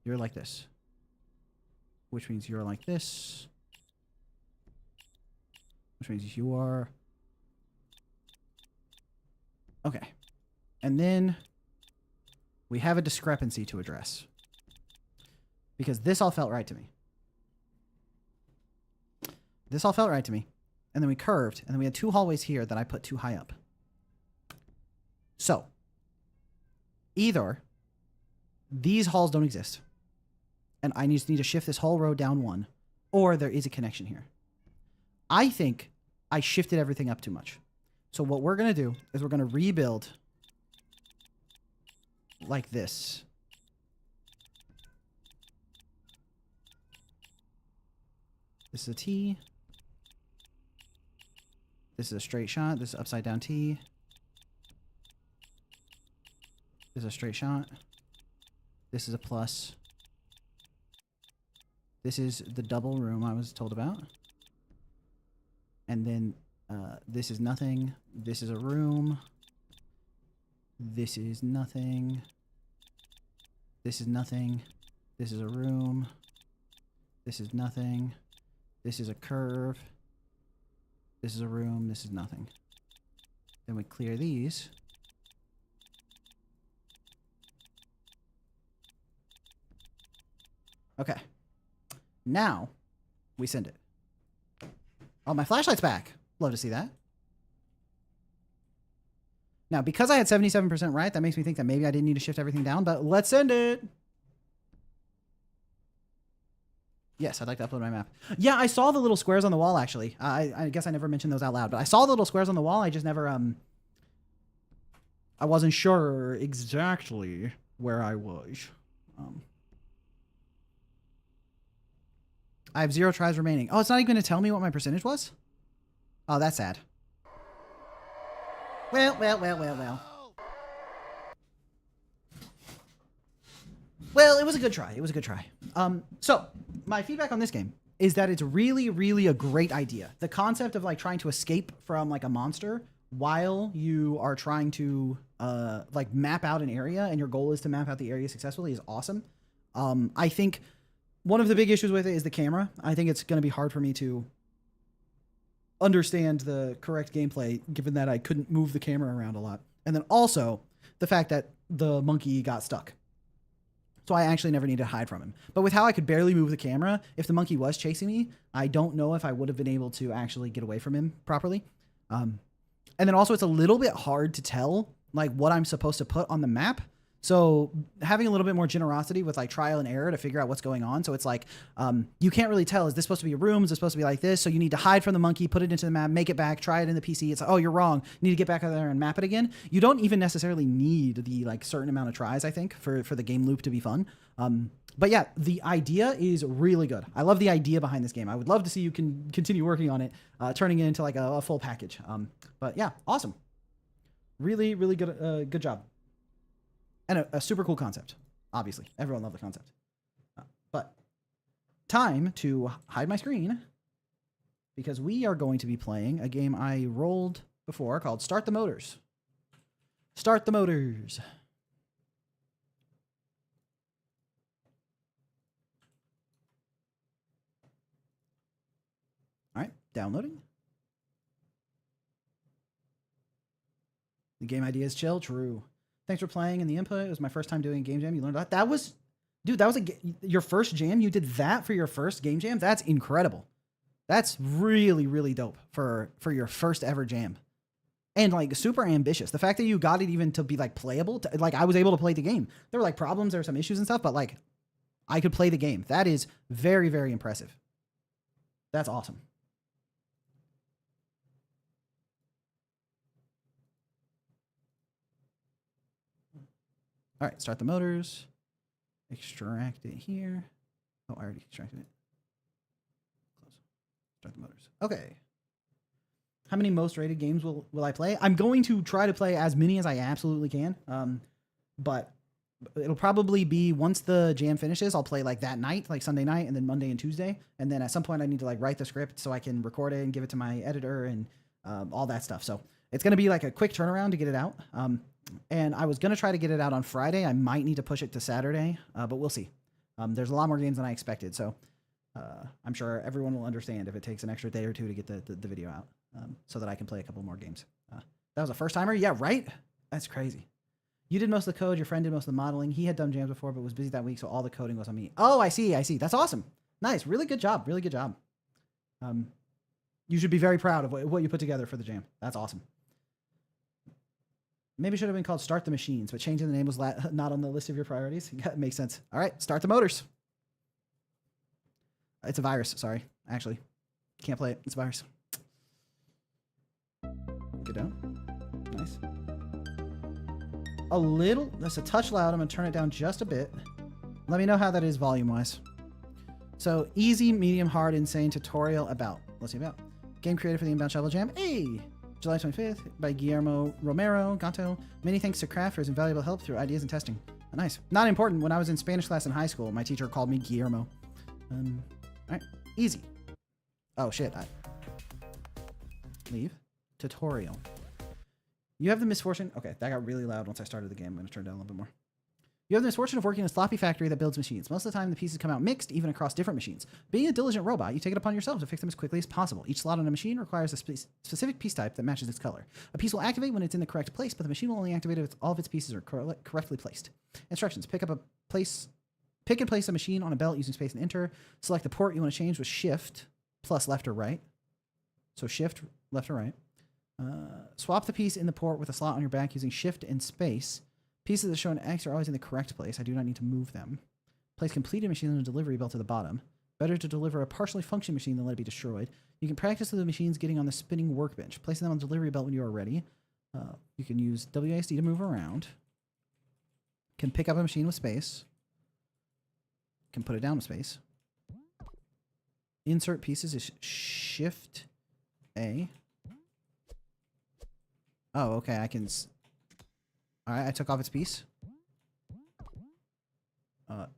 You're like this. Which means you're like this. Which means you are... Okay. And then we have a discrepancy to address. Because this all felt right to me. This all felt right to me. And then we curved, and then we had 2 hallways here that I put too high up. So, either these halls don't exist, and I just need to shift this whole row down 1, or there is a connection here. I think I shifted everything up too much. So what we're going to do is we're going to rebuild like this. This is a T. This is a straight shot. This is upside down T. This is a straight shot. This is a plus. This is the double room I was told about. And then this is nothing. This is a room. This is nothing. This is nothing. This is a room. This is nothing. This is a curve. This is a room. This is nothing. Then we clear these. Okay. Now we send it. Oh, my flashlight's back. Love to see that. Now, because I had 77% right, that makes me think that maybe I didn't need to shift everything down, but let's send it. Yes, I'd like to upload my map. Yeah, I saw the little squares on the wall, actually. I guess I never mentioned those out loud, but I saw the little squares on the wall. I just never, I wasn't sure exactly where I was. I have 0 tries remaining. Oh, it's not even going to tell me what my percentage was? Oh, that's sad. Well. Well, it was a good try. It was a good try. So my feedback on this game is that it's really, really a great idea. The concept of like trying to escape from like a monster while you are trying to like map out an area and your goal is to map out the area successfully is awesome. I think one of the big issues with it is the camera. I think it's going to be hard for me to understand the correct gameplay given that I couldn't move the camera around a lot. And then also the fact that the monkey got stuck. So I actually never needed to hide from him. But with how I could barely move the camera, if the monkey was chasing me, I don't know if I would have been able to actually get away from him properly. And then also it's a little bit hard to tell like what I'm supposed to put on the map. So having a little bit more generosity with like trial and error to figure out what's going on. So it's like, you can't really tell, is this supposed to be a room? Is it supposed to be like this? So you need to hide from the monkey, put it into the map, make it back, try it in the PC. It's like, oh, you're wrong. You need to get back out there and map it again. You don't even necessarily need the like certain amount of tries, I think, for the game loop to be fun. But yeah, the idea is really good. I love the idea behind this game. I would love to see you can continue working on it, turning it into like a full package. But yeah, awesome. Really, really good, good job. And a super cool concept. Obviously, everyone loved the concept. But time to hide my screen because we are going to be playing a game I rolled before called Start the Motors. Start the Motors. All right, downloading. The game idea is chill. True. Thanks for playing and the input. It was my first time doing a game jam. You learned that. That was, dude, that was your first jam. You did that for your first game jam. That's incredible. That's really, really dope for your first ever jam. And like super ambitious. The fact that you got it even to be like playable, like I was able to play the game. There were like problems, there were some issues and stuff, but like I could play the game. That is very, very impressive. That's awesome. All right, start the motors. Extract it here. Oh, I already extracted it. Close. Start the motors. Okay. How many most rated games will I play? I'm going to try to play as many as I absolutely can. But it'll probably be once the jam finishes, I'll play like that night, like Sunday night, and then Monday and Tuesday. And then at some point I need to like write the script so I can record it and give it to my editor and all that stuff. So it's going to be like a quick turnaround to get it out. And I was going to try to get it out on Friday. I might need to push it to Saturday, but we'll see. There's a lot more games than I expected. So I'm sure everyone will understand if it takes an extra day or two to get the video out so that I can play a couple more games. That was a first timer? Yeah, right? That's crazy. You did most of the code. Your friend did most of the modeling. He had done jams before, but was busy that week. So all the coding was on me. Oh, I see. I see. That's awesome. Nice. Really good job. Really good job. You should be very proud of what you put together for the jam. That's awesome. Maybe it should have been called Start the Machines, but changing the name was not on the list of your priorities. Yeah, it makes sense. All right, start the motors. It's a virus, sorry. Actually, can't play it. It's a virus. Get down. Nice. A little, that's a touch loud. I'm going to turn it down just a bit. Let me know how that is volume-wise. So easy, medium, hard, insane tutorial about. Let's see about. Game created for the InboundShovel Jam. Hey! July 25th by Guillermo Romero Gato. Many thanks to Kraft for his invaluable help through ideas and testing. Oh, nice. Not important. When I was in Spanish class in high school, my teacher called me Guillermo. Alright. Easy. Oh, shit. Leave. Tutorial. You have the misfortune... Okay, that got really loud once I started the game. I'm going to turn it down a little bit more. You have the misfortune of working in a sloppy factory that builds machines. Most of the time, the pieces come out mixed, even across different machines. Being a diligent robot, you take it upon yourself to fix them as quickly as possible. Each slot on a machine requires a specific piece type that matches its color. A piece will activate when it's in the correct place, but the machine will only activate if all of its pieces are correctly placed. Instructions. Pick and place a machine on a belt using space and enter. Select the port you want to change with shift plus left or right. So shift, left or right. Swap the piece in the port with a slot on your back using shift and space. Pieces that show an X are always in the correct place. I do not need to move them. Place completed machine on the delivery belt to the bottom. Better to deliver a partially functioning machine than let it be destroyed. You can practice with the machines getting on the spinning workbench. Placing them on the delivery belt when you are ready. You can use WASD to move around. Can pick up a machine with space. Can put it down with space. Insert pieces is shift A. Oh, okay. I can... Alright, I took off its piece.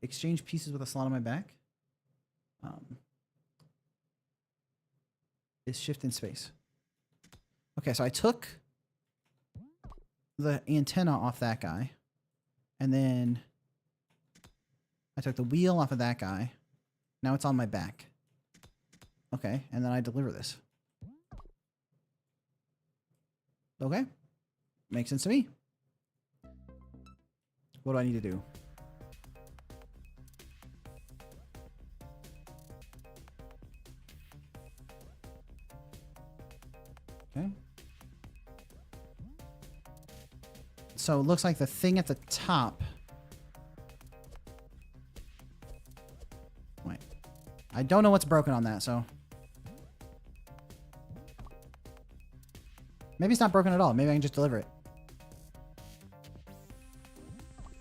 Exchange pieces with a slot on my back. Is shift in space. Okay, so I took the antenna off that guy. And then I took the wheel off of that guy. Now it's on my back. Okay, and then I deliver this. Okay. Makes sense to me. What do I need to do? Okay. So it looks like the thing at the top. Wait. I don't know what's broken on that, so. Maybe it's not broken at all. Maybe I can just deliver it.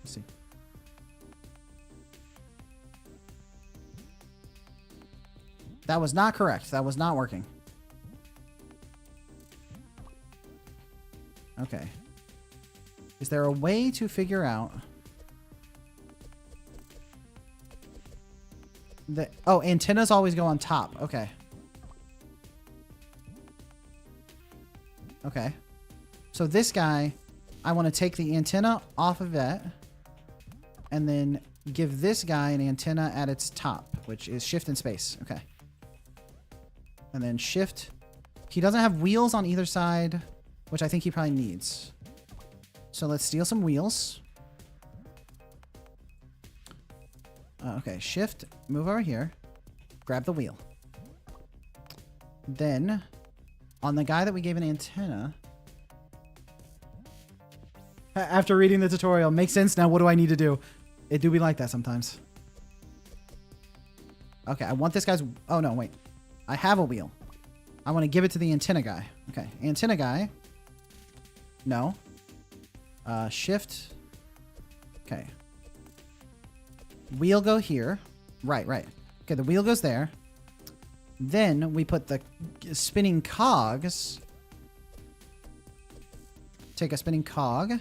Let's see. That was not correct. That was not working. Okay. Is there a way to figure out the... Oh, antennas always go on top. Okay. Okay. So this guy, I want to take the antenna off of that and then give this guy an antenna at its top, which is shift and space. Okay. And then shift. He doesn't have wheels on either side, which I think he probably needs. So let's steal some wheels. Okay, shift, move over here, grab the wheel. Then, on the guy that we gave an antenna... After reading the tutorial, makes sense now. What do I need to do? It do be like that sometimes. Okay, I want this guy's... Oh, no, wait. I have a wheel. I want to give it to the antenna guy. Okay, antenna guy. No. Shift. Okay. Wheel go here. Right, right. Okay, the wheel goes there. Then we put the spinning cogs. Take a spinning cog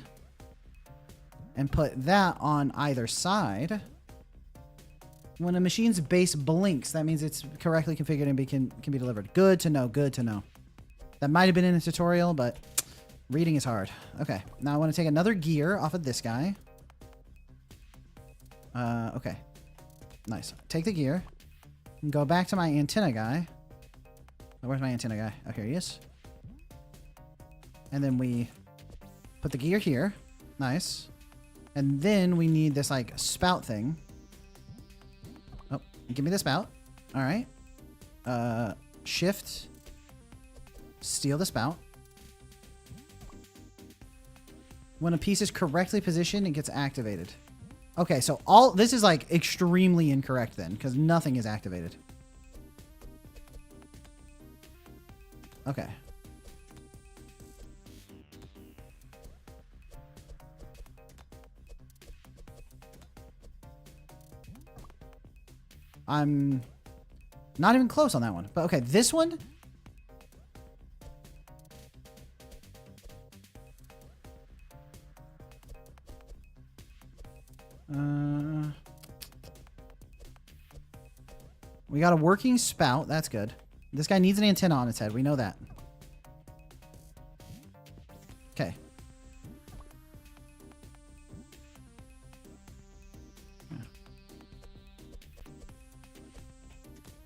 and put that on either side. When a machine's base blinks, that means it's correctly configured and can be delivered. Good to know. Good to know. That might have been in a tutorial, but reading is hard. Okay, now I want to take another gear off of this guy. Okay. Nice. Take the gear. And go back to my antenna guy. Oh, where's my antenna guy? Oh, here he is. And then we put the gear here. Nice. And then we need this, like, spout thing. Oh, give me the spout. All right. Shift. Steal the spout. When a piece is correctly positioned, it gets activated. Okay, so all this is like extremely incorrect then, because nothing is activated. Okay. I'm not even close on that one. But okay, this one. We got a working spout. That's good. This guy needs an antenna on its head. We know that. Okay.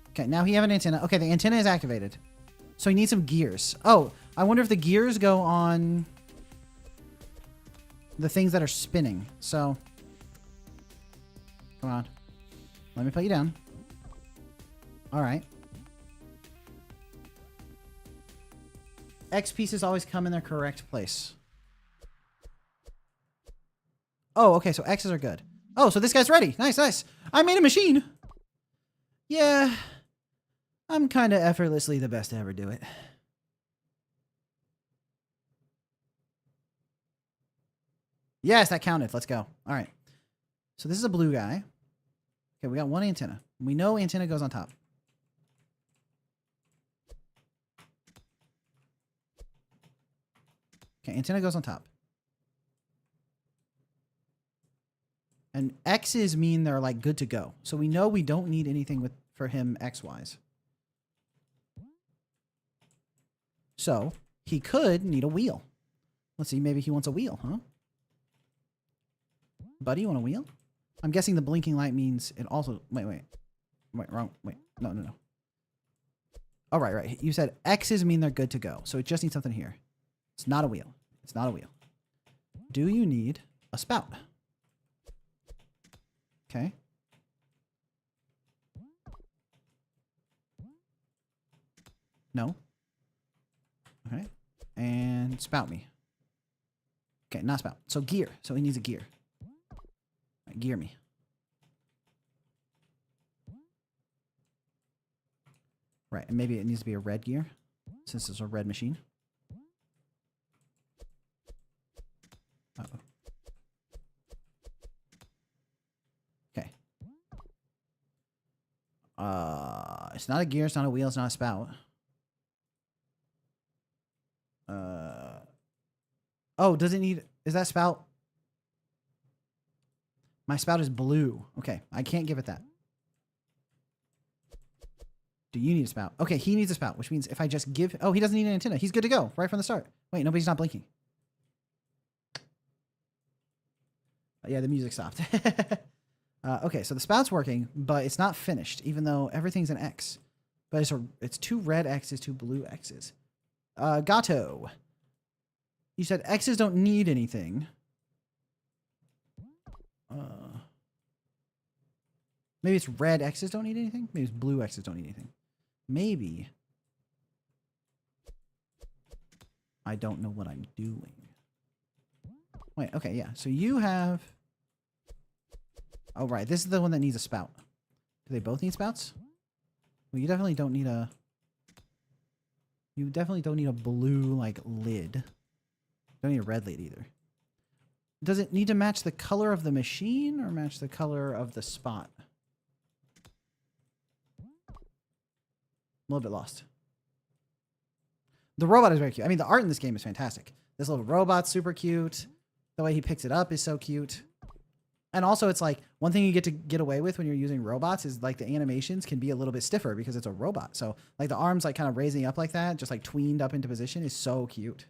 Okay, now he have an antenna. Okay, the antenna is activated. So he needs some gears. Oh, I wonder if the gears go on the things that are spinning. So, come on. Let me put you down. All right. X pieces always come in their correct place. Oh, okay, so X's are good. Oh, so this guy's ready. Nice, nice. I made a machine. Yeah. I'm kind of effortlessly the best to ever do it. Yes, that counted. Let's go. All right. So this is a blue guy. Okay, we got one antenna. We know antenna goes on top. Okay, antenna goes on top. And X's mean they're like good to go. So we know we don't need anything for him X-wise. So he could need a wheel. Let's see, maybe he wants a wheel, huh? Buddy, you want a wheel? I'm guessing the blinking light means it also... Wait, wrong. Wait, no. Oh, right. You said X's mean they're good to go. So it just needs something here. It's not a wheel. It's not a wheel. Do you need a spout? Okay. No. Okay. And spout me. Okay, not spout. So gear. So he needs a gear. Right, gear me. Right, and maybe it needs to be a red gear, since it's a red machine. Uh-oh. Okay. It's not a gear, it's not a wheel, it's not a spout. Oh, does it need... Is that spout? My spout is blue. Okay, I can't give it that. Do you need a spout? Okay, he needs a spout, which means if I just give... Oh, he doesn't need an antenna. He's good to go right from the start. Wait, nobody's not blinking. Yeah, the music stopped. Okay, so the spout's working, but it's not finished, even though everything's an X. But it's two red X's, two blue X's. Gato. You said X's don't need anything. Maybe it's red X's don't need anything? Maybe it's blue X's don't need anything. Maybe. I don't know what I'm doing. Wait, okay, yeah. So you have... Oh, right. This is the one that needs a spout. Do they both need spouts? Well, you definitely don't need a... You definitely don't need a blue, like, lid. Don't need a red lid either. Does it need to match the color of the machine or match the color of the spot? A little bit lost. The robot is very cute. I mean, the art in this game is fantastic. This little robot's super cute. The way he picks it up is so cute. And also, it's like, one thing you get to get away with when you're using robots is like the animations can be a little bit stiffer because it's a robot. So like the arms like kind of raising up like that, just like tweened up into position is so cute.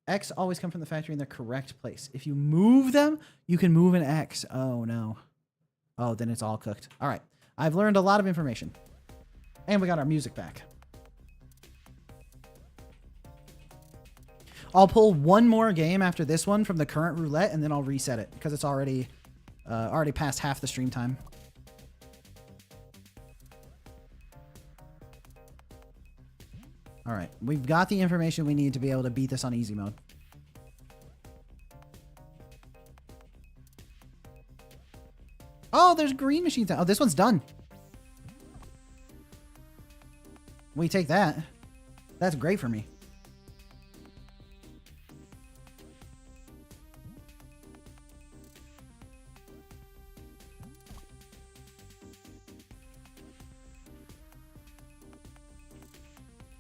X always come from the factory in their correct place. If you move them, you can move an X. Oh, no. Oh, then it's all cooked. All right. I've learned a lot of information. And we got our music back. I'll pull one more game after this one from the current roulette, and then I'll reset it because it's already past half the stream time. All right, we've got the information we need to be able to beat this on easy mode. Oh, there's green machines now. Oh, this one's done. We take that. That's great for me.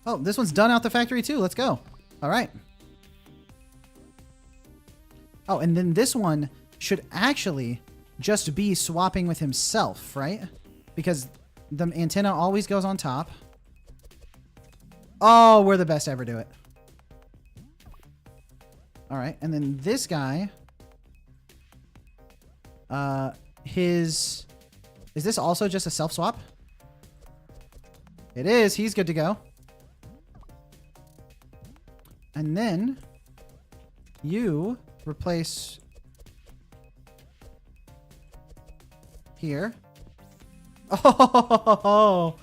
Oh, this one's done out the factory too. Let's go. All right. Oh, and then this one should actually just be swapping with himself, right? Because the antenna always goes on top. Oh, we're the best to ever do it. All right, and then this guy, is this also just a self-swap? It is. He's good to go. And then you replace here. Oh,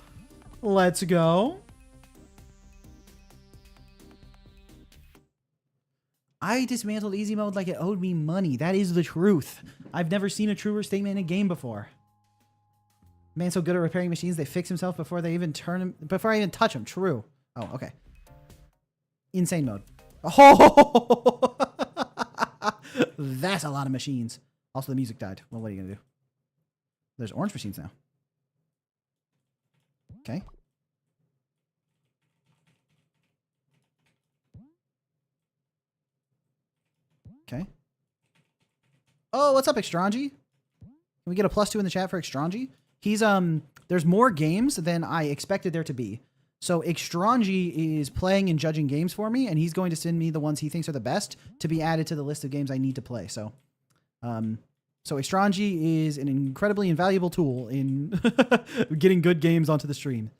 let's go. I dismantled easy mode like it owed me money. That is the truth. I've never seen a truer statement in a game before. Man's so good at repairing machines, they fix himself before they even turn him, before I even touch him. True. Oh, okay. Insane mode. Oh, that's a lot of machines. Also, the music died. Well, what are you gonna do? There's orange machines now. Okay. Okay. Oh, what's up, Extranji? Can we get a +2 in the chat for Extranji? He's, there's more games than I expected there to be. So Extranji is playing and judging games for me, and he's going to send me the ones he thinks are the best to be added to the list of games I need to play. So, so Extranji is an incredibly invaluable tool in getting good games onto the stream.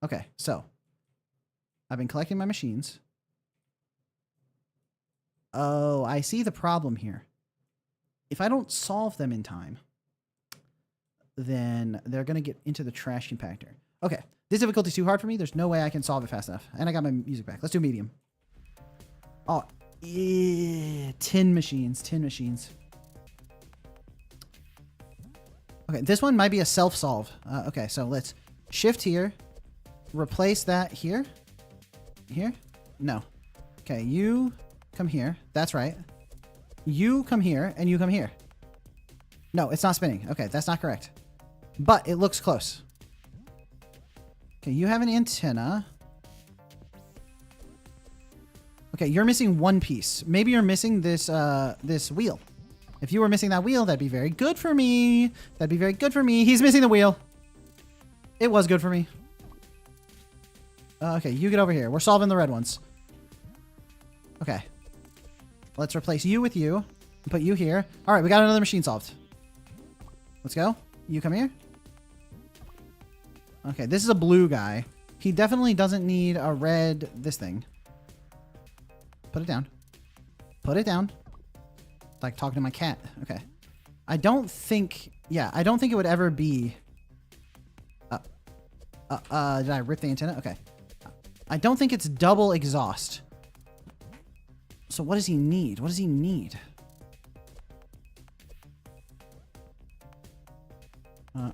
Okay, so I've been collecting my machines. Oh, I see the problem here. If I don't solve them in time, then they're going to get into the trash compactor. Okay, this difficulty is too hard for me. There's no way I can solve it fast enough. And I got my music back. Let's do medium. Oh, yeah, 10 machines, 10 machines. Okay, this one might be a self-solve. Okay, so let's shift here. Replace that here. Here? No. Okay, you come here. That's right. You come here, and you come here. No, it's not spinning. Okay, that's not correct. But it looks close. Okay, you have an antenna. Okay, you're missing one piece. Maybe you're missing this this wheel. If you were missing that wheel, that'd be very good for me. That'd be very good for me. He's missing the wheel. It was good for me. Okay, you get over here. We're solving the red ones. Okay. Let's replace you with you. And put you here. All right, we got another machine solved. Let's go. You come here. Okay, this is a blue guy. He definitely doesn't need a red this thing. Put it down. Put it down. It's like talking to my cat. Okay. I don't think... Yeah, I don't think it would ever be... did I rip the antenna? Okay. I don't think it's double exhaust. So what does he need? What does he need?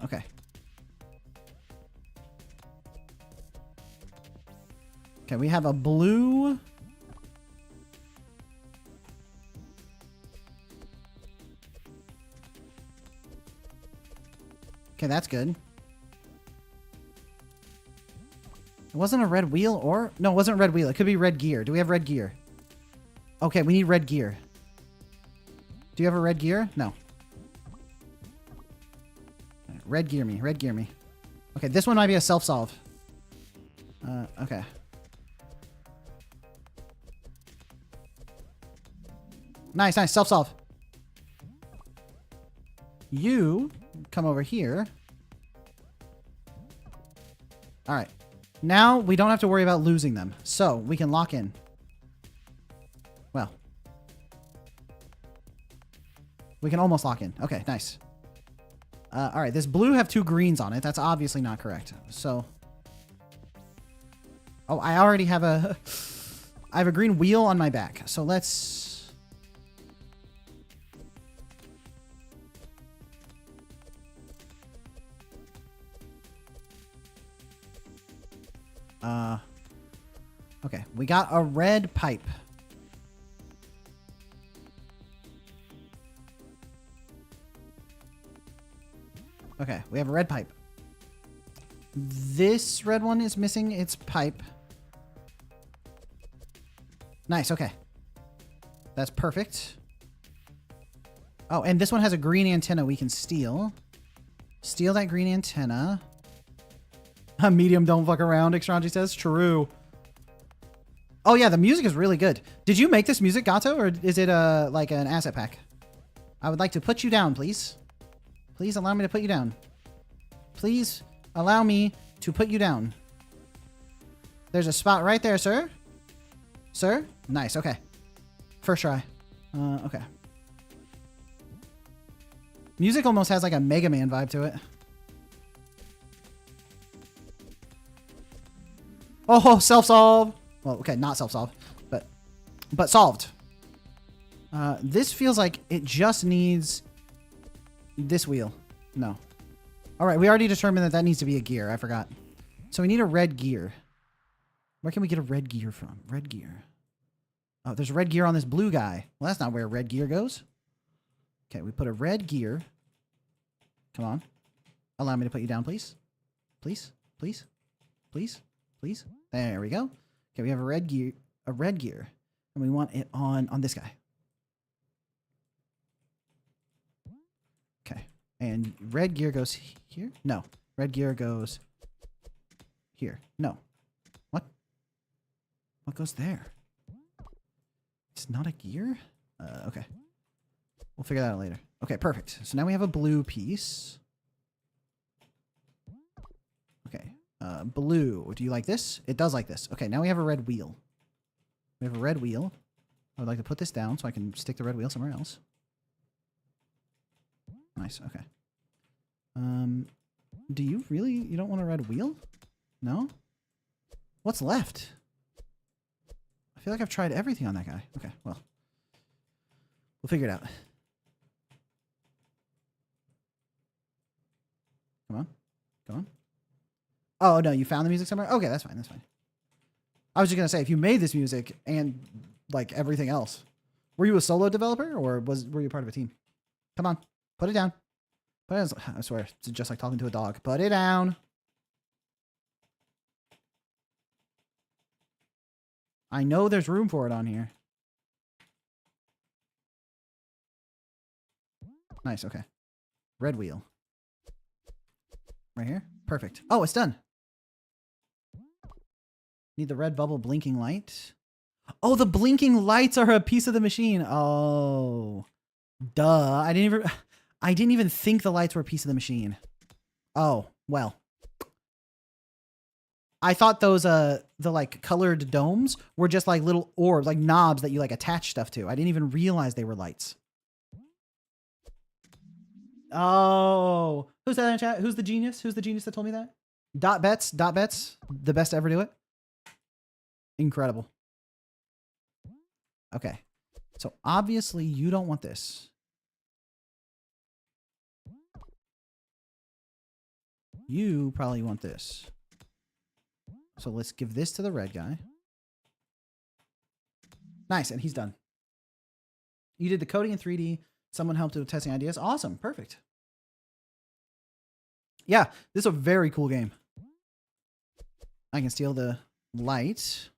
Okay. Okay, we have a blue... Okay, that's good. It wasn't a red wheel or... No, it wasn't a red wheel. It could be red gear. Do we have red gear? Okay, we need red gear. Do you have a red gear? No. Red gear me. Red gear me. Okay, this one might be a self-solve. Okay. Nice, nice. Self-solve. You come over here. All right. Now we don't have to worry about losing them. So we can lock in. Well. We can almost lock in. Okay, nice. All right, this blue have 2 greens on it. That's obviously not correct. So. Oh, I already have a... I have a green wheel on my back. So let's... Okay, we got a red pipe. Okay, we have a red pipe. This red one is missing its pipe. Nice, okay. That's perfect. Oh, and this one has a green antenna we can steal. Steal that green antenna. Medium don't fuck around, Extranji says. True. Oh yeah, the music is really good. Did you make this music, Gato, or is it like an asset pack? I would like to put you down, please. Please allow me to put you down. Please allow me to put you down. There's a spot right there, sir. Sir? Nice, okay. First try. Okay. Music almost has like a Mega Man vibe to it. Oh, self-solve. Well, okay, not self-solve, but solved. This feels like it just needs this wheel. No. All right, we already determined that needs to be a gear. I forgot. So we need a red gear. Where can we get a red gear from? Red gear. Oh, there's a red gear on this blue guy. Well, that's not where red gear goes. Okay, we put a red gear. Come on. Allow me to put you down, please. Please, please, please, please. There we go. Okay, we have a red gear, and we want it on this guy. Okay, and red gear goes here. No, red gear goes here. No, what? What goes there? It's not a gear. Okay, we'll figure that out later. Okay, perfect. So now we have a blue piece. Okay. Blue. Do you like this? It does like this. Okay, now we have a red wheel. We have a red wheel. I would like to put this down so I can stick the red wheel somewhere else. Nice, okay. Do you really? You don't want a red wheel? No? What's left? I feel like I've tried everything on that guy. Okay, well. We'll figure it out. Come on. Come on. Oh, no, you found the music somewhere? Okay, that's fine, that's fine. I was just going to say, if you made this music and, like, everything else, were you a solo developer or were you part of a team? Come on, put it down. Put it down. I swear, it's just like talking to a dog. Put it down. I know there's room for it on here. Nice, okay. Red wheel. Right here? Perfect. Oh, it's done. Need the red bubble blinking light. Oh, the blinking lights are a piece of the machine. Oh, duh. I didn't even think the lights were a piece of the machine. Oh, well. I thought those the like colored domes were just like little orbs, like knobs that you like attach stuff to. I didn't even realize they were lights. Oh, who's that in chat? Who's the genius? Who's the genius that told me that? Dot bets, the best to ever do it. Incredible. Okay. So obviously you don't want this. You probably want this. So let's give this to the red guy. Nice, and he's done. You did the coding in 3D. Someone helped with testing ideas. Awesome, perfect. Yeah, this is a very cool game. I can steal the light.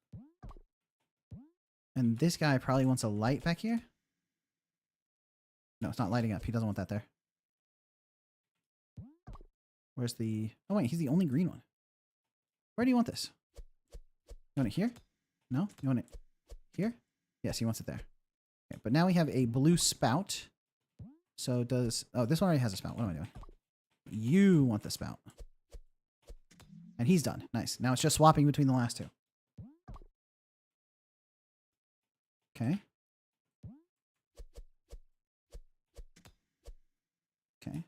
And this guy probably wants a light back here. No, it's not lighting up. He doesn't want that there. Where's the... Oh, wait, he's the only green one. Where do you want this? You want it here? No? You want it here? Yes, he wants it there. Okay, but now we have a blue spout. So does... Oh, this one already has a spout. What am I doing? You want the spout. And he's done. Nice. Now it's just swapping between the last two. Okay. Okay.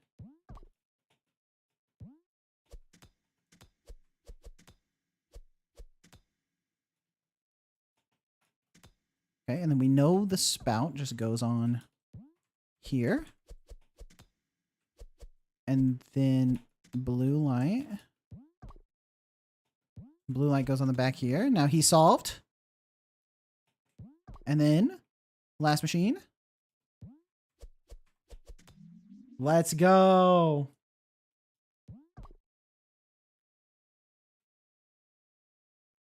Okay, and then we know the spout just goes on here. And then blue light. Blue light goes on the back here. Now he's solved. And then last machine. Let's go.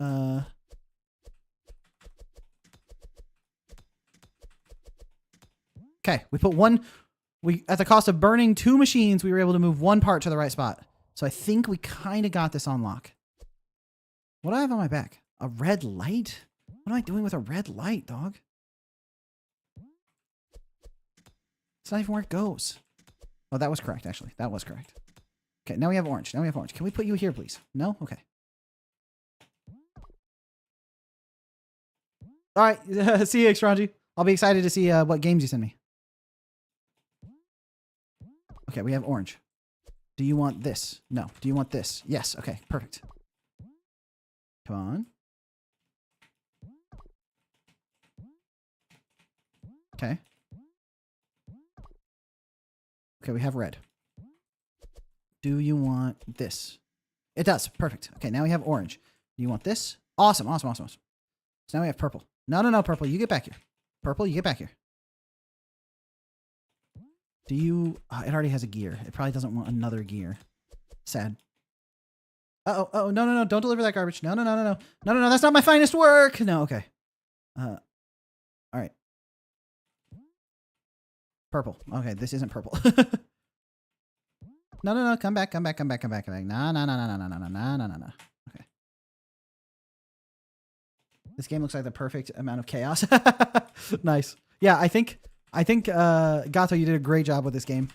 Okay, we put one. We at the cost of burning 2 machines, we were able to move 1 part to the right spot. So I think we kind of got this on lock. What do I have on my back? A red light? What am I doing with a red light, dog? It's not even where it goes. Oh, that was correct, actually. That was correct. Okay, now we have orange. Now we have orange. Can we put you here, please? No? Okay. All right. See you, Extranji. I'll be excited to see what games you send me. Okay, we have orange. Do you want this? No. Do you want this? Yes. Okay, perfect. Come on. Okay. Okay, we have red. Do you want this? It does. Perfect. Okay, now we have orange. Do you want this? Awesome, awesome, awesome, awesome. So now we have purple. No, no, no, purple. You get back here. Purple, you get back here. Do you... it already has a gear. It probably doesn't want another gear. Sad. Uh-oh, oh, no, no, no. Don't deliver that garbage. No, no, no, no, no. No, no, no. That's not my finest work. No, okay. All right. Purple. Okay, this isn't purple. No, no, no. Come back, come back, come back, come back, come back. No, no, no, no, no, no, no, no, no, no, no. Okay. This game looks like the perfect amount of chaos. Nice. Yeah, I think, Gato, you did a great job with this game.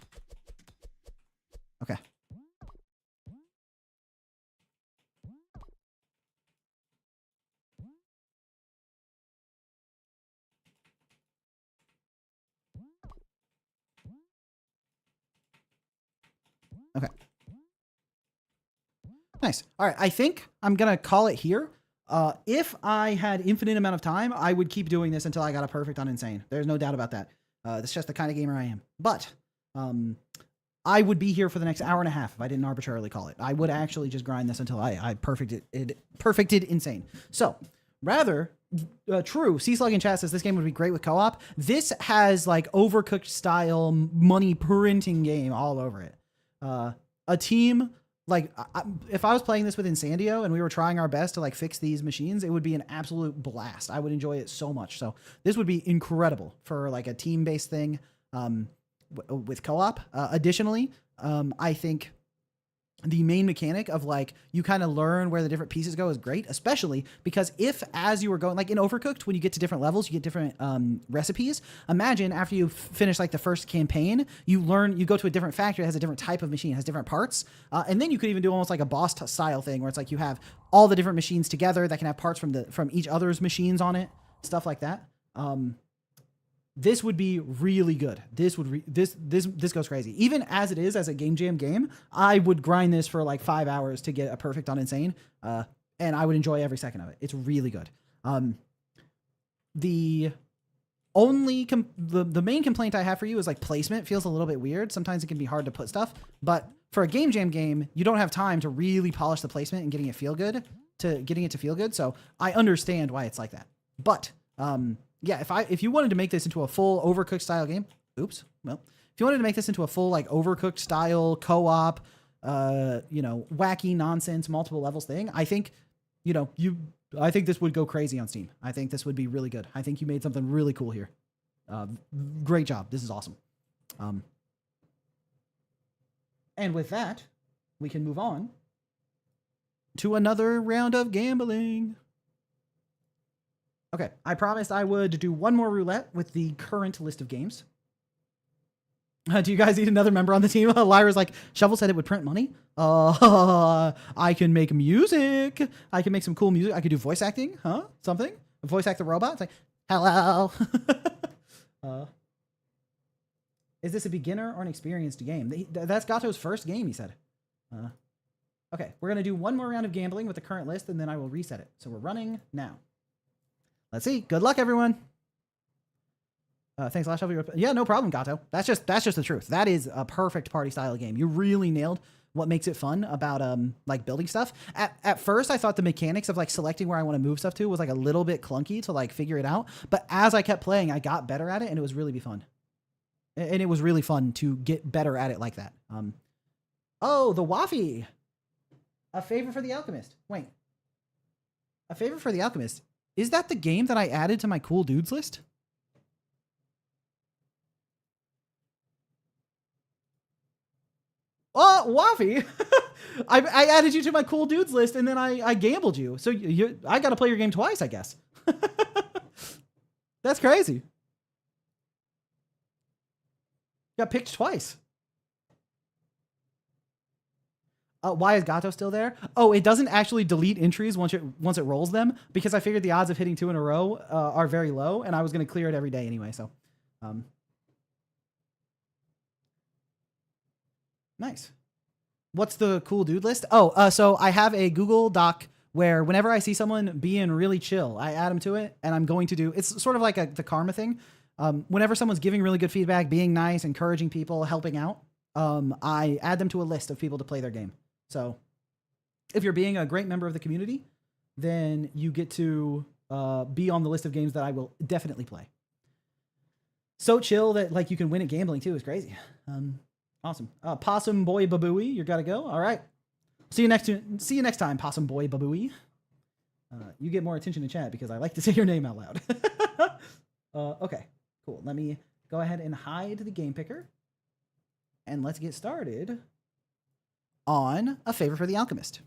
Okay. Okay. Nice. All right. I think I'm going to call it here. If I had infinite amount of time, I would keep doing this until I got a perfect on Insane. There's no doubt about that. That's just the kind of gamer I am. But I would be here for the next hour and a half if I didn't arbitrarily call it. I would actually just grind this until I perfected Insane. So rather... true. C-Slug in chat says this game would be great with co-op. This has like Overcooked style money printing game all over it. A team like if I was playing this with Insandio and we were trying our best to like fix these machines, it would be an absolute blast. I would enjoy it so much. So this would be incredible for like a team-based thing with co-op. Additionally, I think the main mechanic of like you kind of learn where the different pieces go is great, especially because if as you were going like in Overcooked, when you get to different levels, you get different recipes. Imagine after you finish like the first campaign, you go to a different factory that has a different type of machine, has different parts. And then you could even do almost like a boss style thing where it's like you have all the different machines together that can have parts from each other's machines on it, stuff like that. This would be really good. This goes crazy. Even as it is as a game jam game, I would grind this for like 5 hours to get a perfect on Insane. And I would enjoy every second of it. It's really good. The main complaint I have for you is like placement feels a little bit weird. Sometimes it can be hard to put stuff, but for a game jam game, you don't have time to really polish the placement and getting it to feel good. So I understand why it's like that. But, yeah, if you wanted to make this into a full Overcooked style game, if you wanted to make this into a full like Overcooked style co-op, wacky nonsense, multiple levels thing, I think, I think this would go crazy on Steam. I think this would be really good. I think you made something really cool here. Great job. This is awesome. And with that, we can move on to another round of gambling. Okay, I promised I would do one more roulette with the current list of games. Do you guys need another member on the team? Lyra's like, Shovel said it would print money. I can make music. I can make some cool music. I could do voice acting, huh? Something? Voice act the robot? It's like, hello. Is this a beginner or an experienced game? That's Gato's first game, he said. Okay, we're going to do one more round of gambling with the current list, and then I will reset it. So we're running now. Let's see. Good luck, everyone. Thanks, Last Shovel. Yeah, no problem, Gato. That's just the truth. That is a perfect party style game. You really nailed what makes it fun about like building stuff. At first, I thought the mechanics of like selecting where I want to move stuff to was like a little bit clunky to like figure it out. But as I kept playing, I got better at it, and it was really fun. And it was really fun to get better at it like that. Oh, the Waffy. A favor for the Alchemist. Wait. A favor for the Alchemist. Is that the game that I added to my cool dudes list? Oh, Waffy! I added you to my cool dudes list, and then I gambled you. So I got to play your game twice, I guess. That's crazy. Got picked twice. Why is Gato still there? Oh, it doesn't actually delete entries once it rolls them, because I figured the odds of hitting 2 in a row are very low, and I was going to clear it every day anyway. So, nice. What's the cool dude list? Oh, so I have a Google Doc where whenever I see someone being really chill, I add them to it, and I'm going to do. It's sort of like the karma thing. Whenever someone's giving really good feedback, being nice, encouraging people, helping out, I add them to a list of people to play their game. So if you're being a great member of the community, then you get to be on the list of games that I will definitely play. So chill that like you can win at gambling too is crazy. Awesome. Possum Boy Babooey, you gotta go. All right. See you next time, Possum Boy Babooey. You get more attention in chat because I like to say your name out loud. Okay, cool. Let me go ahead and hide the game picker. And let's get started on A Favor for the Alchemist.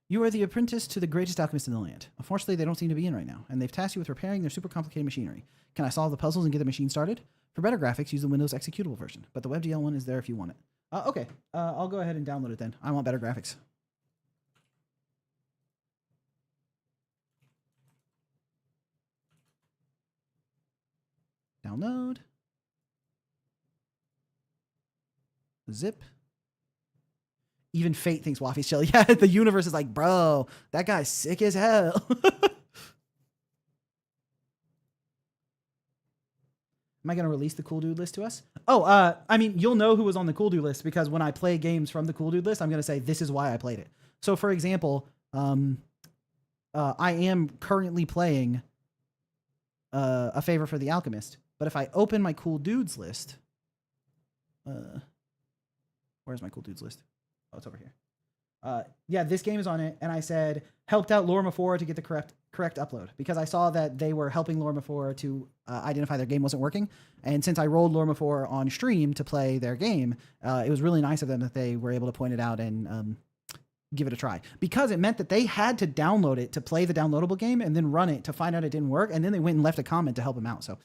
You are the apprentice to the greatest alchemist in the land. Unfortunately, they don't seem to be in right now, and they've tasked you with repairing their super complicated machinery. Can I solve the puzzles and get the machine started? For better graphics, use the Windows executable version, but the WebGL one is there if you want it. Okay, I'll go ahead and download it then. I want better graphics. Download. Zip. Even Fate thinks Waffy's chill. Yeah, the universe is like, bro, that guy's sick as hell. Am I going to release the cool dude list to us? Oh, I mean, you'll know who was on the cool dude list because when I play games from the cool dude list, I'm going to say this is why I played it. So, for example, I am currently playing A Favor for the Alchemist. But if I open my cool dudes list, where's my cool dudes list? Oh, it's over here. Yeah, this game is on it, and I said helped out Lorma 4 to get the correct upload because I saw that they were helping Lorma 4 to identify their game wasn't working, and since I rolled Lorma 4 on stream to play their game, it was really nice of them that they were able to point it out and give it a try because it meant that they had to download it to play the downloadable game and then run it to find out it didn't work, and then they went and left a comment to help them out. So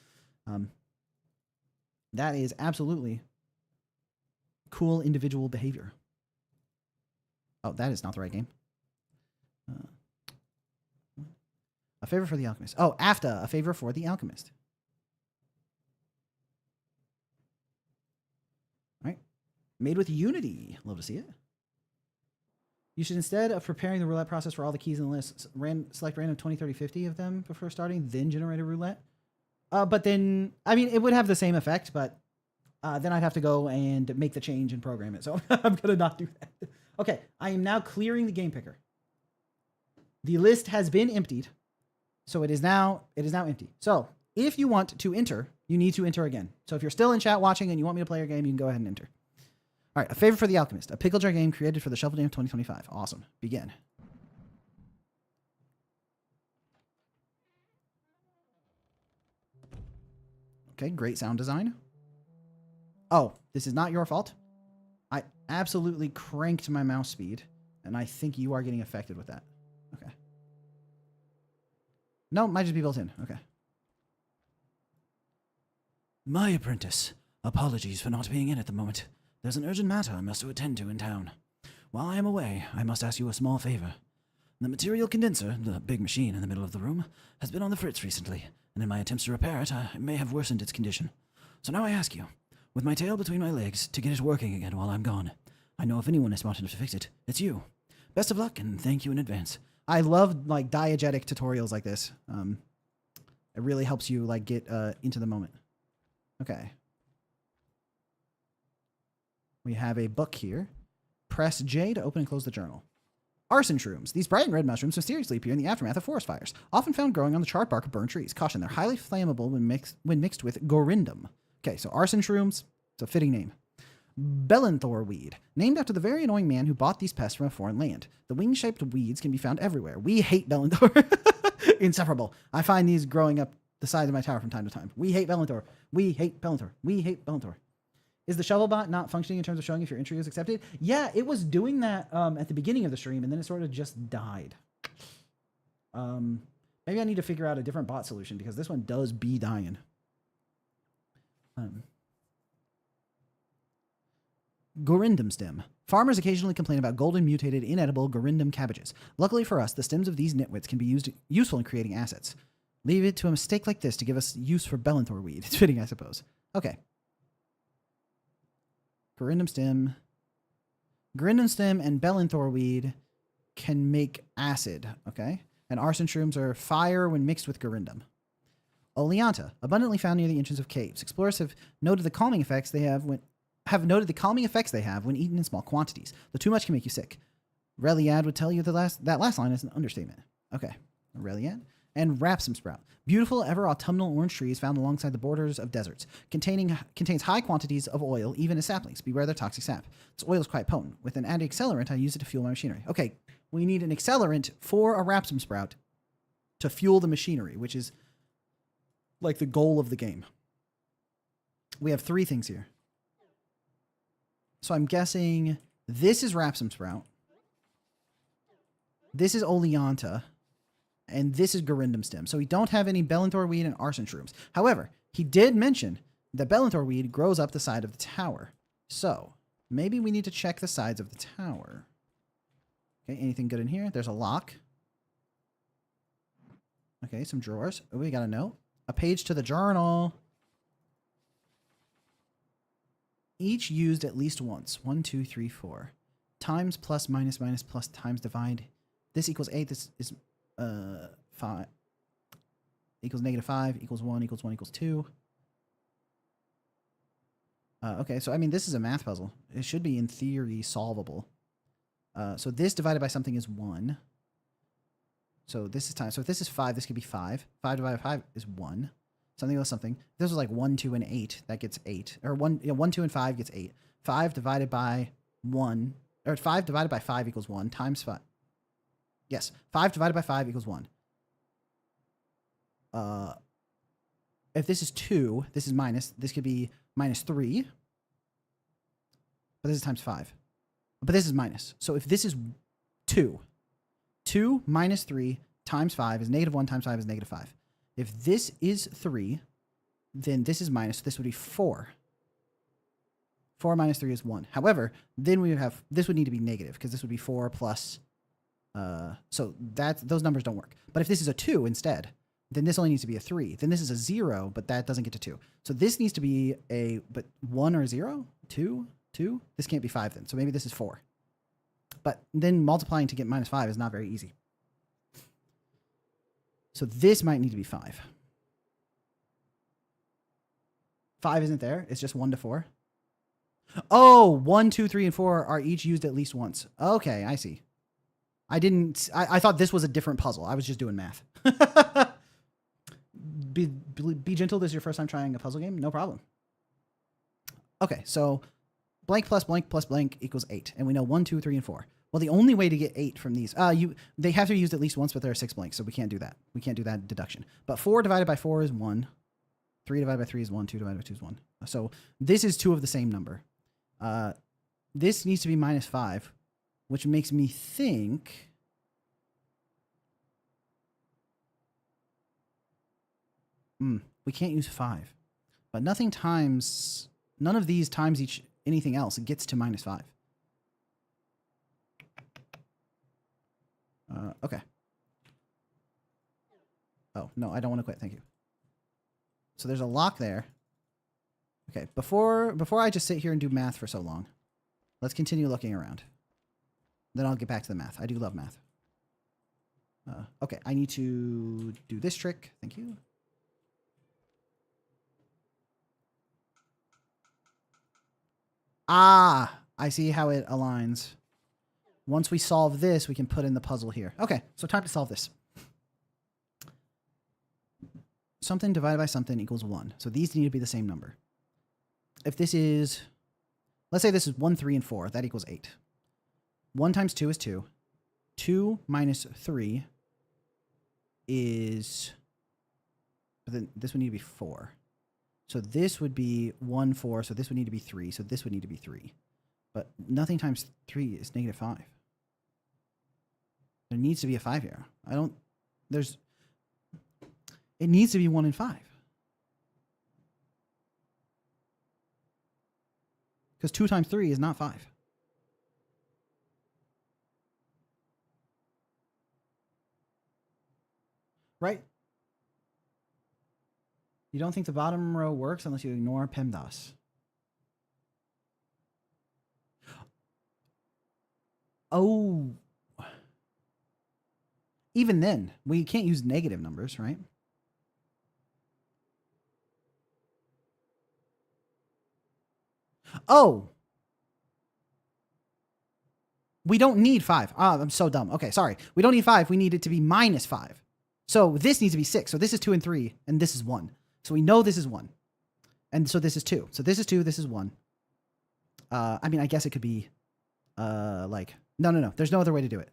that is absolutely cool individual behavior. Oh, that is not the right game. A Favor for the Alchemist. Oh, AFTA, A Favor for the Alchemist. All right. Made with Unity. Love to see it. You should, instead of preparing the roulette process for all the keys in the list, select random 20, 30, 50 of them before starting, then generate a roulette. But then, I mean, it would have the same effect, but then I'd have to go and make the change and program it. So I'm going to not do that. Okay, I am now clearing the game picker. The list has been emptied, so it is now empty. So if you want to enter, you need to enter again. So if you're still in chat watching and you want me to play your game, you can go ahead and enter. All right, A Favor for the Alchemist, a pickle jar game created for the Shovel Jam 2025. Awesome. Begin. Okay, great sound design. Oh, this is not your fault. I absolutely cranked my mouse speed, and I think you are getting affected with that. Okay. No, might just be built in. Okay. My apprentice. Apologies for not being in at the moment. There's an urgent matter I must attend to in town. While I am away, I must ask you a small favor. The material condenser, the big machine in the middle of the room, has been on the fritz recently, and in my attempts to repair it, I may have worsened its condition. So now I ask you, with my tail between my legs, to get it working again while I'm gone. I know if anyone is smart enough to fix it, it's you. Best of luck, and thank you in advance. I love like diegetic tutorials like this. It really helps you like get into the moment. Okay. We have a book here. Press J to open and close the journal. Arson shrooms. These bright and red mushrooms mysteriously appear in the aftermath of forest fires, often found growing on the charred bark of burned trees. Caution, they're highly flammable when mixed with gorindum. Okay, so arson shrooms, it's a fitting name. Bellinthor weed, named after the very annoying man who bought these pests from a foreign land. The wing-shaped weeds can be found everywhere. We hate Bellinthor. Insufferable. I find these growing up the side of my tower from time to time. We hate Bellinthor. We hate Bellinthor. We hate Bellinthor. Is the shovel bot not functioning in terms of showing if your entry was accepted? Yeah, it was doing that at the beginning of the stream, and then it sort of just died. Maybe I need to figure out a different bot solution because this one does be dying. Gorindum stem. Farmers occasionally complain about golden mutated inedible Gorindum cabbages. Luckily for us, the stems of these nitwits can be useful in creating assets. Leave it to a mistake like this to give us use for Bellinthor weed. It's fitting, I suppose. Okay. Gorindum stem and Bellinthor weed can make acid, okay? And arson shrooms are fire when mixed with Gorindum. Oleanta, abundantly found near the entrance of caves. Explorers have noted the calming effects they have when eaten in small quantities. Though too much can make you sick. Reliad would tell you that last line is an understatement. Okay. Reliad. And Rapsum sprout. Beautiful, ever autumnal orange trees found alongside the borders of deserts. Contains high quantities of oil, even as saplings. Beware their toxic sap. This oil is quite potent. With an anti-accelerant, I use it to fuel my machinery. Okay, we need an accelerant for a Rapsum sprout to fuel the machinery, which is like the goal of the game. We have 3 things here. So I'm guessing this is Rapsum sprout. This is Oleanta. And this is Gorindum stem. So we don't have any Bellinthor weed and arson shrooms. However, he did mention that Bellinthor weed grows up the side of the tower. So maybe we need to check the sides of the tower. Okay, anything good in here? There's a lock. Okay, some drawers. Oh, we got a note. A page to the journal. Each used at least once. 1, 2, 3, 4. Times, plus, minus, minus, plus, times, divide. This equals 8. This is 5 equals -5 equals 1 equals 1 equals 2. Okay, so I mean, this is a math puzzle. It should be, in theory, solvable. So this divided by something is 1. So this is time. So if this is 5, this could be 5. 5 divided by 5 is 1. Something else something. If this was like 1, 2, and 8. That gets 8. Or 1, 2, and 5 gets 8. 5 divided by 1. Or 5 divided by 5 equals 1 times 5. Yes, 5 divided by 5 equals 1. If this is 2, this is minus. This could be -3. But this is times 5. But this is minus. So if this is 2, 2 minus 3 times 5 is -1 times 5 is -5. If this is 3, then this is minus. This would be 4. 4 minus 3 is 1. However, then we would have, this would need to be negative because this would be 4 plus... so those numbers don't work. But if this is a 2 instead, then this only needs to be a 3. Then this is a 0, but that doesn't get to 2. So this needs to be but 1 or 0? 2? 2? This can't be 5 then. So maybe this is 4. But then multiplying to get -5 is not very easy. So this might need to be 5. 5 isn't there. It's just 1 to 4. Oh, 1, 2, 3, and 4 are each used at least once. Okay, I see. I thought this was a different puzzle. I was just doing math. Be gentle. This is your first time trying a puzzle game? No problem. Okay, so blank plus blank plus blank equals 8. And we know 1, 2, 3, and 4. Well, the only way to get 8 from these, they have to be used at least once, but there are 6 blanks, so we can't do that. We can't do that deduction. But 4 divided by 4 is 1. 3 divided by 3 is 1. 2 divided by 2 is 1. So this is 2 of the same number. This needs to be -5, which makes me think... we can't use 5. But none of these times anything else gets to -5. Okay. Oh, no, I don't want to quit. Thank you. So there's a lock there. Okay, before I just sit here and do math for so long, let's continue looking around. Then I'll get back to the math. I do love math. Okay, I need to do this trick. Thank you. Ah, I see how it aligns. Once we solve this, we can put in the puzzle here. Okay, so time to solve this. Something divided by something equals 1. So these need to be the same number. If this is Let's say this is 1, 3, and 4. That equals 8. 1 times 2 is 2. 2 minus 3 is... But then this would need to be 4. So this would be 1, 4. So this would need to be 3. So this would need to be 3. But nothing times 3 is negative 5. There needs to be a 5 here. It needs to be 1 and 5. Because 2 times 3 is not 5. Right? You don't think the bottom row works unless you ignore PEMDAS. Oh. Even then, we can't use negative numbers, right? Oh. We don't need 5. Ah, I'm so dumb. Okay, sorry. We don't need 5. We need it to be minus 5. So this needs to be 6. So this is 2 and 3, and this is 1. So we know this is 1. And so this is 2. So this is 2, this is 1. I mean, I guess it could be, like... No. There's no other way to do it.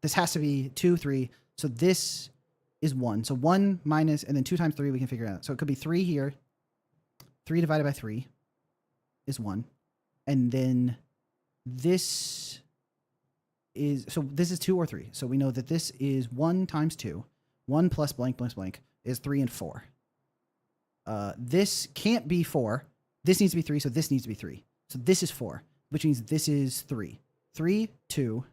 This has to be 2, 3. So this is 1. So 1 minus, and then 2 times 3 we can figure it out. So it could be 3 here. 3 divided by 3 is 1. And then this is, so this is 2 or 3. So we know that this is 1 times 2. 1 plus blank plus blank is 3 and 4. This can't be 4. This needs to be 3, so this needs to be 3. So this is 4, which means this is 3. 3, 2.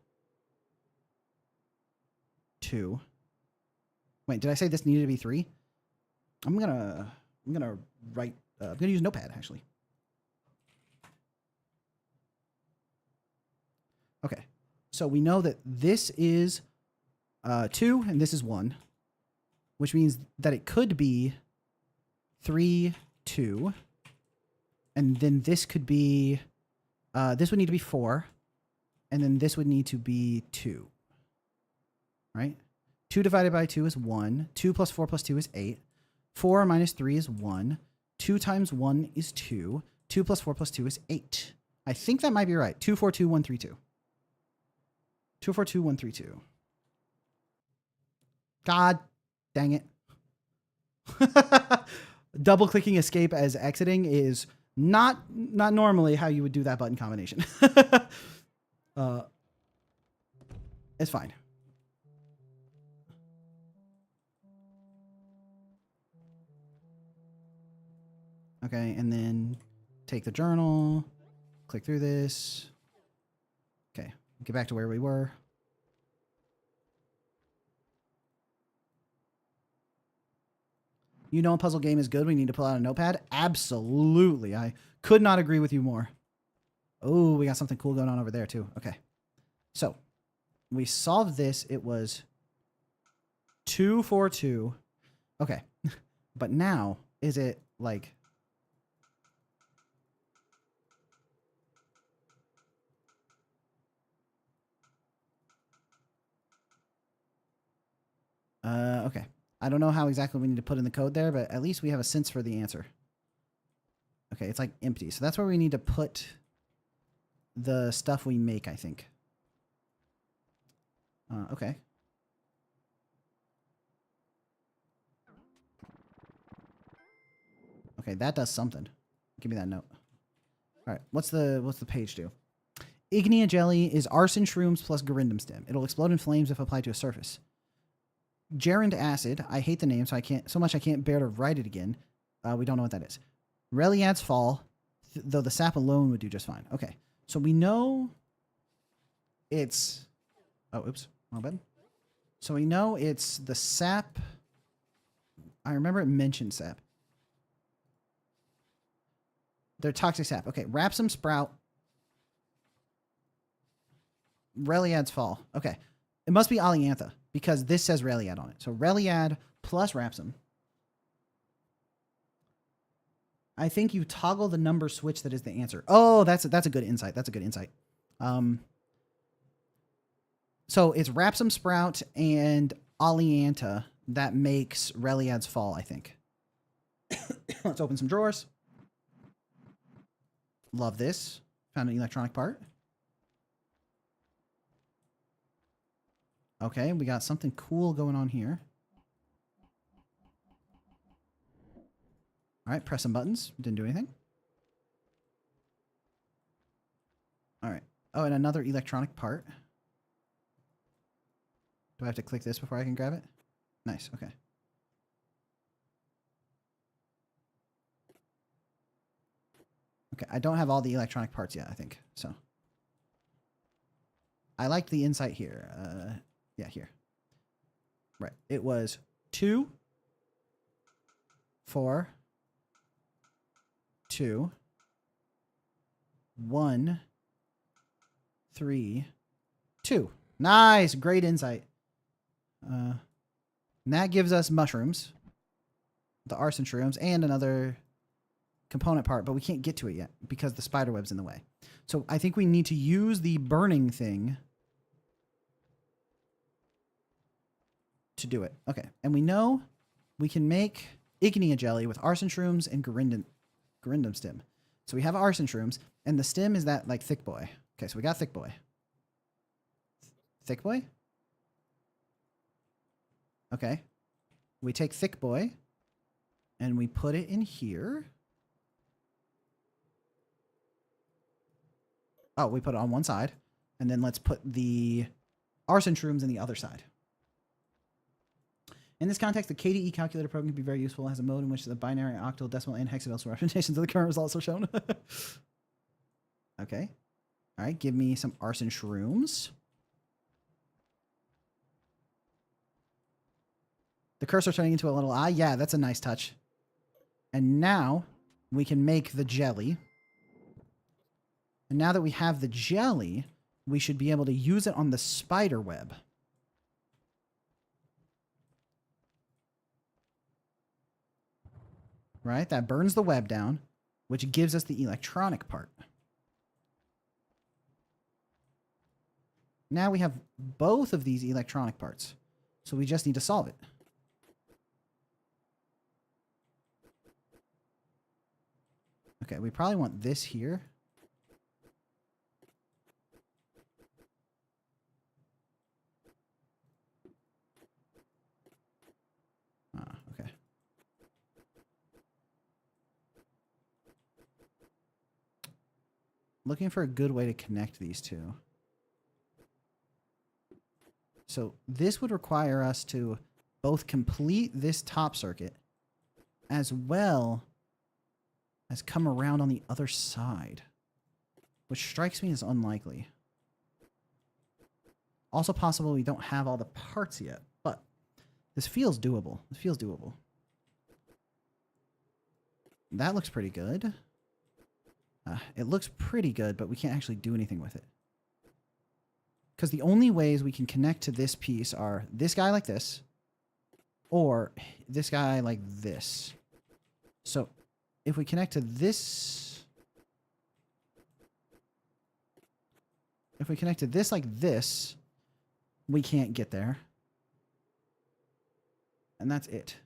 2. Wait, did I say this needed to be 3? I'm gonna write, I'm gonna use Notepad, actually. Okay, so we know that this is 2 and this is 1, which means that it could be 3, 2, and then this could be, this would need to be 4, and then this would need to be 2, right? 2 divided by 2 is 1. 2 plus 4 plus 2 is 8. 4 minus 3 is 1. 2 times 1 is 2. 2 plus 4 plus 2 is 8. I think that might be right. 2, 4, 2, 1, 3, 2. 2, 4, 2, 1, 3, 2. God dang it. Double clicking escape as exiting is not normally how you would do that button combination. It's fine. Okay, and then take the journal, click through this. Okay, get back to where we were. You know a puzzle game is good, we need to pull out a notepad? Absolutely. I could not agree with you more. Oh, we got something cool going on over there too. Okay. So, we solved this. It was 2, 4, 2. Okay. But now, is it like... okay. I don't know how exactly we need to put in the code there, but at least we have a sense for the answer. Okay, it's like empty. So that's where we need to put the stuff we make, I think. Okay. Okay, that does something. Give me that note. All right, what's the page do? Ignia jelly is arson shrooms plus garindum stem. It'll explode in flames if applied to a surface. Gerund acid. I hate the name, so I can't bear to write it again. We don't know what that is. Reliad's fall, though the sap alone would do just fine. Okay, so we know it's... Oh, oops, wrong button. So we know it's the sap. I remember it mentioned sap. They're toxic sap. Okay, Rapsum sprout. Reliad's fall. Okay, it must be Aliantha, because this says Reliad on it. So Reliad plus Rapsum. I think you toggle the number switch that is the answer. Oh, that's a good insight. That's a good insight. So it's Rapsum Sprout and Aliantha that makes Reliad's fall, I think. Let's open some drawers. Love this. Found an electronic part. Okay, we got something cool going on here. All right, press some buttons. Didn't do anything. All right. Oh, and another electronic part. Do I have to click this before I can grab it? Nice, okay. Okay, I don't have all the electronic parts yet, I think, so. I liked the insight here. Yeah, here. Right, it was 2, 4, 2, 1, 3, 2. Nice, great insight. And that gives us mushrooms, the arson shrooms, and another component part, but we can't get to it yet because the spider web's in the way. So I think we need to use the burning thing to do it. Okay, and we know we can make Ignia jelly with arson shrooms and Garindum stem. So we have arson shrooms, and the stem is that like thick boy. Okay, so we got thick boy. Thick boy? Okay. We take thick boy and we put it in here. Oh, we put it on one side. And then let's put the arson shrooms in the other side. In this context, the KDE calculator program can be very useful. It has a mode in which the binary, octal, decimal, and hexadecimal representations of the current results are shown. Okay. All right, give me some arson shrooms. The cursor turning into a little eye. Yeah, that's a nice touch. And now we can make the jelly. And now that we have the jelly, we should be able to use it on the spider web. Right? That burns the web down, which gives us the electronic part. Now we have both of these electronic parts. So we just need to solve it. Okay, we probably want this here. Okay. Looking for a good way to connect these two. So this would require us to both complete this top circuit as well as come around on the other side, which strikes me as unlikely. Also possible we don't have all the parts yet, but this feels doable. It feels doable. That looks pretty good. It looks pretty good, but we can't actually do anything with it. Because the only ways we can connect to this piece are this guy like this, or this guy like this. So if we connect to this, if we connect to this like this, we can't get there. And that's it.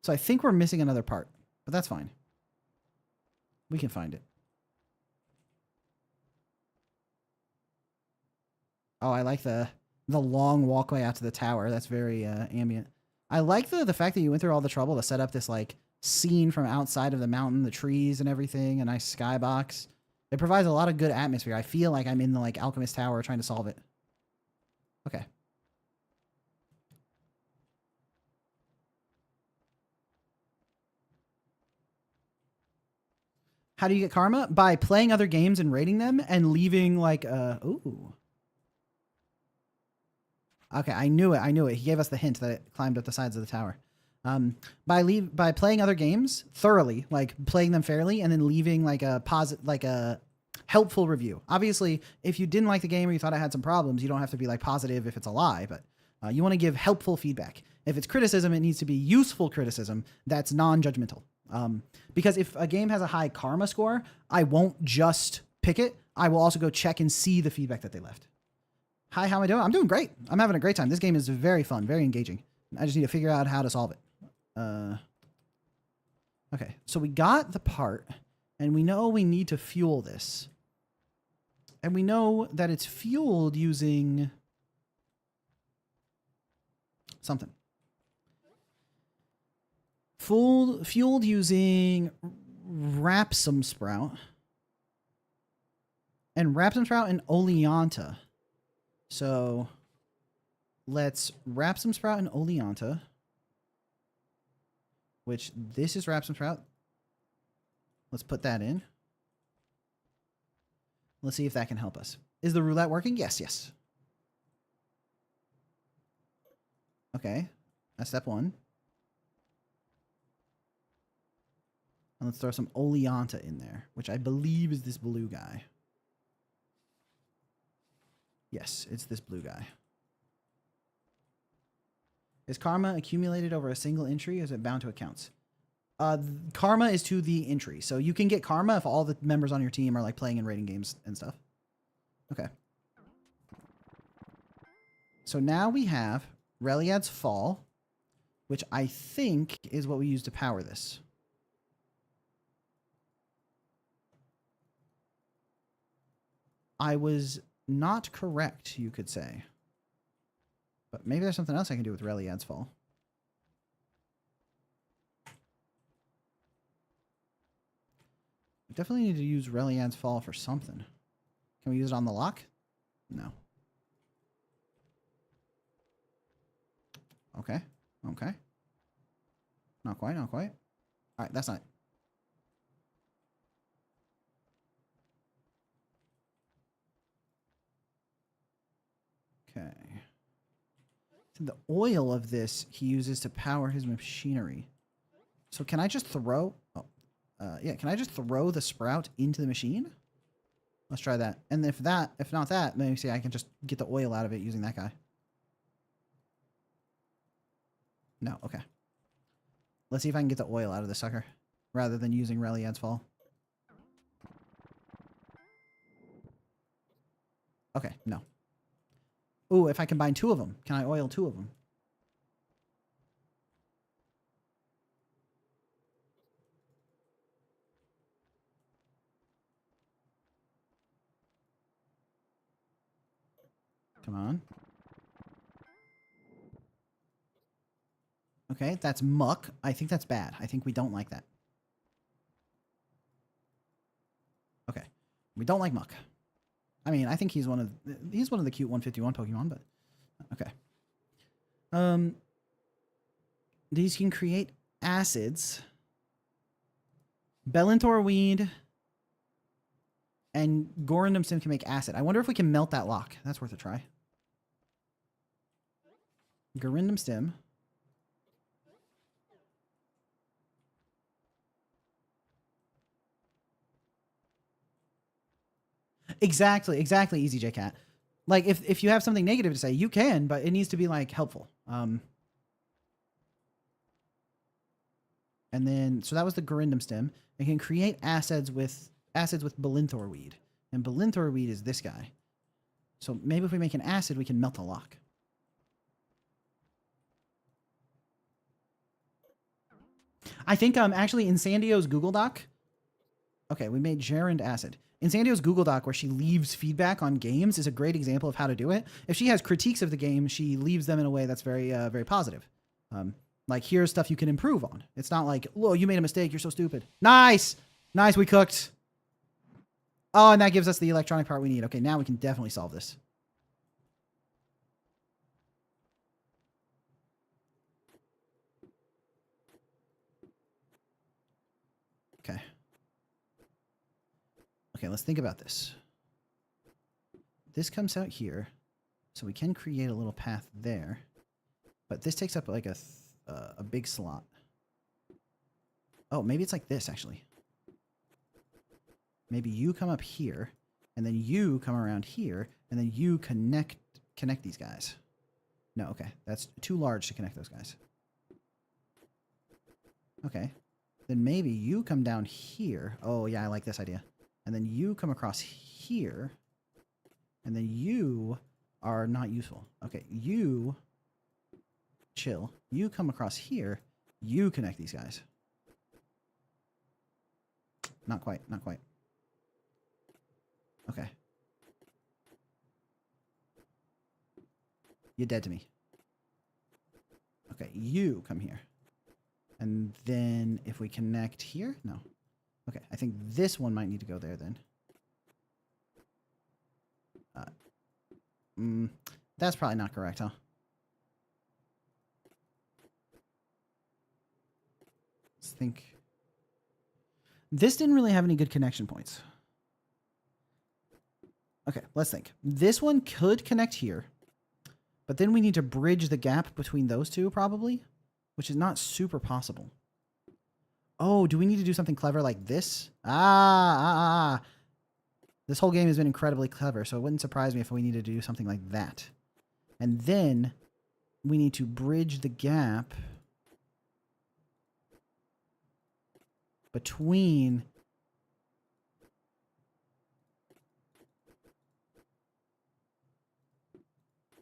So I think we're missing another part, but that's fine. We can find it. Oh, I like the long walkway out to the tower. That's very ambient. I like the fact that you went through all the trouble to set up this like scene from outside of the mountain, the trees and everything, a nice skybox. It provides a lot of good atmosphere. I feel like I'm in the like Alchemist Tower trying to solve it. Okay. How do you get karma? By playing other games and rating them and leaving like ooh. Okay, I knew it. I knew it. He gave us the hint that it climbed up the sides of the tower. By playing other games thoroughly, like playing them fairly, and then leaving like a helpful review. Obviously, if you didn't like the game or you thought it had some problems, you don't have to be like positive if it's a lie, but you want to give helpful feedback. If it's criticism, it needs to be useful criticism that's non-judgmental. Because if a game has a high karma score, I won't just pick it. I will also go check and see the feedback that they left. Hi, how am I doing? I'm doing great. I'm having a great time. This game is very fun, very engaging. I just need to figure out how to solve it. Okay, so we got the part, and we know we need to fuel this. And we know that it's fueled using something. Fueled using Rapsum Sprout. And Rapsum Sprout and Oleanta. So let's Rapsum Sprout and Oleanta. Which this is Rapsum Sprout. Let's put that in. Let's see if that can help us. Is the roulette working? Yes, yes. Okay. That's step one. And let's throw some Oleanta in there, which I believe is this blue guy. Yes, it's this blue guy. Is karma accumulated over a single entry, or is it bound to accounts? Karma is to the entry. So you can get karma if all the members on your team are like playing in raiding games and stuff. Okay. So now we have Reliad's Fall, which I think is what we use to power this. I was not correct, you could say. But maybe there's something else I can do with Reliad's Fall. We definitely need to use Reliad's Fall for something. Can we use it on the lock? No. Okay. Okay. Not quite, not quite. All right, that's not it. Okay. The oil of this he uses to power his machinery. So can I just throw... Oh, yeah, can I just throw the sprout into the machine? Let's try that. And if not that, maybe see I can just get the oil out of it using that guy. No, okay. Let's see if I can get the oil out of the sucker rather than using Reliad's Fall. Okay, no. Ooh, if I combine two of them, can I oil two of them? Come on. Okay, that's muck. I think that's bad. I think we don't like that. Okay. We don't like muck. I mean, I think he's one of the cute 151 Pokemon, but okay. These can create acids. Bellintor Weed and Gorindum Stim can make acid. I wonder if we can melt that lock. That's worth a try. Gorindum Stim. Exactly, Easy J Cat. Like if you have something negative to say, you can, but it needs to be like helpful. And then so that was the Gorindum Stim. It can create acids with Bellintor Weed, and Bellintor Weed is this guy. So maybe if we make an acid, we can melt the lock. I think actually Insandio's Google Doc. Okay, we made Gerund acid. Insandio's Google Doc, where she leaves feedback on games, is a great example of how to do it. If she has critiques of the game, she leaves them in a way that's very, very positive. Like, here's stuff you can improve on. It's not like, whoa, you made a mistake, you're so stupid. Nice! Nice, we cooked. Oh, and that gives us the electronic part we need. Okay, now we can definitely solve this. Okay. Okay, let's think about this. This comes out here, so we can create a little path there. But this takes up like a big slot. Oh, maybe it's like this, actually. Maybe you come up here, and then you come around here, and then you connect these guys. No, okay. That's too large to connect those guys. Okay. Then maybe you come down here. Oh, yeah, I like this idea. And then you come across here, and then you are not useful. Okay, you chill. You come across here. You connect these guys. Not quite. Not quite. Okay. You're dead to me. Okay, you come here. And then if we connect here? No. Okay, I think this one might need to go there then. That's probably not correct, huh? Let's think. This didn't really have any good connection points. Okay, let's think. This one could connect here. But then we need to bridge the gap between those two, probably. Which is not super possible. Oh, do we need to do something clever like this? This whole game has been incredibly clever, so it wouldn't surprise me if we needed to do something like that. And then we need to bridge the gap between...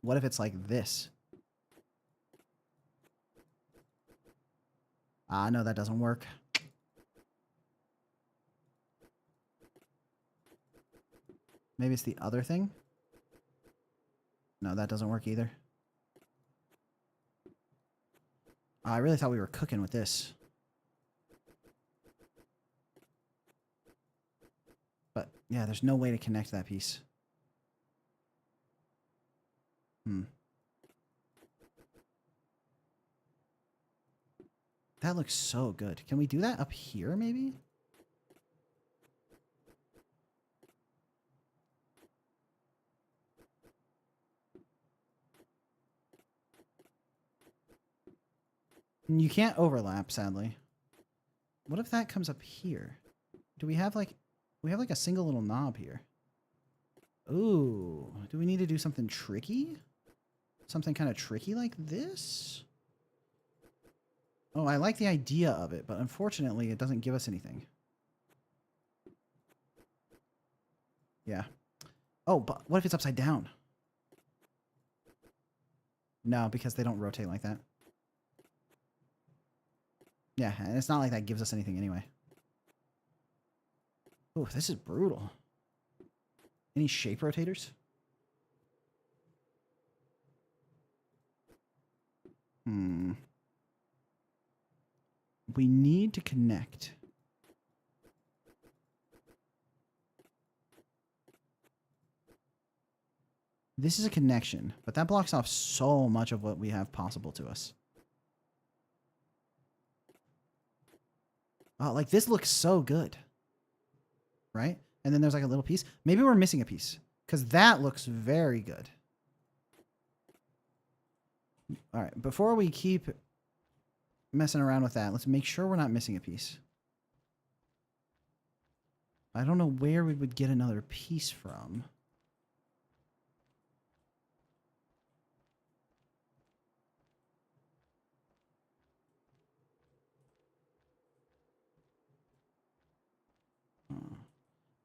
What if it's like this? No, that doesn't work. Maybe it's the other thing? No, that doesn't work either. I really thought we were cooking with this. But, yeah, there's no way to connect that piece. That looks so good. Can we do that up here, maybe? You can't overlap, sadly. What if that comes up here? Do we have like a single little knob here? Ooh, do we need to do something tricky? Something kind of tricky like this? Oh, I like the idea of it, but unfortunately it doesn't give us anything. Yeah. Oh, but what if it's upside down? No, because they don't rotate like that. Yeah, and it's not like that gives us anything anyway. Oh, this is brutal. Any shape rotators? We need to connect. This is a connection, but that blocks off so much of what we have possible to us. Oh, like this looks so good. Right? And then there's like a little piece. Maybe we're missing a piece because that looks very good. All right. Before we keep messing around with that, let's make sure we're not missing a piece. I don't know where we would get another piece from.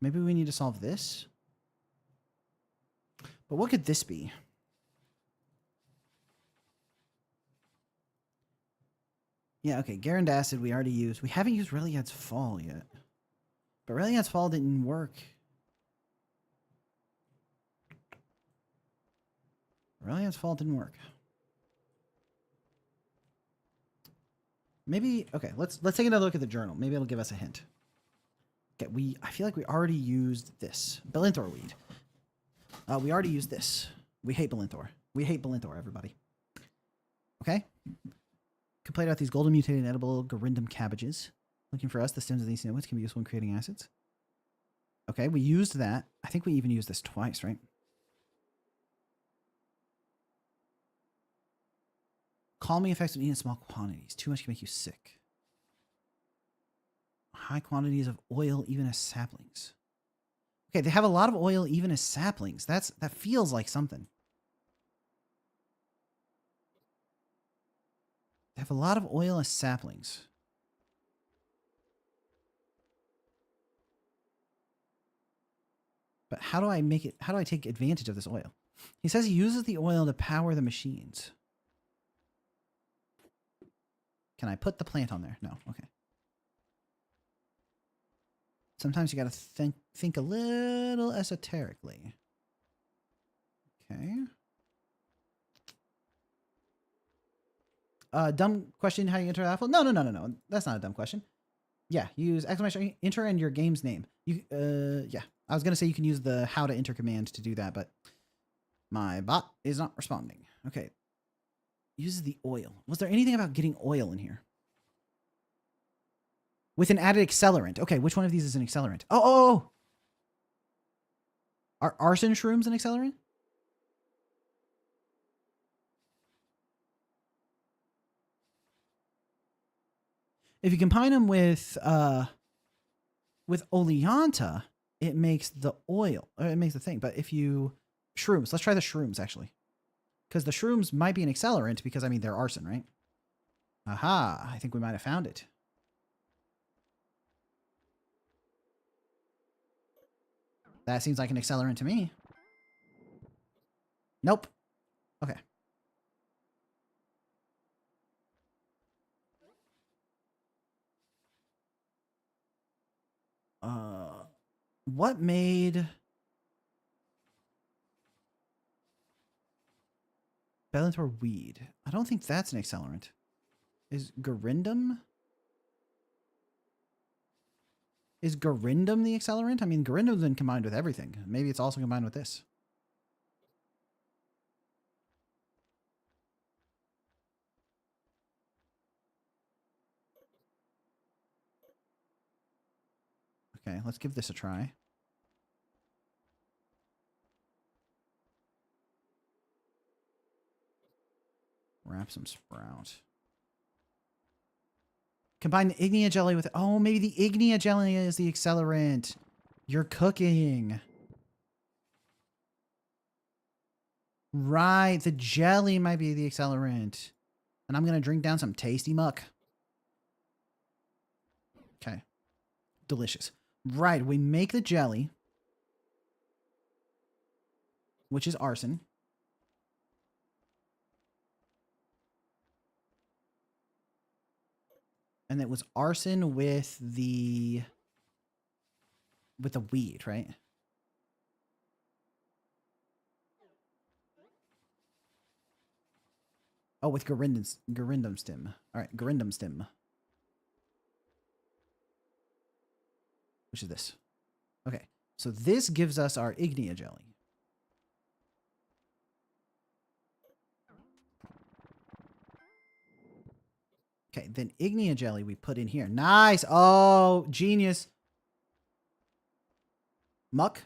Maybe we need to solve this. But what could this be? Yeah, okay. Garand Acid we already used. We haven't used Reliad's Fall yet. But Reliad's Fall didn't work. Reliad's Fall didn't work. Maybe, okay, let's take another look at the journal. Maybe it'll give us a hint. Okay, I feel like we already used this. Belinthor weed. We already used this. We hate Belinthor. We hate Belinthor, everybody. Okay? Complain about these golden mutated edible Gorindum cabbages. Looking for us, the stems of these nowits can be useful in creating acids. Okay, we used that. I think we even used this twice, right? Calming effects when eaten in small quantities. Too much can make you sick. High quantities of oil, even as saplings. Okay, they have a lot of oil, even as saplings. That feels like something. They have a lot of oil as saplings. But how do I make it? How do I take advantage of this oil? He says he uses the oil to power the machines. Can I put the plant on there? No. Okay. Sometimes you got to think a little esoterically. Okay. Dumb question, how you enter the alpha? No. That's not a dumb question. Yeah, use exclamation enter and your game's name. Yeah. I was going to say you can use the how to enter command to do that, but my bot is not responding. Okay. Uses the oil. Was there anything about getting oil in here? With an added accelerant. Okay, which one of these is an accelerant? Oh. Are arson shrooms an accelerant? If you combine them with oleanta, it makes the oil. Or it makes the thing. But if you shrooms, let's try the shrooms actually, because the shrooms might be an accelerant because I mean they're arson, right? Aha! I think we might have found it. That seems like an accelerant to me. Nope. Okay. What made Bellator weed? I don't think that's an accelerant. Is Garindum? Is Garindum the accelerant? I mean, Garindum's been combined with everything. Maybe it's also combined with this. Okay, let's give this a try. Wrap some sprout. Combine the Ignia jelly with... Oh, maybe the Ignia jelly is the accelerant. You're cooking. Right, the jelly might be the accelerant. And I'm going to drink down some tasty muck. Okay. Delicious. Right, we make the jelly, which is arson. And it was arson with the weed, right? Oh, with Garindum stem. All right, Garindum stem. Which is this. Okay, so this gives us our Ignia jelly. Okay, then Ignia jelly we put in here. Nice. Oh, genius. Muck.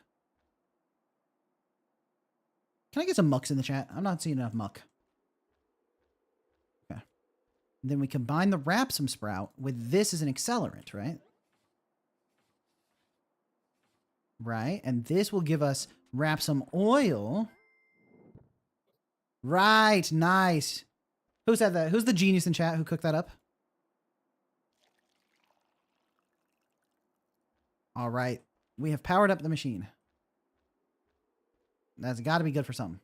Can I get some mucks in the chat? I'm not seeing enough muck. Okay. And then we combine the Rapsum sprout with this as an accelerant, right? Right. And this will give us Rapsum oil. Right. Nice. Who said that? Who's the genius in chat who cooked that up? All right. We have powered up the machine. That's got to be good for something.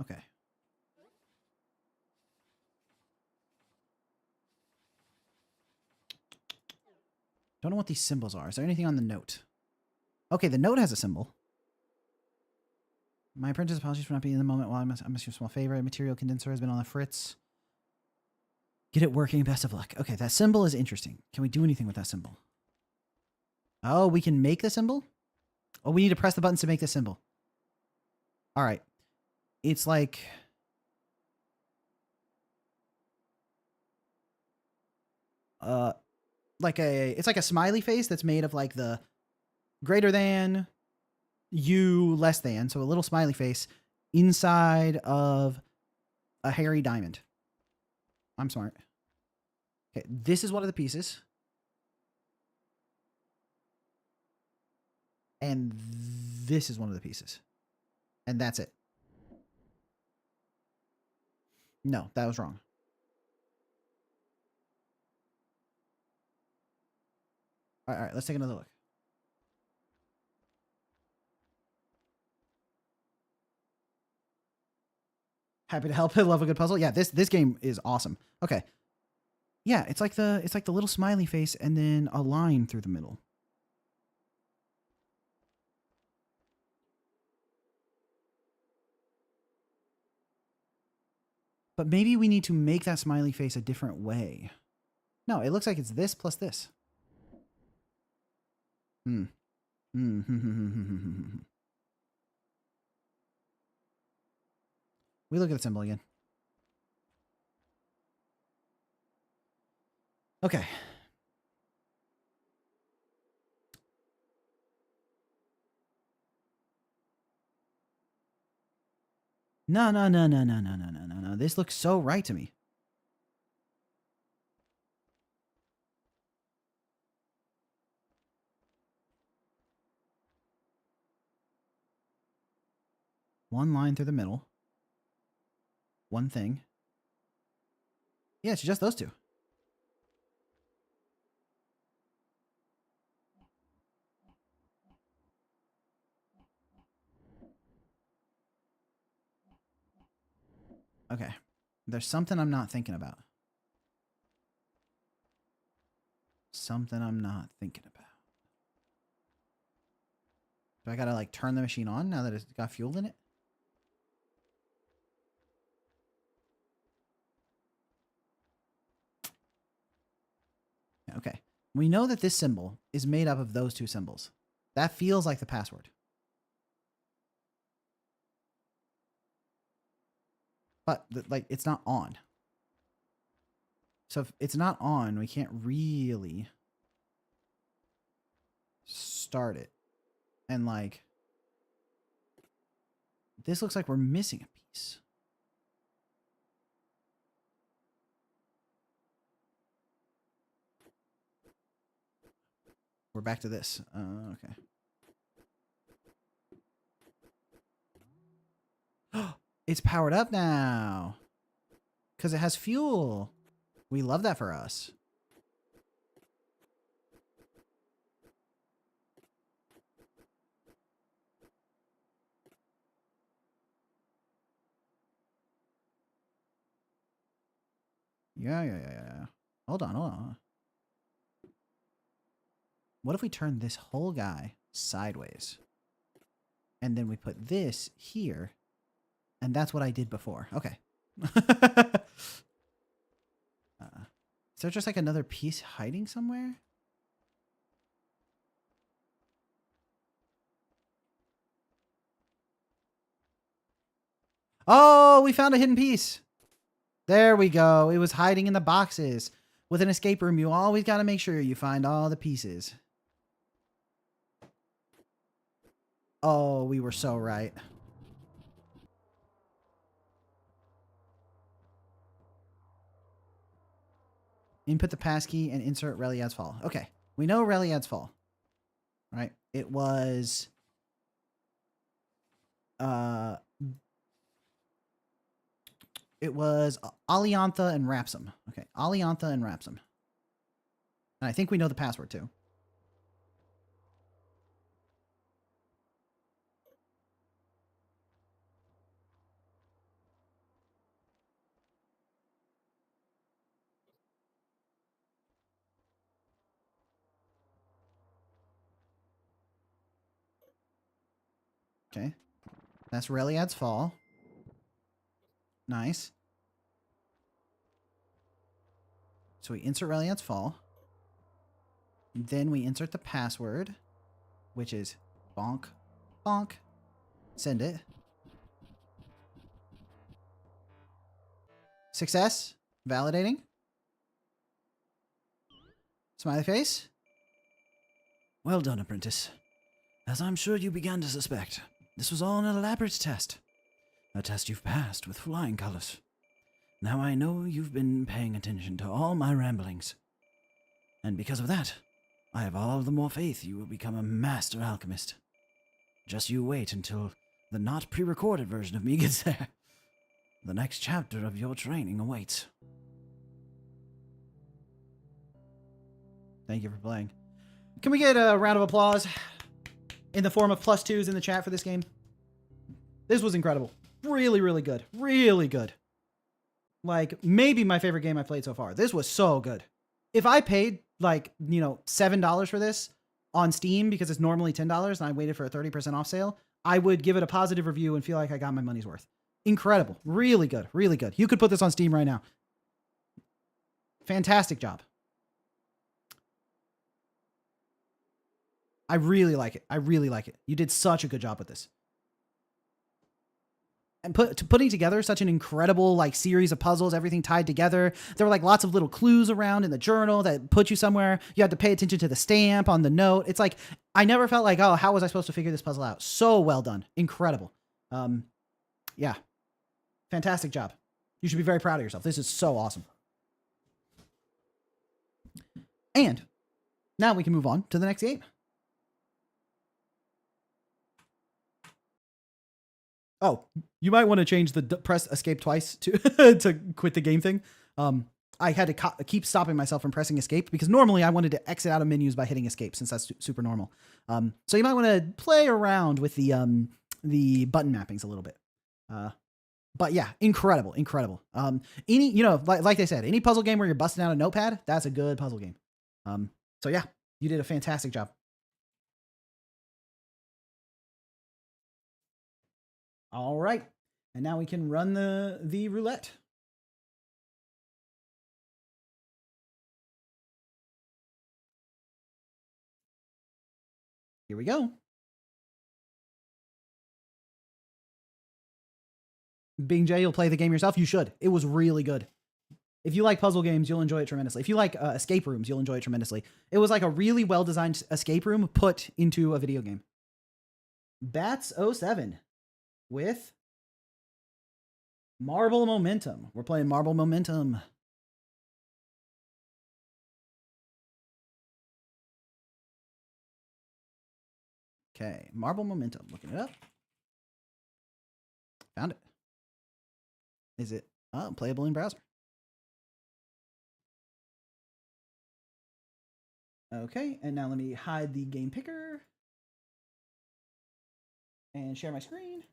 Okay. Don't know what these symbols are. Is there anything on the note? Okay, the note has a symbol. My apprentice, apologies for not being in the moment while I must your small favor. Material condenser has been on the fritz. Get it working. Best of luck. Okay, that symbol is interesting. Can we do anything with that symbol? Oh, we can make the symbol? Oh, we need to press the buttons to make the symbol. All right. It's like... it's like a smiley face that's made of like the greater than, you, less than. So a little smiley face inside of a hairy diamond. I'm smart. Okay, this is one of the pieces. And this is one of the pieces. And that's it. No, that was wrong. All right, let's take another look. Happy to help. I love a good puzzle. Yeah, this game is awesome. Okay. Yeah, it's like the little smiley face and then a line through the middle. But maybe we need to make that smiley face a different way. No, it looks like it's this plus this. We look at the symbol again. Okay. No. This looks so right to me. One line through the middle. One thing. Yeah, it's just those two. Okay. There's something I'm not thinking about. Something I'm not thinking about. Do I gotta like turn the machine on now that it's got fuel in it? Okay. We know that this symbol is made up of those two symbols. That feels like the password. But like it's not on. So if it's not on, we can't really start it. And like this looks like we're missing a piece. We're back to this. Okay. It's powered up now. Because it has fuel. We love that for us. Yeah. Hold on. What if we turn this whole guy sideways? And then we put this here. And that's what I did before. Okay. Is there just like another piece hiding somewhere? Oh, we found a hidden piece. There we go. It was hiding in the boxes. With an escape room, you always got to make sure you find all the pieces. Oh, we were so right. Input the passkey and insert Reliad's Fall. Okay. We know Reliad's Fall. Right? It was... It was Aliantha and Rapsum. Okay. Aliantha and Rapsum. And I think we know the password too. Okay. That's Reliad's Fall. Nice. So we insert Reliad's Fall. Then we insert the password, which is bonk, bonk. Send it. Success. Validating. Smiley face. Well done, apprentice. As I'm sure you began to suspect, this was all an elaborate test. A test you've passed with flying colors. Now I know you've been paying attention to all my ramblings. And because of that, I have all the more faith you will become a master alchemist. Just you wait until the not pre-recorded version of me gets there. The next chapter of your training awaits. Thank you for playing. Can we get a round of applause in the form of +2s in the chat for this game? This was incredible. really, really good. Really good. Like, maybe my favorite game I played so far. This was so good. If I paid, like, you know, $7 for this on Steam, because it's normally $10, and I waited for a 30% off sale, I would give it a positive review and feel like I got my money's worth. Incredible. Really good. Really good. You could put this on Steam right now. Fantastic job. I really like it. I really like it. You did such a good job with this. And putting together such an incredible like series of puzzles, everything tied together. There were like lots of little clues around in the journal that put you somewhere. You had to pay attention to the stamp on the note. It's like, I never felt like, oh, how was I supposed to figure this puzzle out? So well done. Incredible. Yeah. Fantastic job. You should be very proud of yourself. This is so awesome. And now we can move on to the next game. Oh, you might want to change the press escape twice to to quit the game thing. I had to keep stopping myself from pressing escape because normally I wanted to exit out of menus by hitting escape since that's super normal. So you might want to play around with the button mappings a little bit. But yeah, incredible, incredible. Any, you know, like they said, any puzzle game where you're busting out a notepad, that's a good puzzle game. So yeah, you did a fantastic job. All right. And now we can run the roulette. Here we go. Bing J, you'll play the game yourself. You should. It was really good. If you like puzzle games, you'll enjoy it tremendously. If you like escape rooms, you'll enjoy it tremendously. It was like a really well-designed escape room put into a video game. Bats07 with Marble Momentum. We're playing Marble Momentum. Okay, Marble Momentum. Looking it up. Found it. Is it playable in browser? Okay, and now let me hide the game picker and share my screen.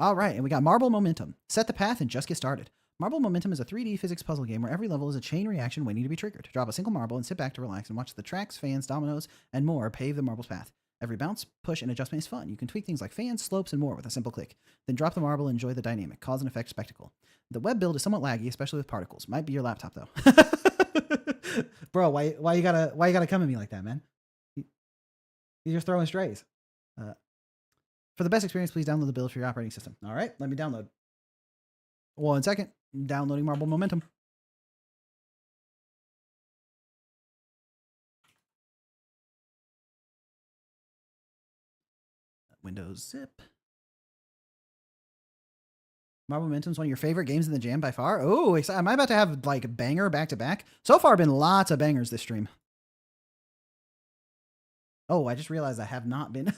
All right, and we got Marble Momentum. Set the path and just get started. Marble Momentum is a 3D physics puzzle game where every level is a chain reaction waiting to be triggered. Drop a single marble and sit back to relax and watch the tracks, fans, dominoes, and more pave the marble's path. Every bounce, push, and adjustment is fun. You can tweak things like fans, slopes, and more with a simple click. Then drop the marble and enjoy the dynamic, cause and effect spectacle. The web build is somewhat laggy, especially with particles. Might be your laptop though. Bro, why you gotta come at me like that, man? You're just throwing strays. For the best experience, please download the build for your operating system. All right, let me download. 1 second. Downloading Marble Momentum. Windows zip. Marble Momentum is one of your favorite games in the jam by far. Oh, am I about to have like a banger back to back? So far, been lots of bangers this stream. Oh, I just realized I have not been.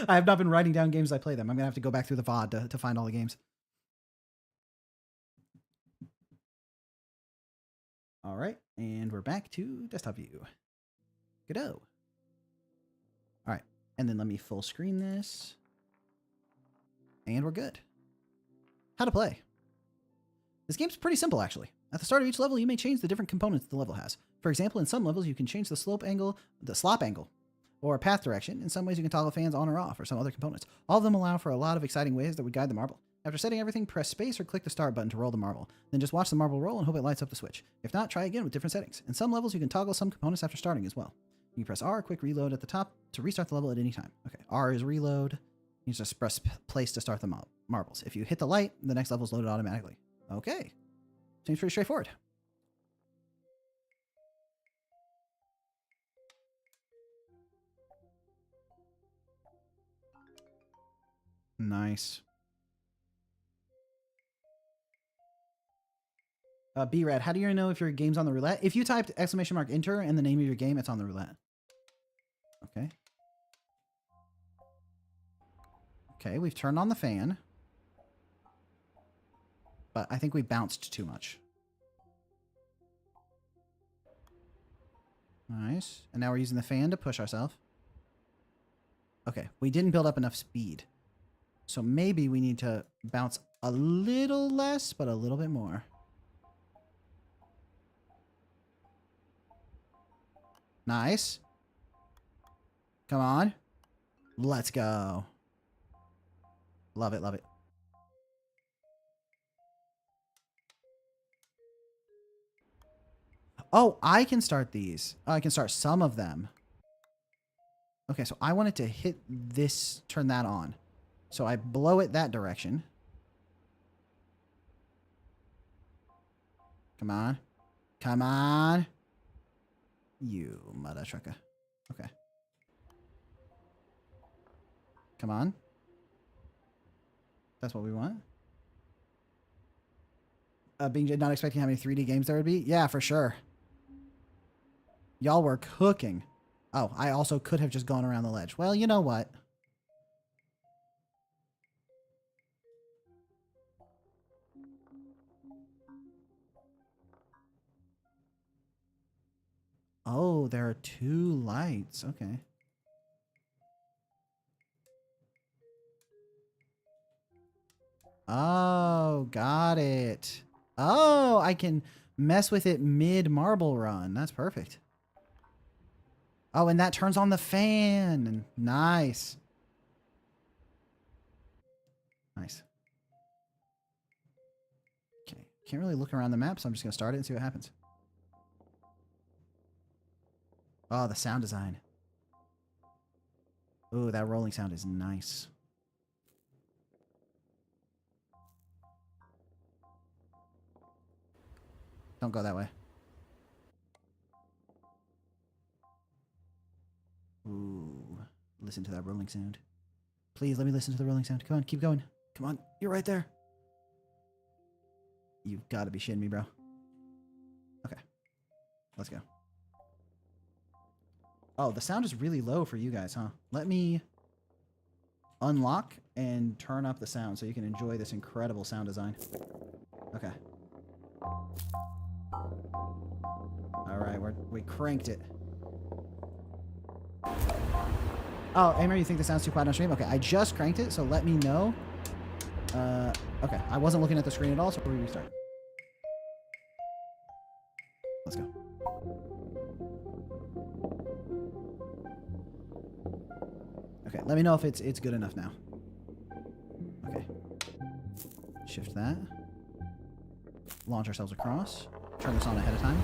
I have not been writing down games as I play them. I'm gonna have to go back through the VOD to find all the games. All right, and we're back to desktop view. Godot. All right, and then let me full screen this, and we're good. How to play. This game's pretty simple, actually. At the start of each level, you may change the different components the level has. For example, in some levels, you can change the slop angle, or path direction. In some ways, you can toggle fans on or off, or some other components. All of them allow for a lot of exciting ways that would guide the marble. After setting everything, press space or click the start button to roll the marble. Then just watch the marble roll and hope it lights up the switch. If not, try again with different settings. In some levels, you can toggle some components after starting as well. You can press R, quick reload at the top to restart the level at any time. Okay, R is reload. You just press place to start the marbles. If you hit the light, the next level is loaded automatically. Okay. Seems pretty straightforward. Nice. B-Rad, how do you know if your game's on the roulette? If you typed !enter and the name of your game, it's on the roulette. Okay. Okay, we've turned on the fan. But I think we bounced too much. Nice. And now we're using the fan to push ourselves. Okay, we didn't build up enough speed. So maybe we need to bounce A little less, but a little bit more. Nice. Come on. Let's go. Love it, love it. Oh, I can start these. Oh, I can start some of them. Okay, so I wanted to hit this, turn that on. So I blow it that direction. Come on. Come on. You mother trucker. Okay. Come on. That's what we want. Being not expecting how many 3D games there would be? Yeah, for sure. Y'all were cooking. Oh, I also could have just gone around the ledge. Well, you know what? Oh, there are 2 lights. Okay. Oh, got it. Oh, I can mess with it mid-marble run. That's perfect. Oh, and that turns on the fan. Nice. Nice. Okay. Can't really look around the map, so I'm just going to start it and see what happens. Oh, the sound design. Ooh, that rolling sound is nice. Don't go that way. Ooh, listen to that rolling sound. Please let me listen to the rolling sound. Come on, keep going. Come on, you're right there. You've got to be shitting me, bro. Okay, let's go. Oh, the sound is really low for you guys, huh? Let me unlock and turn up the sound so you can enjoy this incredible sound design. Okay. All right, we cranked it. Oh, Amer, you think the sound's too quiet on stream? Okay, I just cranked it, so let me know. Okay, I wasn't looking at the screen at all, so we restart. Let's go. Okay, let me know if it's good enough now. Okay. Shift that. Launch ourselves across. Turn this on ahead of time.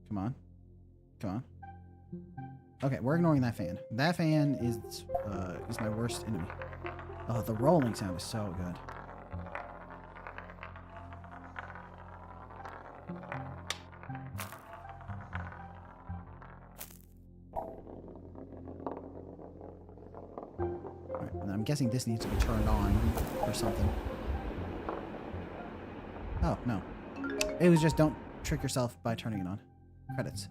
Come on. Come on. Okay, we're ignoring that fan. That fan is my worst enemy. Oh, the rolling sound is so good. Alright, and I'm guessing this needs to be turned on or something. Oh, no. It was just don't trick yourself by turning it on. Credits.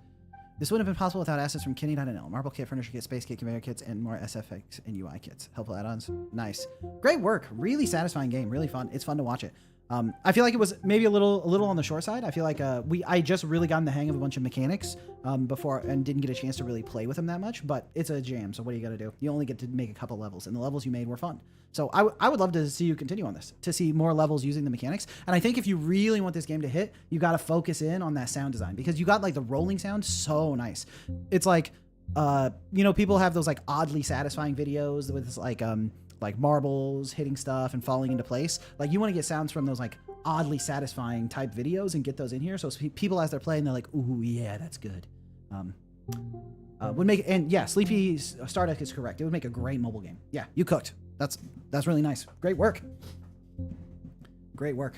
This wouldn't have been possible without assets from Kinney.nl. Marble kit, furniture kit, space kit, conveyor kits, and more SFX and UI kits. Helpful add-ons. Nice. Great work. Really satisfying game. Really fun. It's fun to watch it. I feel like it was maybe a little on the short side. I feel like I just really gotten the hang of a bunch of mechanics before and didn't get a chance to really play with them that much. But it's a jam, so what do you got to do? You only get to make a couple levels, and the levels you made were fun. So I would love to see you continue on this, to see more levels using the mechanics. And I think if you really want this game to hit, you got to focus in on that sound design, because you got like the rolling sound so nice. It's like, you know, people have those like oddly satisfying videos with like marbles hitting stuff and falling into place. Like, you want to get sounds from those like oddly satisfying type videos and get those in here. So people as they're playing, they're like, ooh, yeah, that's good. Would make, and yeah, Sleepy Starduck is correct. It would make a great mobile game. Yeah, you cooked. That's really nice. Great work. Great work.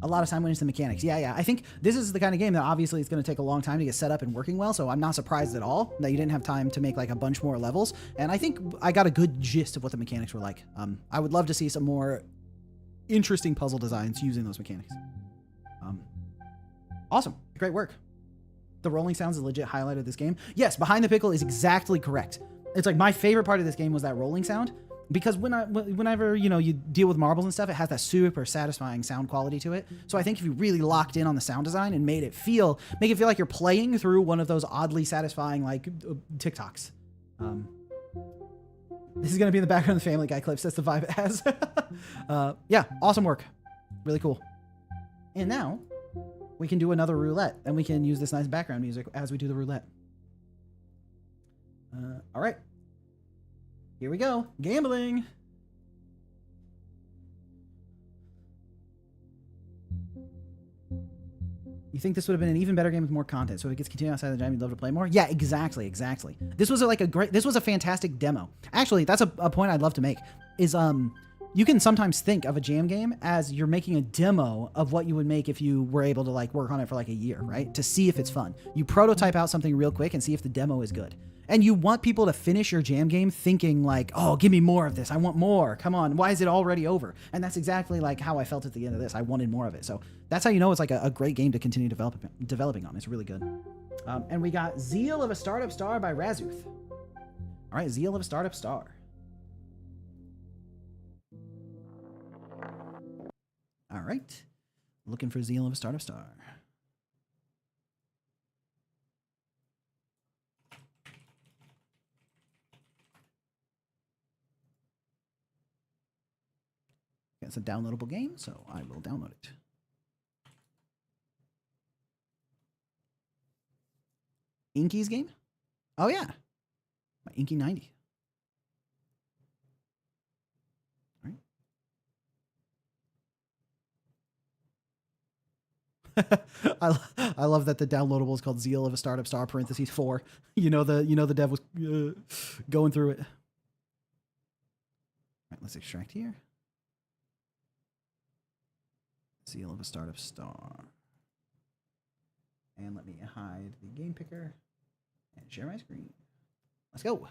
A lot of time went into the mechanics. Yeah. I think this is the kind of game that obviously it's going to take a long time to get set up and working well. So I'm not surprised at all that you didn't have time to make like a bunch more levels. And I think I got a good gist of what the mechanics were like. I would love to see some more interesting puzzle designs using those mechanics. Awesome. Great work. The rolling sounds is a legit highlight of this game. Yes, Behind the Pickle is exactly correct. It's like my favorite part of this game was that rolling sound. because whenever, you know, you deal with marbles and stuff, it has that super satisfying sound quality to it. So I think if you really locked in on the sound design and make it feel like you're playing through one of those oddly satisfying, like, TikToks. This is going to be in the background of the Family Guy clips. That's the vibe it has. Yeah, awesome work. Really cool. And now we can do another roulette, and we can use this nice background music as we do the roulette. All right. Here we go. Gambling. You think this would have been an even better game with more content, so if it gets continued outside the jam, you'd love to play more? Yeah, exactly. This was this was a fantastic demo. Actually, that's a point I'd love to make, is you can sometimes think of a jam game as you're making a demo of what you would make if you were able to, like, work on it for like a year, right? To see if it's fun. You prototype out something real quick and see if the demo is good. And you want people to finish your jam game thinking like, oh, give me more of this. I want more. Come on. Why is it already over? And that's exactly like how I felt at the end of this. I wanted more of it. So that's how you know it's like a great game to continue developing on. It's really good. And we got Zeal of a Startup Star by Razuth. All right, Zeal of a Startup Star. All right. Looking for Zeal of a Startup Star. It's a downloadable game, so I will download it. Inky's game? Oh, yeah. My Inky 90. All right. I love that the downloadable is called Zeal of a Startup Star (4). You know the dev was going through it. All right, let's extract here. Zeal of a Startup Star. And let me hide the game picker and share my screen. Let's go.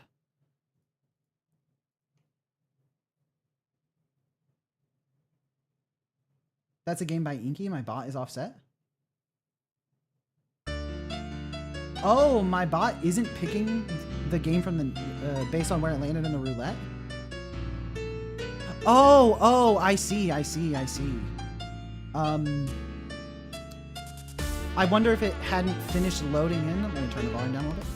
That's a game by Inky. My bot is offset. Oh, my bot isn't picking the game from the based on where it landed in the roulette. Oh, I see. I wonder if it hadn't finished loading in. Let me turn the volume down a little bit.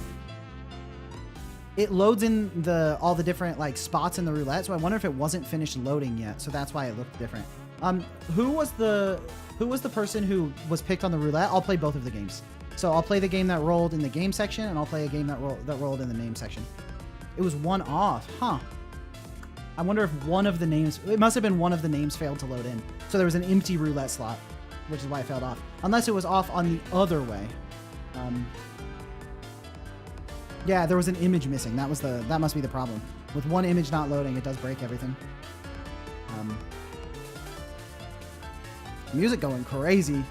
It loads in all the different like spots in the roulette, so I wonder if it wasn't finished loading yet, so that's why it looked different. Who was the person who was picked on the roulette? I'll play both of the games. So I'll play the game that rolled in the game section, and I'll play a game that rolled in the name section. It was one off, huh? I wonder if one of the names, it must have been one of the names failed to load in. So there was an empty roulette slot, which is why it failed off. Unless it was off on the other way. Yeah, there was an image missing. That must be the problem. With one image not loading, it does break everything. Music going crazy.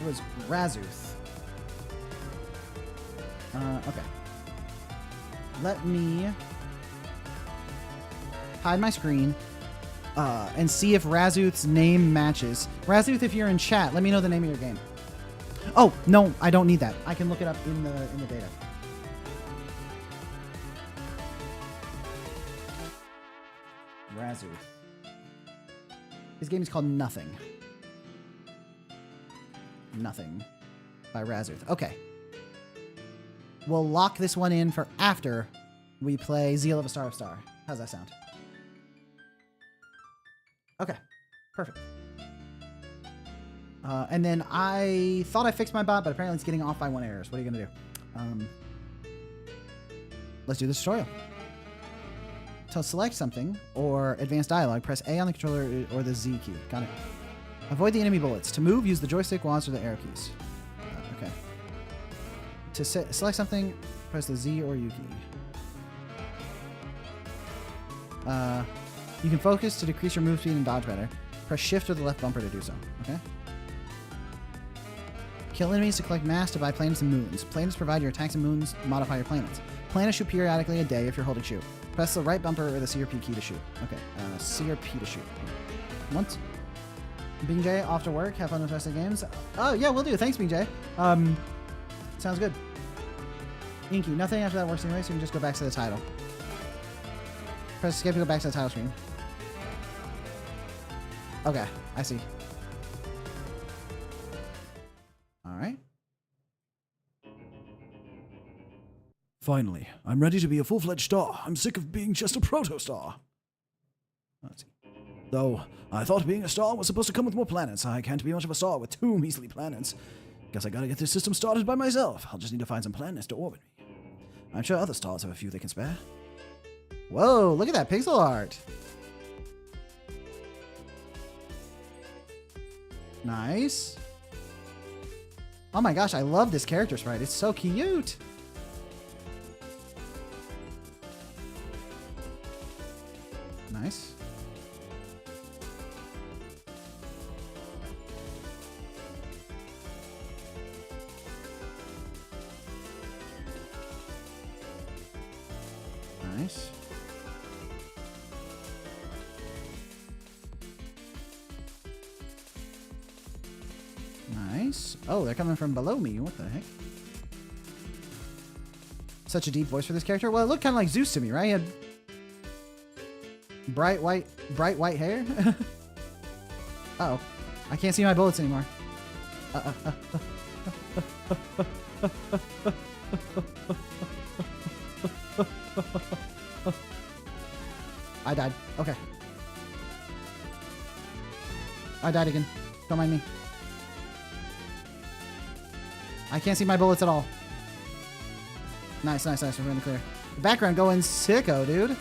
It was Razuth. Okay. Let me hide my screen and see if Razuth's name matches. Razuth, if you're in chat, let me know the name of your game. Oh, no, I don't need that. I can look it up in the data. Razuth. His game is called Nothing. Nothing by Razuth. Okay. We'll lock this one in for after we play Zeal of a Startup Star. How's that sound? Okay. Perfect. And then I thought I fixed my bot, but apparently it's getting off by 1 error. So what are you going to do? Let's do this tutorial. To select something or advanced dialogue, press A on the controller or the Z key. Got it. Avoid the enemy bullets. To move, use the joystick, WASD, or the arrow keys. Okay. To select something, press the Z or U key. You can focus to decrease your move speed and dodge better. Press shift or the left bumper to do so. Okay. Kill enemies to collect mass to buy planets and moons. Planets provide your attacks and moons modify your planets. Planets shoot periodically a day if you're holding shoot. Press the right bumper or the C or P key to shoot. Okay. C or P to shoot. Once. Bing J, off to work. Have fun with the rest of the games. Oh, yeah, we'll do. Thanks, Bing J. Sounds good. Inky, nothing after that works anyway, so you can just go back to the title. Press escape to go back to the title screen. Okay, I see. All right. Finally, I'm ready to be a full-fledged star. I'm sick of being just a proto-star. Let's see. Though, I thought being a star was supposed to come with more planets. I can't be much of a star with 2 measly planets. Guess I gotta get this system started by myself. I'll just need to find some planets to orbit me. I'm sure other stars have a few they can spare. Whoa, look at that pixel art. Nice. Oh my gosh, I love this character sprite. It's so cute. Nice. Nice. Nice. Oh, they're coming from below me. What the heck? Such a deep voice for this character. Well, it looked kind of like Zeus to me, right? He had bright white hair. Uh-oh. I can't see my bullets anymore. I died. Okay. I died again. Don't mind me. I can't see my bullets at all. Nice, nice, nice. We're in the clear. The background going sicko, dude.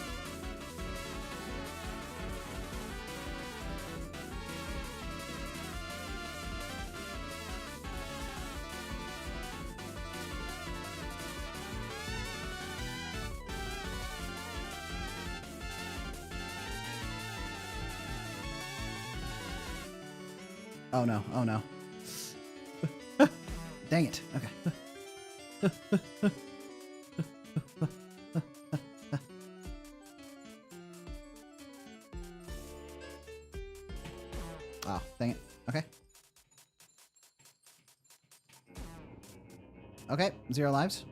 Oh no, oh no. Dang it. Okay. Oh, dang it. Okay. Okay, 0 lives.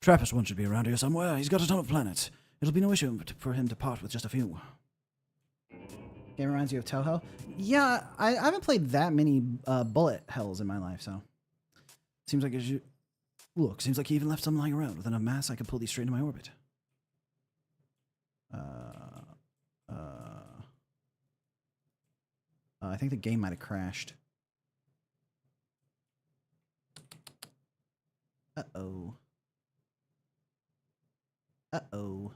Trappist-1 should be around here somewhere. He's got a ton of planets. It'll be no issue for him to part with just a few. Game reminds you of Toho? Yeah, I haven't played that many bullet hells in my life, so. Seems like seems like he even left some lying around. With enough mass, I could pull these straight into my orbit. I think the game might have crashed. Uh-oh. Uh-oh.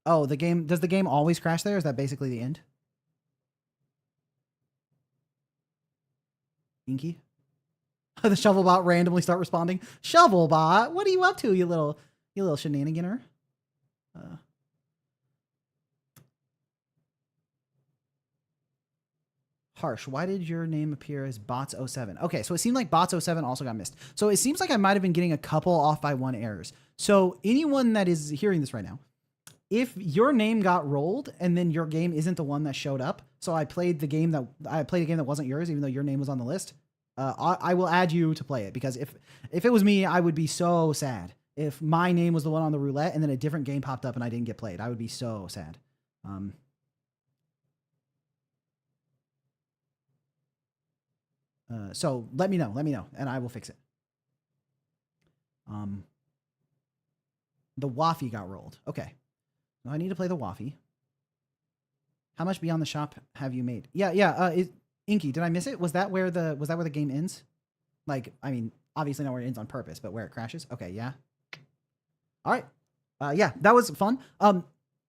Oh, the game... Does the game always crash there? Is that basically the end? Inky? The Shovelbot randomly start responding. Shovelbot, what are you up to, you little shenaniganer? Harsh, why did your name appear as Bots07? Okay, so it seemed like Bots07 also got missed. So it seems like I might have been getting a couple off by 1 errors. So anyone that is hearing this right now, if your name got rolled and then your game isn't the one that showed up, so I played a game that wasn't yours, even though your name was on the list, I will add you to play it, because if it was me, I would be so sad. If my name was the one on the roulette and then a different game popped up and I didn't get played, I would be so sad. So let me know, and I will fix it. The Waffy got rolled. Okay. Now I need to play the Waffy. How much Beyond the Shop have you made? Yeah. Inky, did I miss it? Was that where the game ends? Like, I mean, obviously not where it ends on purpose, but where it crashes. Okay, yeah. All right. Yeah, that was fun.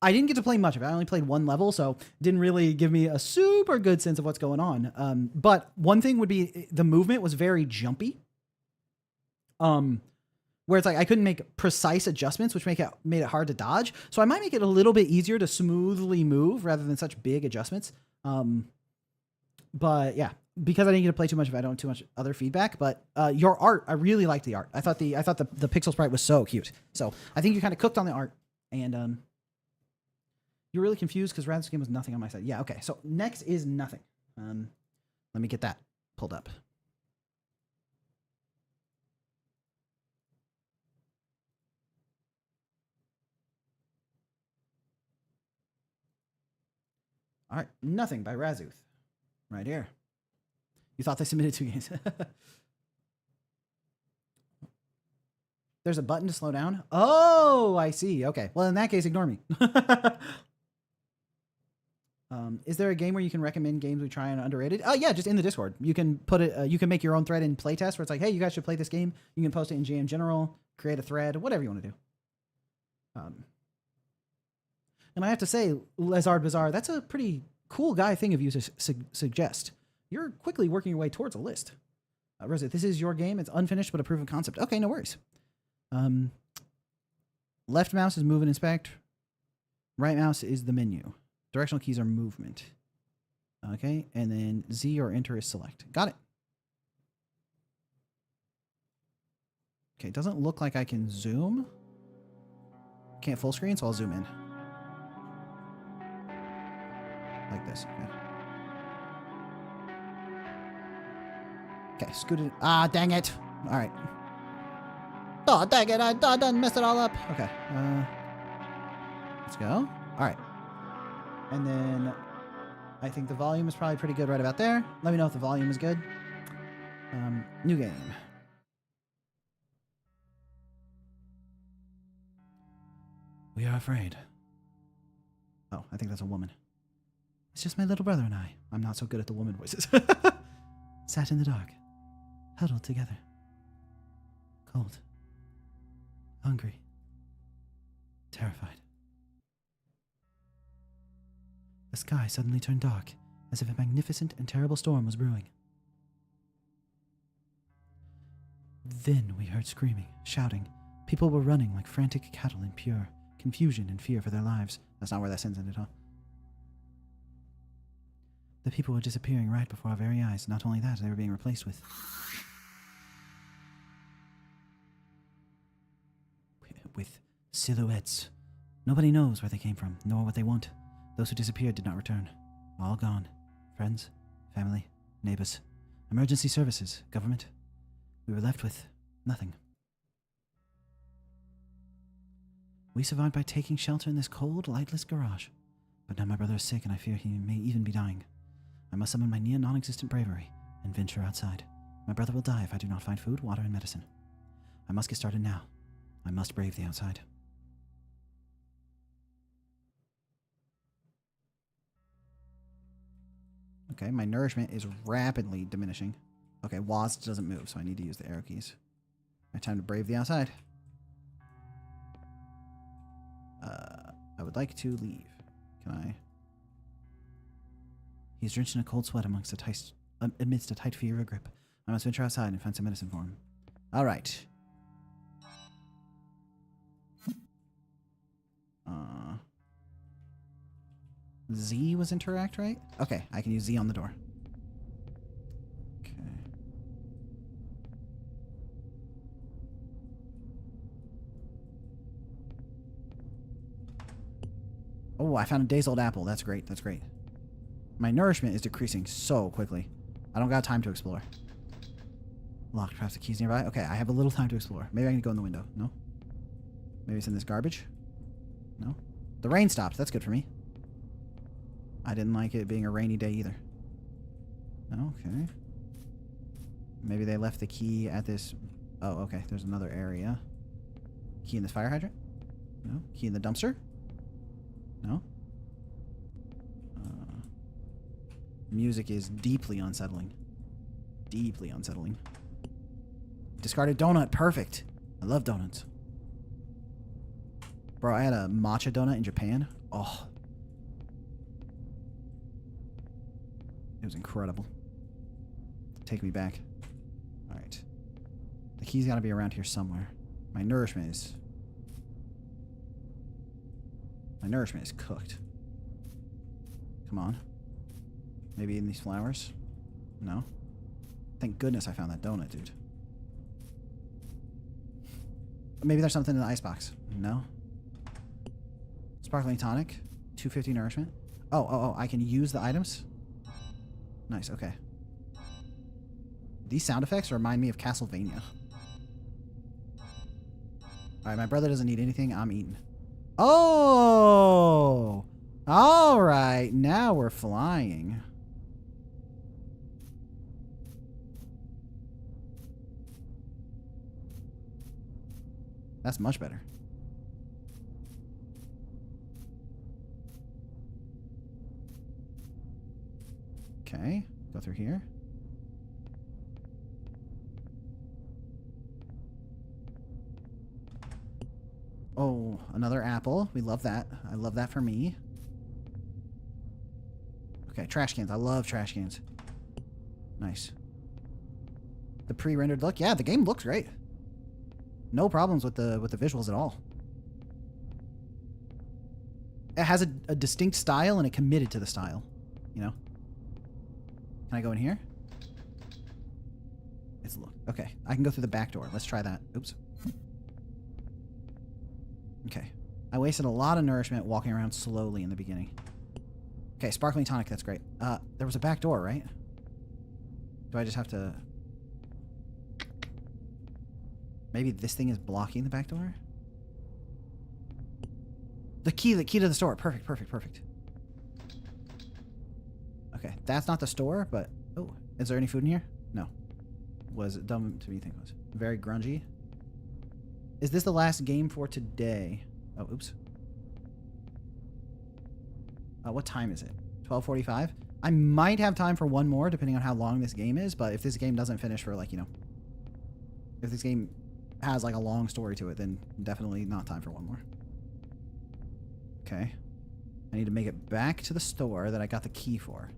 I didn't get to play much of it. I only played 1 level, so didn't really give me a super good sense of what's going on. But one thing would be the movement was very jumpy. Where it's like I couldn't make precise adjustments, which made it hard to dodge. So I might make it a little bit easier to smoothly move rather than such big adjustments. But yeah, because I didn't get to play too much of it, I don't have too much other feedback. But your art, I really liked the art. I thought the pixel sprite was so cute. So I think you kind of cooked on the art, and you're really confused because Rad's game was nothing on my side. Yeah, okay. So next is nothing. Let me get that pulled up. All right, Nothing by Razuth. Right here. You thought they submitted 2 games. There's a button to slow down? Oh, I see. Okay. Well, in that case, ignore me. Is there a game where you can recommend games we try and underrated? Oh, yeah, just in the Discord. You can put it. You can make your own thread in playtest where it's like, hey, you guys should play this game. You can post it in GM General, create a thread, whatever you want to do. And I have to say, Lazard Bazaar, that's a pretty cool guy thing of you to suggest. You're quickly working your way towards a list. Rosa, this is your game. It's unfinished, but a proof of concept. Okay, no worries. Left mouse is move and inspect. Right mouse is the menu. Directional keys are movement. Okay, and then Z or enter is select. Got it. Okay, it doesn't look like I can zoom. Can't full screen, so I'll zoom in. Like this, okay. Okay, scoot it. Ah, dang it. All right. Oh, dang it. I done messed it all up. Okay. Let's go. All right. And then I think the volume is probably pretty good right about there. Let me know if the volume is good. New game. We are afraid. Oh, I think that's a woman. It's just my little brother and I. I'm not so good at the woman voices. Sat in the dark, huddled together. Cold. Hungry. Terrified. The sky suddenly turned dark, as if a magnificent and terrible storm was brewing. Then we heard screaming, shouting. People were running like frantic cattle in pure confusion and fear for their lives. That's not where that sentence ended, huh? The people were disappearing right before our very eyes. Not only that, they were being replaced with silhouettes. Nobody knows where they came from, nor what they want. Those who disappeared did not return. All gone. Friends, family, neighbors, emergency services, government. We were left with nothing. We survived by taking shelter in this cold, lightless garage. But now my brother is sick and I fear he may even be dying. I must summon my near non-existent bravery and venture outside. My brother will die if I do not find food, water, and medicine. I must get started now. I must brave the outside. Okay, my nourishment is rapidly diminishing. Okay, WASD doesn't move, so I need to use the arrow keys. Right, time to brave the outside. I would like to leave. Can I? He's drenched in a cold sweat amidst a tight fever grip. I must venture outside and find some medicine for him. All right. Z was interact, right? Okay, I can use Z on the door. Okay. Oh, I found a days-old apple. That's great. That's great. My nourishment is decreasing so quickly. I don't got time to explore. Locked. Perhaps the key's nearby. Okay, I have a little time to explore. Maybe I can go in the window. No? Maybe it's in this garbage? No? The rain stopped. That's good for me. I didn't like it being a rainy day either. Okay. Maybe they left the key at this... Oh, okay. There's another area. Key in this fire hydrant? No? Key in the dumpster? No? Music is deeply unsettling. Deeply unsettling. Discarded donut. Perfect. I love donuts. Bro, I had a matcha donut in Japan. Oh. It was incredible. Take me back. Alright. The key's got to be around here somewhere. My nourishment is... My nourishment is cooked. Come on. Maybe in these flowers? No? Thank goodness I found that donut, dude. Maybe there's something in the icebox. No? Sparkling tonic. 250 nourishment. Oh, I can use the items? Nice, okay. These sound effects remind me of Castlevania. Alright, my brother doesn't need anything. I'm eating. Oh! All right, now we're flying. That's much better. Okay, go through here. Oh, another apple. We love that. I love that for me. Okay, trash cans. I love trash cans. Nice. The pre-rendered look. Yeah, the game looks great. No problems with the visuals at all. It has a distinct style and it committed to the style. You know? Can I go in here? It's look. Okay, I can go through the back door. Let's try that. Oops. Okay. I wasted a lot of nourishment walking around slowly in the beginning. Okay, sparkling tonic. That's great. There was a back door, right? Do I just have to... Maybe this thing is blocking the back door? The key to the store. Perfect, perfect, perfect. Okay, that's not the store, but... Oh, is there any food in here? No. Was it dumb to me think it was? Very grungy. Is this the last game for today? Oh, oops. What time is it? 12:45? I might have time for one more, depending on how long this game is, but if this game doesn't finish for, like, you know... If this game has, like, a long story to it, then definitely not time for one more. Okay. I need to make it back to the store that I got the key for.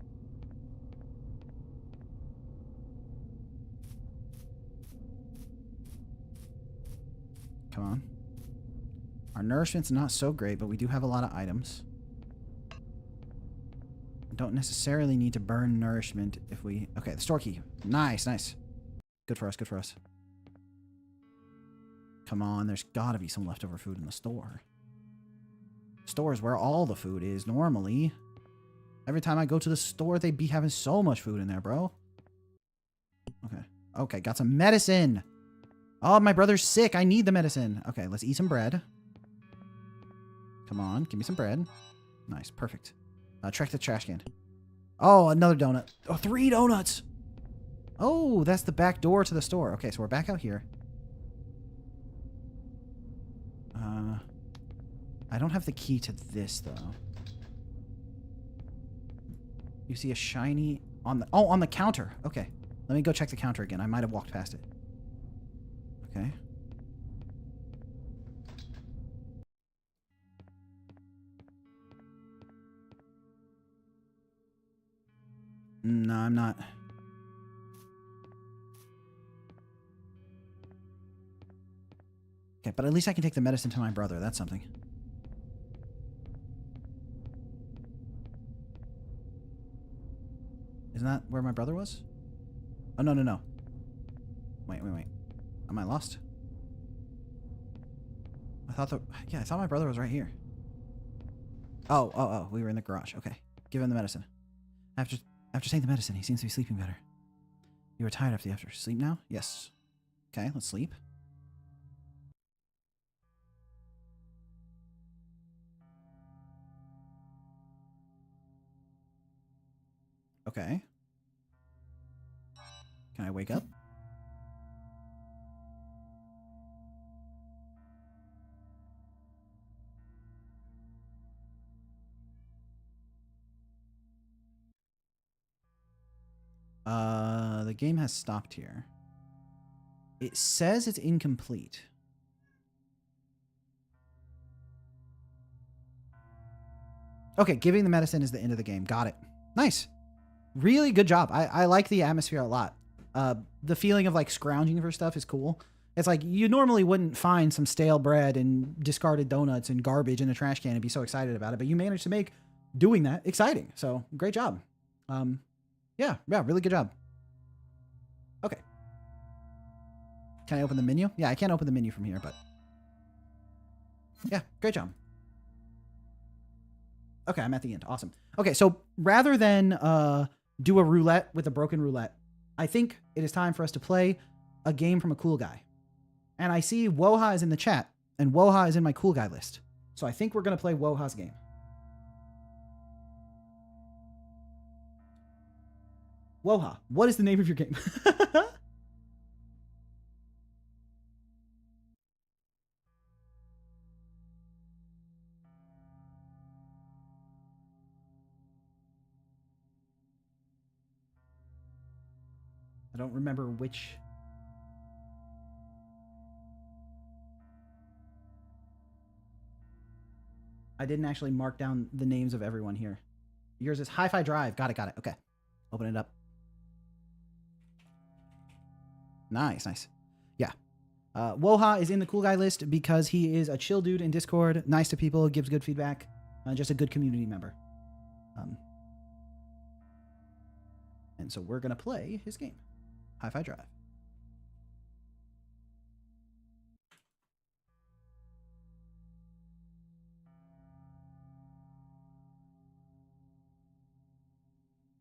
Come on. Our nourishment's not so great, but we do have a lot of items. Don't necessarily need to burn nourishment if we... Okay, the store key. Nice, nice. Good for us, good for us. Come on, there's gotta be some leftover food in the store. Store is where all the food is, normally. Every time I go to the store, they be having so much food in there, bro. Okay. Okay, got some medicine. Oh, my brother's sick. I need the medicine. Okay, let's eat some bread. Come on, give me some bread. Nice, perfect. Check the trash can. Oh, another donut. Oh, 3 donuts. Oh, that's the back door to the store. Okay, so we're back out here. I don't have the key to this, though. You see a shiny on the... Oh, on the counter. Okay. Let me go check the counter again. I might have walked past it. Okay. No, I'm not. Okay, but at least I can take the medicine to my brother. That's something. Isn't that where my brother was? Oh, no, no, no. Wait. Am I lost? I thought I thought my brother was right here. Oh, we were in the garage. Okay. Give him the medicine. After taking the medicine, he seems to be sleeping better. You were tired after sleep now? Yes. Okay, let's sleep. Okay. Can I wake up? The game has stopped here. It says it's incomplete. Okay, giving the medicine is the end of the game. Got it. Nice. Really good job. I like the atmosphere a lot. The feeling of like scrounging for stuff is cool. It's like you normally wouldn't find some stale bread and discarded donuts and garbage in a trash can and be so excited about it, but you managed to make doing that exciting. So great job. Yeah, really good job. Okay. Can I open the menu? Yeah, I can't open the menu from here, but yeah, great job. Okay, I'm at the end. Awesome. Okay, so rather than do a roulette with a broken roulette, I think it is time for us to play a game from a cool guy. And I see Woha is in the chat, and Woha is in my cool guy list. So I think we're going to play Woha's game. Woha, what is the name of your game? I don't remember which. I didn't actually mark down the names of everyone here. Yours is Hi-Fi Drive. Got it, got it. Okay. Open it up. Nice, nice. Yeah. Woha is in the cool guy list because he is a chill dude in Discord, nice to people, gives good feedback, just a good community member. And so we're going to play his game, Hi-Fi Drive.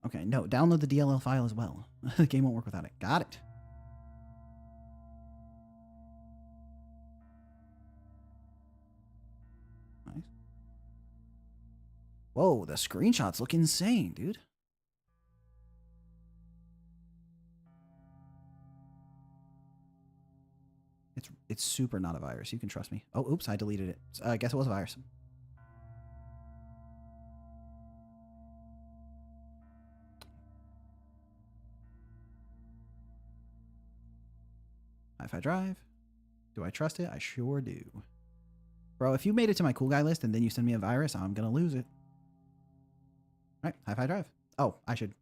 Okay, no, download the DLL file as well. The game won't work without it. Got it. Nice. Whoa, the screenshots look insane, dude. It's super not a virus. You can trust me. Oh, oops, I deleted it. I guess it was a virus. Hi-Fi Drive. Do I trust it? I sure do. Bro, if you made it to my cool guy list and then you send me a virus, I'm going to lose it. All right, Hi-Fi Drive. Oh, I should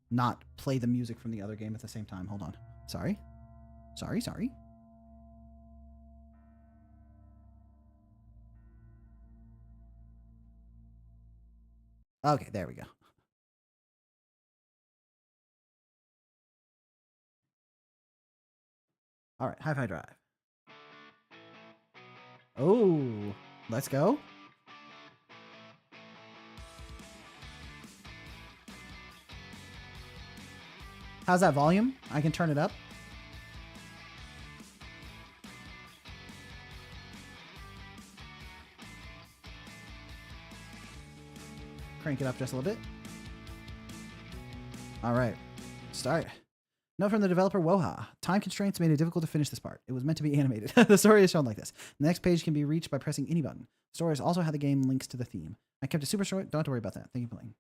not play the music from the other game at the same time. Hold on. Sorry. Sorry. Okay, there we go. All right, Hi-Fi Drive. Oh, let's go. How's that volume? I can turn it up. Crank it up just a little bit. All right, start. Note from the developer, Woha. Time constraints made it difficult to finish this part. It was meant to be animated. The story is shown like this. The next page can be reached by pressing any button. The story is also how the game links to the theme. I kept it super short. Don't have to worry about that. Thank you for playing.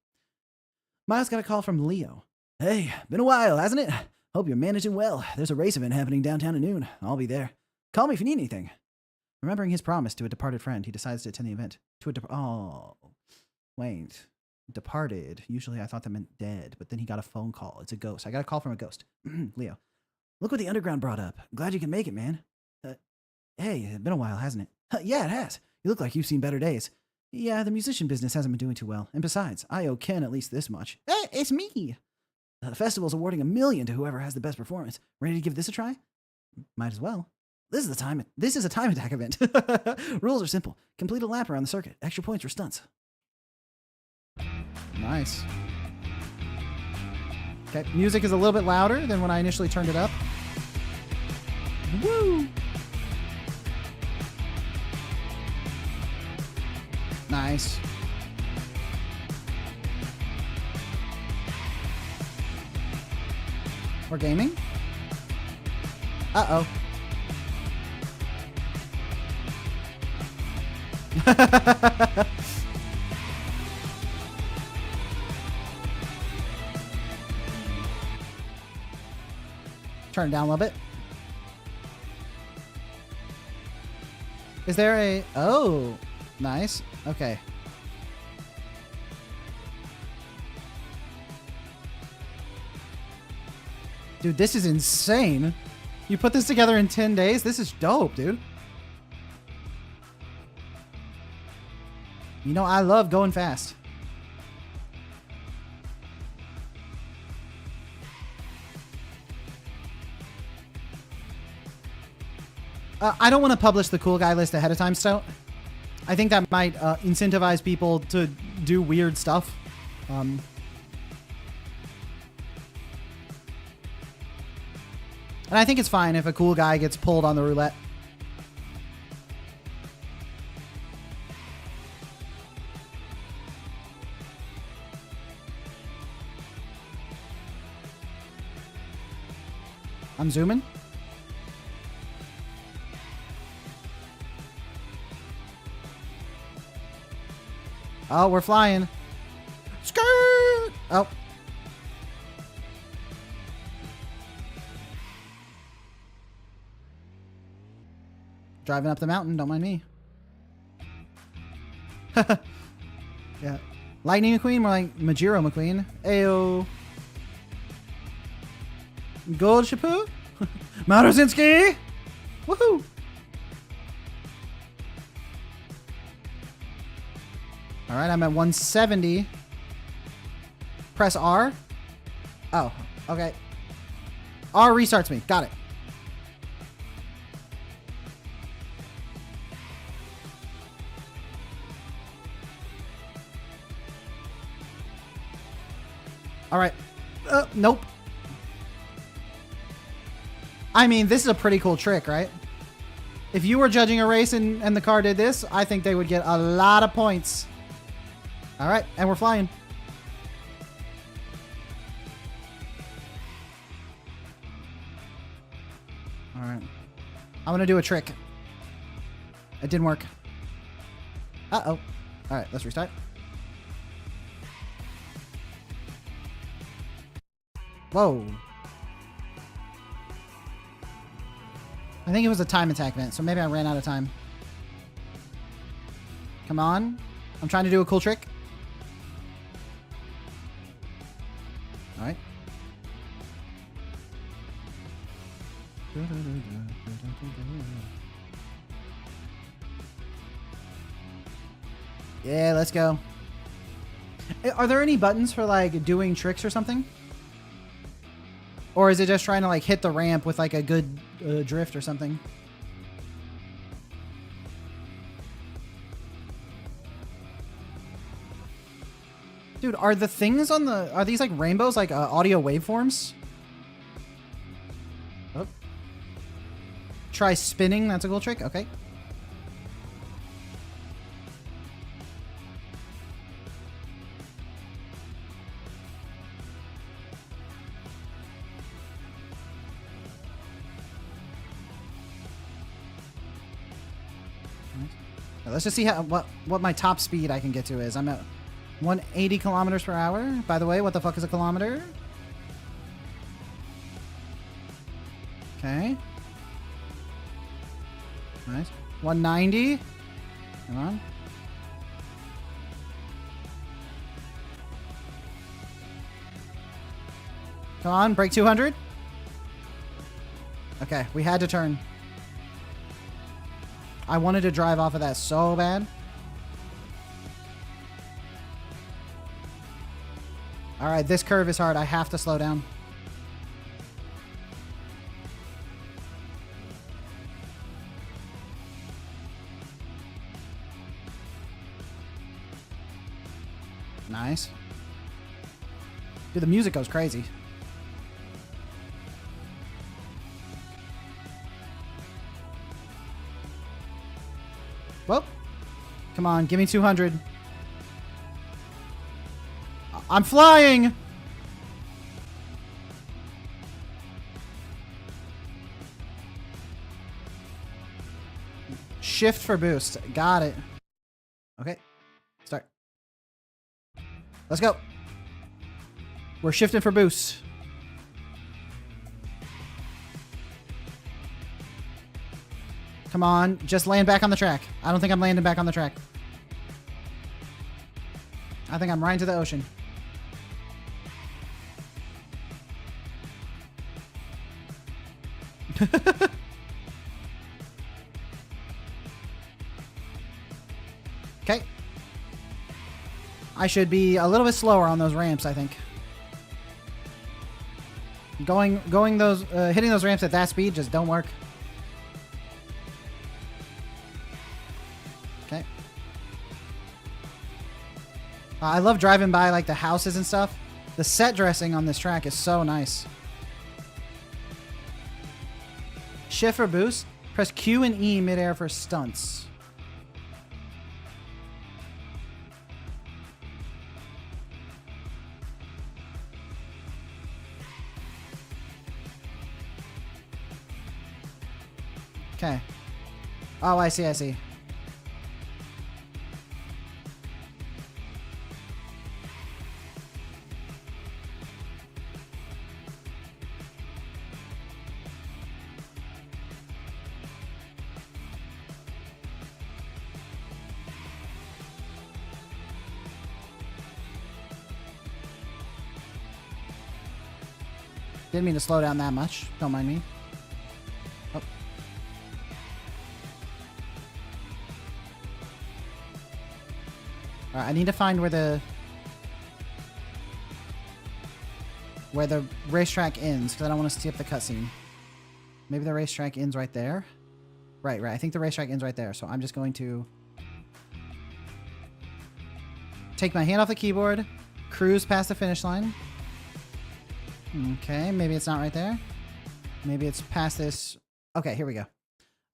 Miles got a call from Leo. Hey, been a while, hasn't it? Hope you're managing well. There's a race event happening downtown at noon. I'll be there. Call me if you need anything. Remembering his promise to a departed friend, he decides to attend the event. Oh, wait. Departed. Usually I thought that meant dead, but then he got a phone call. It's a ghost. I got a call from a ghost. Leo. Look what the underground brought up. Glad you can make it, man. Hey, it's been a while, hasn't it? Yeah, it has. You look like you've seen better days. Yeah, the musician business hasn't been doing too well. And besides, I owe Ken at least this much. Hey, it's me! The festival's awarding $1 million to whoever has the best performance. Ready to give this a try? Might as well. This is a time attack event. Rules are simple. Complete a lap around the circuit. Extra points for stunts. Nice. Okay, music is a little bit louder than when I initially turned it up. Woo! Nice. We're gaming? Uh-oh. Turn it down a little bit. Is there a... Oh, nice. Okay. Dude, this is insane. You put this together in 10 days? This is dope, dude. You know, I love going fast. I don't want to publish the cool guy list ahead of time, Stout. I think that might incentivize people to do weird stuff. And I think it's fine if a cool guy gets pulled on the roulette. I'm zooming. Oh, we're flying. Skirt! Oh. Driving up the mountain, don't mind me. Yeah. Lightning McQueen, more like Majiro McQueen. Ayo. Gold Shapu? Marozinski! Woohoo! Alright, I'm at 170. Press R. Oh, okay. R restarts me. Got it. Alright. Nope. I mean, this is a pretty cool trick, right? If you were judging a race and the car did this, I think they would get a lot of points. Alright, and we're flying. Alright. I'm gonna do a trick. It didn't work. Uh-oh. Alright, let's restart. Whoa. I think it was a time attack event, so maybe I ran out of time. Come on. I'm trying to do a cool trick. Alright. Yeah, let's go. Are there any buttons for like doing tricks or something? Or is it just trying to like hit the ramp with like a good drift or something? Dude, are the things on the... Are these like rainbows, like audio waveforms? Oh. Try spinning. That's a cool trick. Okay. Let's just see how what my top speed I can get to is. I'm at 180 kilometers per hour. By the way, what the fuck is a kilometer? Okay. Nice. 190. Come on. Come on, break 200. Okay, we had to turn. I wanted to drive off of that so bad. Alright, this curve is hard. I have to slow down. Nice. Dude, the music goes crazy. Well, come on, give me 200. I'm flying! Shift for boost. Got it. Okay. Start. Let's go. We're shifting for boost. Come on. Just land back on the track. I don't think I'm landing back on the track. I think I'm right into the ocean. Okay. I should be a little bit slower on those ramps, I think. Hitting those ramps at that speed just don't work. Okay. I love driving by like the houses and stuff. The set dressing on this track is so nice. Shift for boost. Press Q and E midair for stunts. Okay. Oh, I see, I see. Didn't mean to slow down that much. Don't mind me. Oh. Alright, I need to find where the racetrack ends, because I don't want to skip the cutscene. Maybe the racetrack ends right there. Right. I think the racetrack ends right there. So I'm just going to take my hand off the keyboard, cruise past the finish line. Okay, maybe it's not right there. Maybe it's past this. Okay, here we go.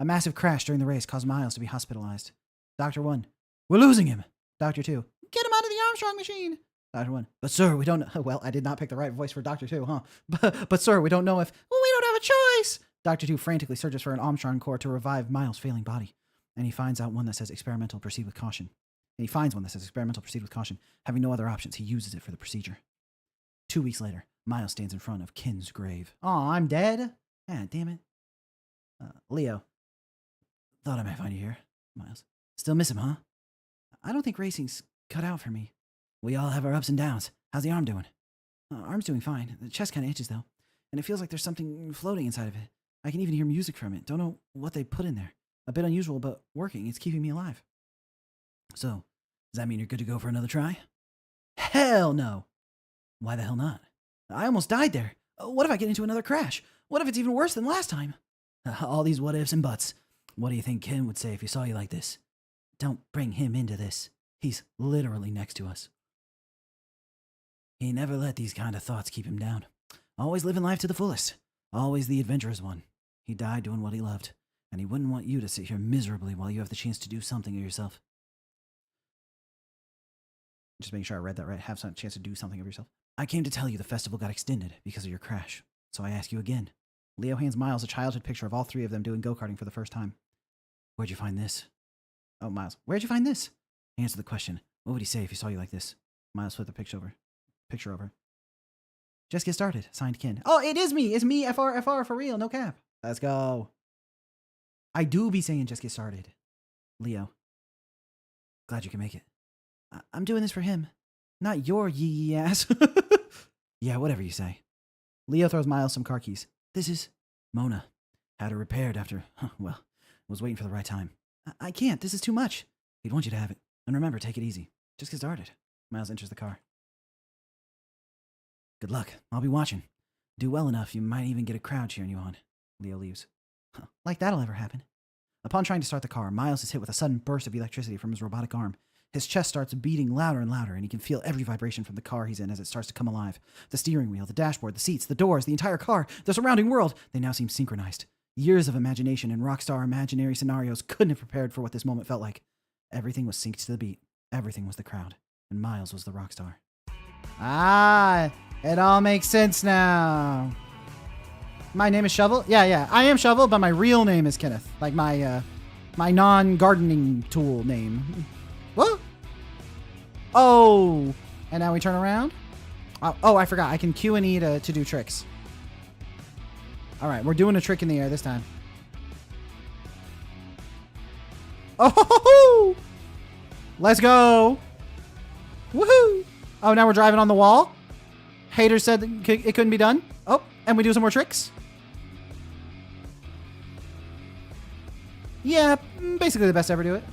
A massive crash during the race caused Miles to be hospitalized. Doctor 1. We're losing him. Doctor 2. Get him out of the Armstrong machine. Doctor 1. But sir, we don't know. Well, I did not pick the right voice for Doctor 2, huh? But sir, we don't know if... Well, we don't have a choice. Doctor 2 frantically searches for an Armstrong core to revive Miles' failing body. And he finds out one that says experimental, proceed with caution. Having no other options, he uses it for the procedure. 2 weeks later, Miles stands in front of Ken's grave. Aw, I'm dead? Ah, damn it. Leo. Thought I might find you here. Miles. Still miss him, huh? I don't think racing's cut out for me. We all have our ups and downs. How's the arm doing? Arm's doing fine. The chest kind of itches, though. And it feels like there's something floating inside of it. I can even hear music from it. Don't know what they put in there. A bit unusual, but working. It's keeping me alive. So, does that mean you're good to go for another try? Hell no! Why the hell not? I almost died there. What if I get into another crash? What if it's even worse than last time? All these what ifs and buts. What do you think Ken would say if he saw you like this? Don't bring him into this. He's literally next to us. He never let these kind of thoughts keep him down. Always living life to the fullest. Always the adventurous one. He died doing what he loved. And he wouldn't want you to sit here miserably while you have the chance to do something of yourself. Just making sure I read that right. Have some chance to do something of yourself. I came to tell you the festival got extended because of your crash. So I ask you again. Leo hands Miles a childhood picture of all three of them doing go-karting for the first time. Where'd you find this? Oh, Miles. Where'd you find this? Answer the question. What would he say if he saw you like this? Miles flipped the picture over. Just get started. Signed, Ken. Oh, it is me. It's me, FR for real. No cap. Let's go. I do be saying just get started. Leo. Glad you can make it. I'm doing this for him. Not your yee ass. Yeah, whatever you say. Leo throws Miles some car keys. This is Mona. Had her repaired after, was waiting for the right time. I can't. This is too much. He'd want you to have it. And remember, take it easy. Just get started. Miles enters the car. Good luck. I'll be watching. Do well enough, you might even get a crowd cheering you on. Leo leaves. Like that'll ever happen. Upon trying to start the car, Miles is hit with a sudden burst of electricity from his robotic arm. His chest starts beating louder and louder, and he can feel every vibration from the car he's in as it starts to come alive. The steering wheel, the dashboard, the seats, the doors, the entire car, the surrounding world, they now seem synchronized. Years of imagination and rockstar imaginary scenarios couldn't have prepared for what this moment felt like. Everything was synced to the beat. Everything was the crowd. And Miles was the rockstar. Ah, it all makes sense now. My name is Shovel? Yeah. I am Shovel, but my real name is Kenneth. Like my non-gardening tool name. What? Oh, and now we turn around. Oh, I forgot. I can Q and E to do tricks. All right, we're doing a trick in the air this time. Oh, let's go. Woohoo. Oh, now we're driving on the wall. Haters said it couldn't be done. Oh, and we do some more tricks. Yeah, basically the best to ever do it.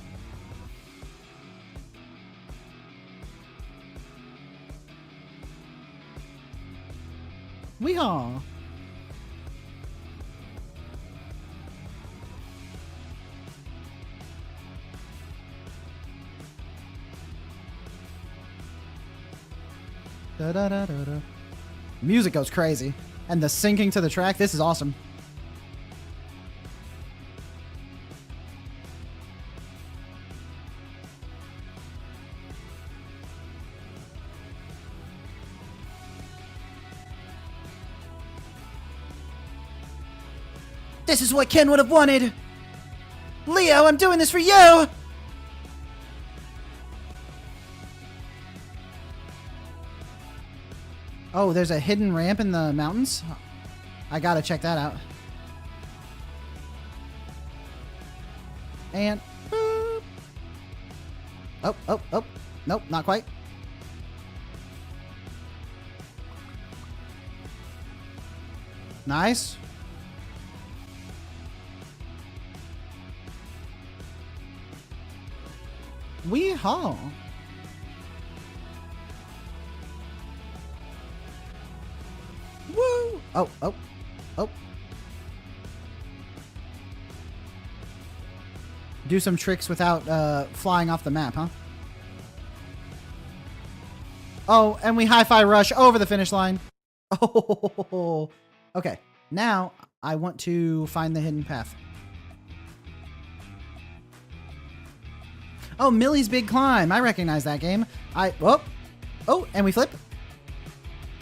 Weehaw. Da, da, da, da, da. Music goes crazy. And the syncing to the track, this is awesome. This is what Ken would have wanted. Leo, I'm doing this for you! Oh, there's a hidden ramp in the mountains? I gotta check that out. And... boop. Oh, oh, oh. Nope, not quite. Nice. Wee-haw. Woo! Oh, oh, oh. Do some tricks without flying off the map, huh? Oh, and we hi-fi rush over the finish line. Oh, okay. Now I want to find the hidden path. Oh, Millie's Big Climb. I recognize that game. Oh, and we flip.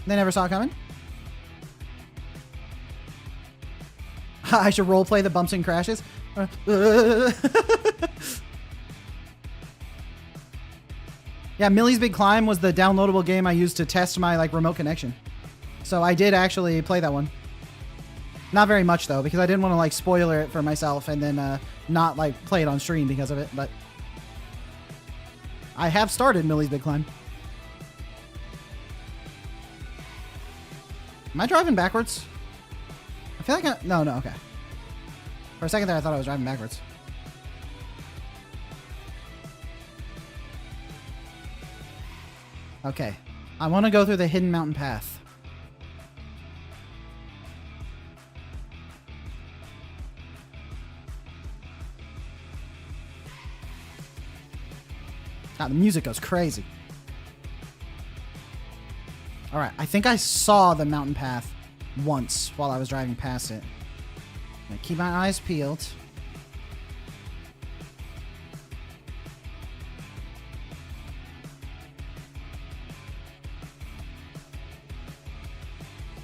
They never saw it coming. I should roleplay the bumps and crashes. Yeah, Millie's Big Climb was the downloadable game I used to test my remote connection. So I did actually play that one. Not very much though, because I didn't want to spoiler it for myself and then not play it on stream because of it. But I have started Millie's Big Climb. Am I driving backwards? I feel like no, okay. For a second there, I thought I was driving backwards. Okay. I want to go through the hidden mountain path. God, the music goes crazy. Alright, I think I saw the mountain path once while I was driving past it. I'm gonna keep my eyes peeled.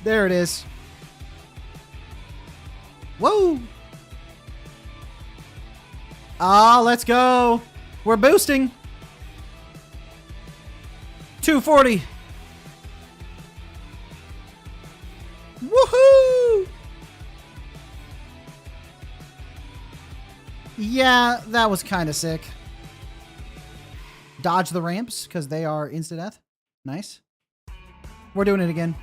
There it is. Whoa! Ah, let's go! We're boosting! 240! Woohoo! Yeah, that was kind of sick. Dodge the ramps, because they are insta-death. Nice. We're doing it again.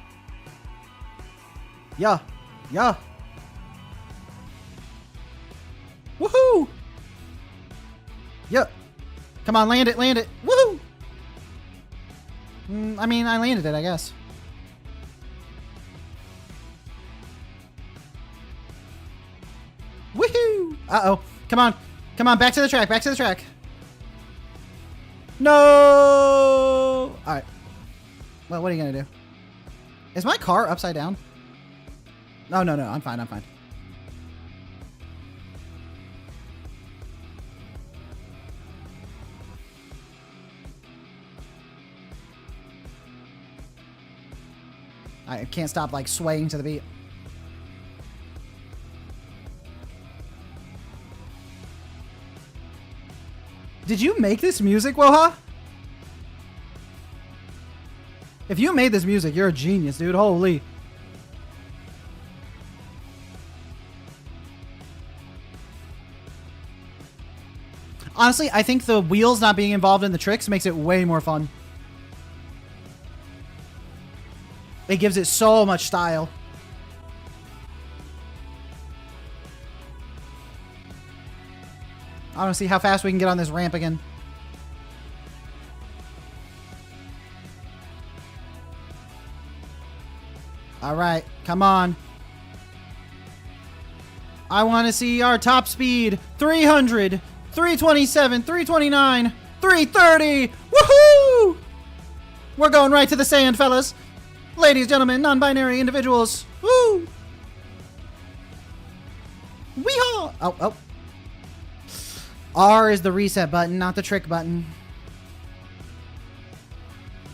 Yeah. Yeah. Woohoo! Yeah. Come on, land it, land it. Woohoo! I mean, I landed it, I guess. Woohoo! Uh-oh. Come on. Come on, back to the track, back to the track. No! Alright. Well, what are you gonna do? Is my car upside down? No, no, no. I'm fine. I'm fine. I can't stop swaying to the beat. Did you make this music, Woha? If you made this music, you're a genius, dude. Holy. Honestly, I think the wheels not being involved in the tricks makes it way more fun. It gives it so much style. I want to see how fast we can get on this ramp again. All right, come on. I want to see our top speed. 300, 327, 329, 330. Woohoo! We're going right to the sand, fellas. Ladies, gentlemen, non-binary individuals. Woo! Weehaw! Oh, oh. R is the reset button, not the trick button.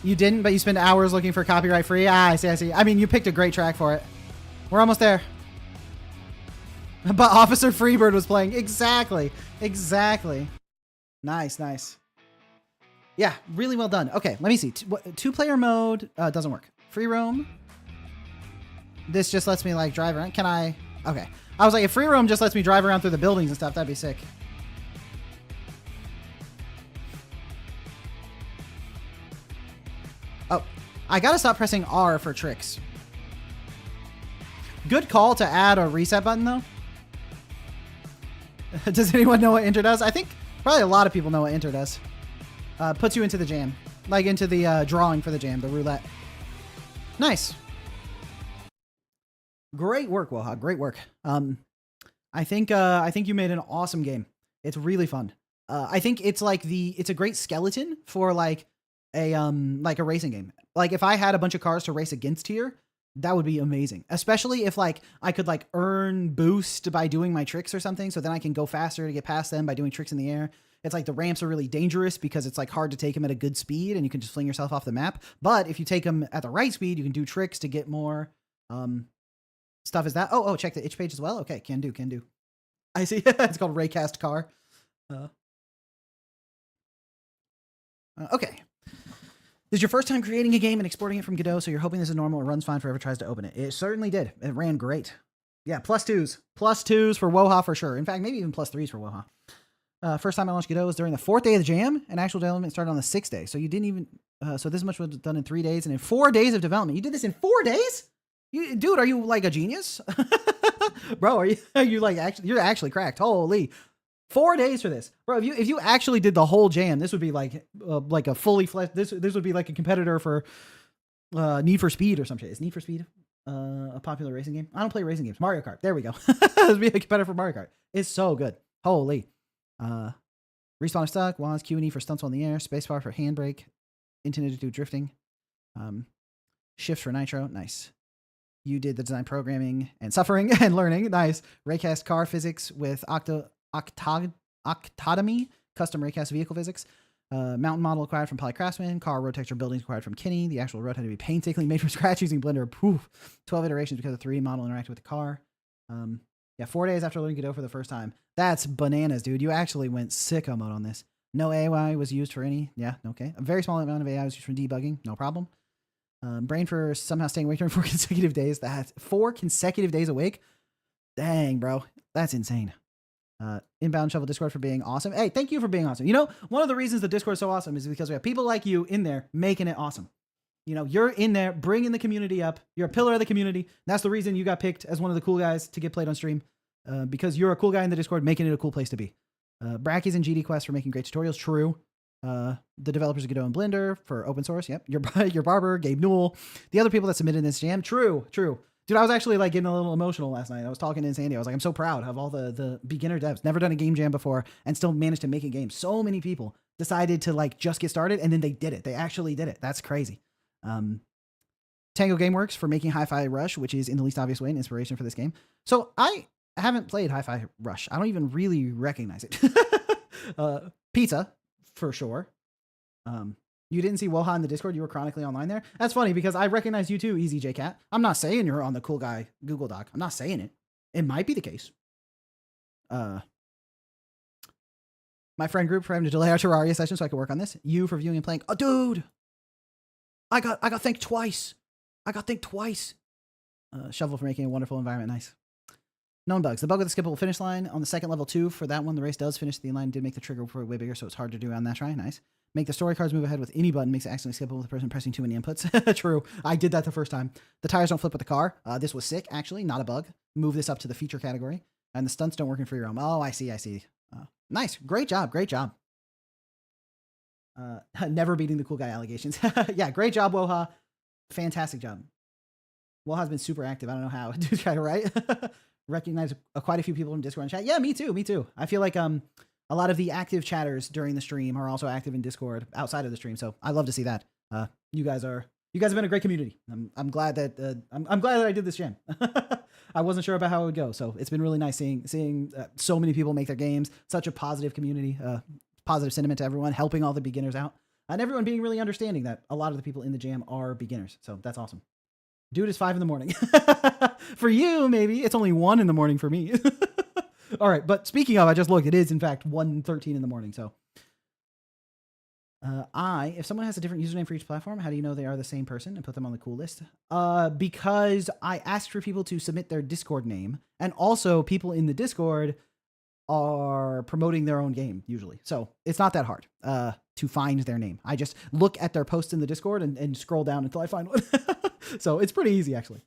You didn't, but you spend hours looking for copyright free? Ah, I see, I see. I mean, you picked a great track for it. We're almost there. But Officer Freebird was playing. Exactly. Exactly. Nice, nice. Yeah, really well done. Okay, let me see. Two-player mode doesn't work. Free roam. This just lets me like drive around. Can I? Okay. I was like, if free roam just lets me drive around through the buildings and stuff, that'd be sick. Oh, I gotta stop pressing R for tricks. Good call to add a reset button though. Does anyone know what enter does? I think probably a lot of people know what enter does. Puts you into the jam, like into the drawing for the jam, the roulette. Nice. Great work, Woha. Great work. I think you made an awesome game. It's really fun. I think it's like it's a great skeleton for like a racing game. Like if I had a bunch of cars to race against here, that would be amazing. Especially if like I could like earn boost by doing my tricks or something, so then I can go faster to get past them by doing tricks in the air. It's like the ramps are really dangerous because it's like hard to take them at a good speed and you can just fling yourself off the map. But if you take them at the right speed, you can do tricks to get more stuff. Is that? Oh, check the itch page as well. Okay, can do. I see. It's called Raycast Car. Okay. This is your first time creating a game and exporting it from Godot, so you're hoping this is normal. It runs fine for whoever tries to open it. It certainly did. It ran great. Yeah, +2s. +2s for Woha for sure. In fact, maybe even +3s for Woha. First time I launched Godot was during the 4th day of the jam, and actual development started on the 6th day. So you didn't even, so this much was done in 3 days, and in 4 days of development. You did this in 4 days? Dude, are you like a genius? Bro, are you like, you're actually cracked. Holy. 4 days for this. Bro, if you actually did the whole jam, this would be like a fully fleshed, this would be like a competitor for Need for Speed or some shit. Is Need for Speed a popular racing game? I don't play racing games. Mario Kart. There we go. This would be a competitor for Mario Kart. It's so good. Holy. Respawn stuck. WAS, Q and E for stunts on the air. Spacebar for handbrake. Intended to do drifting. Shift for nitro. Nice. You did the design programming and suffering and learning. Nice. Raycast car physics with octotomy. Custom raycast vehicle physics. Mountain model acquired from Polycraftsman. Car road texture buildings acquired from Kinney. The actual road had to be painstakingly made from scratch using Blender. Poof. 12 iterations because the 3D model interacted with the car. Yeah, 4 days after learning Godot for the first time. That's bananas, dude. You actually went sicko mode on this. No AI was used for any. Yeah, okay. A very small amount of AI was used for debugging. No problem. Brain for somehow staying awake during 4 consecutive days. That's 4 consecutive days awake. Dang, bro. That's insane. InboundShovel Discord for being awesome. Hey, thank you for being awesome. You know, one of the reasons the Discord is so awesome is because we have people like you in there making it awesome. You know, you're in there bringing the community up. You're a pillar of the community. That's the reason you got picked as one of the cool guys to get played on stream. Because you're a cool guy in the Discord, making it a cool place to be. Brackies and GD Quest for making great tutorials. True. The developers of Godot and Blender for open source. Yep. Your barber, Gabe Newell. The other people that submitted this jam. True. Dude, I was actually like getting a little emotional last night. I was talking to INSANDIO. I was like, I'm so proud of all the beginner devs. Never done a game jam before and still managed to make a game. So many people decided to like just get started and then they did it. They actually did it. That's crazy. Tango Gameworks for making Hi-Fi Rush, which is in the least obvious way an inspiration for this game. So I haven't played Hi-Fi Rush. I don't even really recognize it. Pizza, for sure. You didn't see Woha in the Discord. You were chronically online there. That's funny because I recognize you too, Easy J Cat. I'm not saying you're on the cool guy Google Doc. I'm not saying it. It might be the case. My friend group for having to delay our Terraria session so I could work on this. You for viewing and playing. Oh, dude. I got thanked twice. Shovel for making a wonderful environment. Nice. Known bugs. The bug with the skippable finish line on the second level 2. For that one, the race does finish the line. Did make the trigger way bigger, so it's hard to do on that try. Nice. Make the story cards move ahead with any button. Makes it accidentally skippable with the person pressing too many inputs. True. I did that the first time. The tires don't flip with the car. This was sick, actually. Not a bug. Move this up to the feature category. And the stunts don't work in free roam. Oh, I see. Nice. Great job. Never beating the cool guy allegations. Yeah, great job, Woha. Fantastic job. Woha's been super active. I don't know how. Dude's kind of right. Recognize quite a few people from Discord and chat. Yeah, me too. I feel like a lot of the active chatters during the stream are also active in Discord outside of the stream. So I love to see that. You guys have been a great community. I'm glad that I'm glad that I did this jam. I wasn't sure about how it would go, so it's been really nice seeing so many people make their games. Such a positive community, positive sentiment to everyone, helping all the beginners out, and everyone being really understanding that a lot of the people in the jam are beginners. So that's awesome. Dude, it's 5 in the morning. For you, maybe. It's only 1 in the morning for me. All right, but speaking of, I just looked. It is, in fact, 1:13 in the morning, so... if someone has a different username for each platform, how do you know they are the same person and put them on the cool list? Because I asked for people to submit their Discord name, and also people in the Discord are promoting their own game usually. So it's not that hard to find their name. I just look at their posts in the Discord and scroll down until I find one. So it's pretty easy, actually.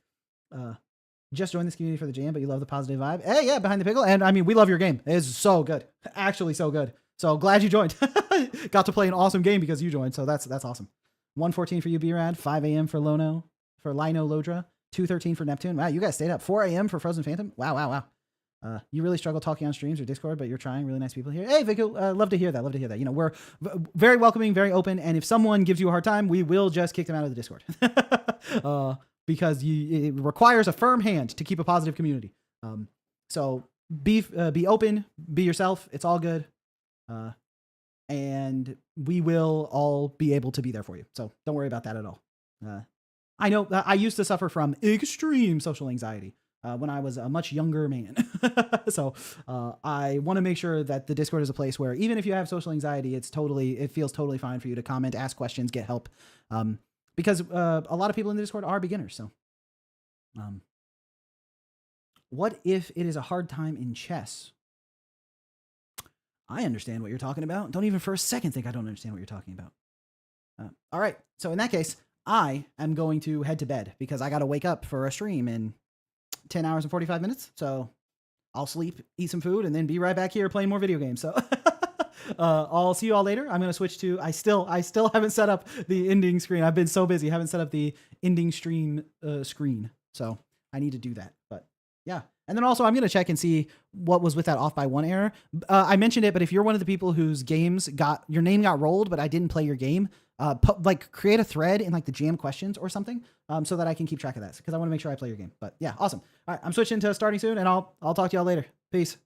Just joined this community for the jam, but you love the positive vibe. Hey, yeah, Behind the Pickle. And I mean, we love your game. It is so good. Actually, so good. So glad you joined. Got to play an awesome game because you joined. So that's awesome. 1:14 for you, B-Rad. 5 a.m. for Lino Lodra. 2:13 for Neptune. Wow, you guys stayed up. 4 a.m. for Frozen Phantom. Wow. You really struggle talking on streams or Discord, but you're trying. Really nice people here. Hey, Vicky, love to hear that. You know, we're very welcoming, very open. And if someone gives you a hard time, we will just kick them out of the Discord. Because it requires a firm hand to keep a positive community. So be open, be yourself. It's all good. And we will all be able to be there for you. So don't worry about that at all. I know I used to suffer from extreme social anxiety when I was a much younger man. So I want to make sure that the Discord is a place where even if you have social anxiety, it feels totally fine for you to comment, ask questions, get help. Because a lot of people in the Discord are beginners. So what if it is a hard time in chess? I understand what you're talking about. Don't even for a second think I don't understand what you're talking about. All right. So in that case, I am going to head to bed because I got to wake up for a stream in 10 hours and 45 minutes. So I'll sleep, eat some food, and then be right back here playing more video games. So I'll see you all later. I'm going to switch to, I still haven't set up the ending screen. I've been so busy. Haven't set up the ending stream screen. So I need to do that. But yeah. And then also I'm going to check and see what was with that off by 1 error. I mentioned it, but if you're one of the people whose your name got rolled, but I didn't play your game, create a thread in like the jam questions or something, so that I can keep track of that because I want to make sure I play your game. But yeah, awesome. All right. I'm switching to starting soon and I'll talk to y'all later. Peace.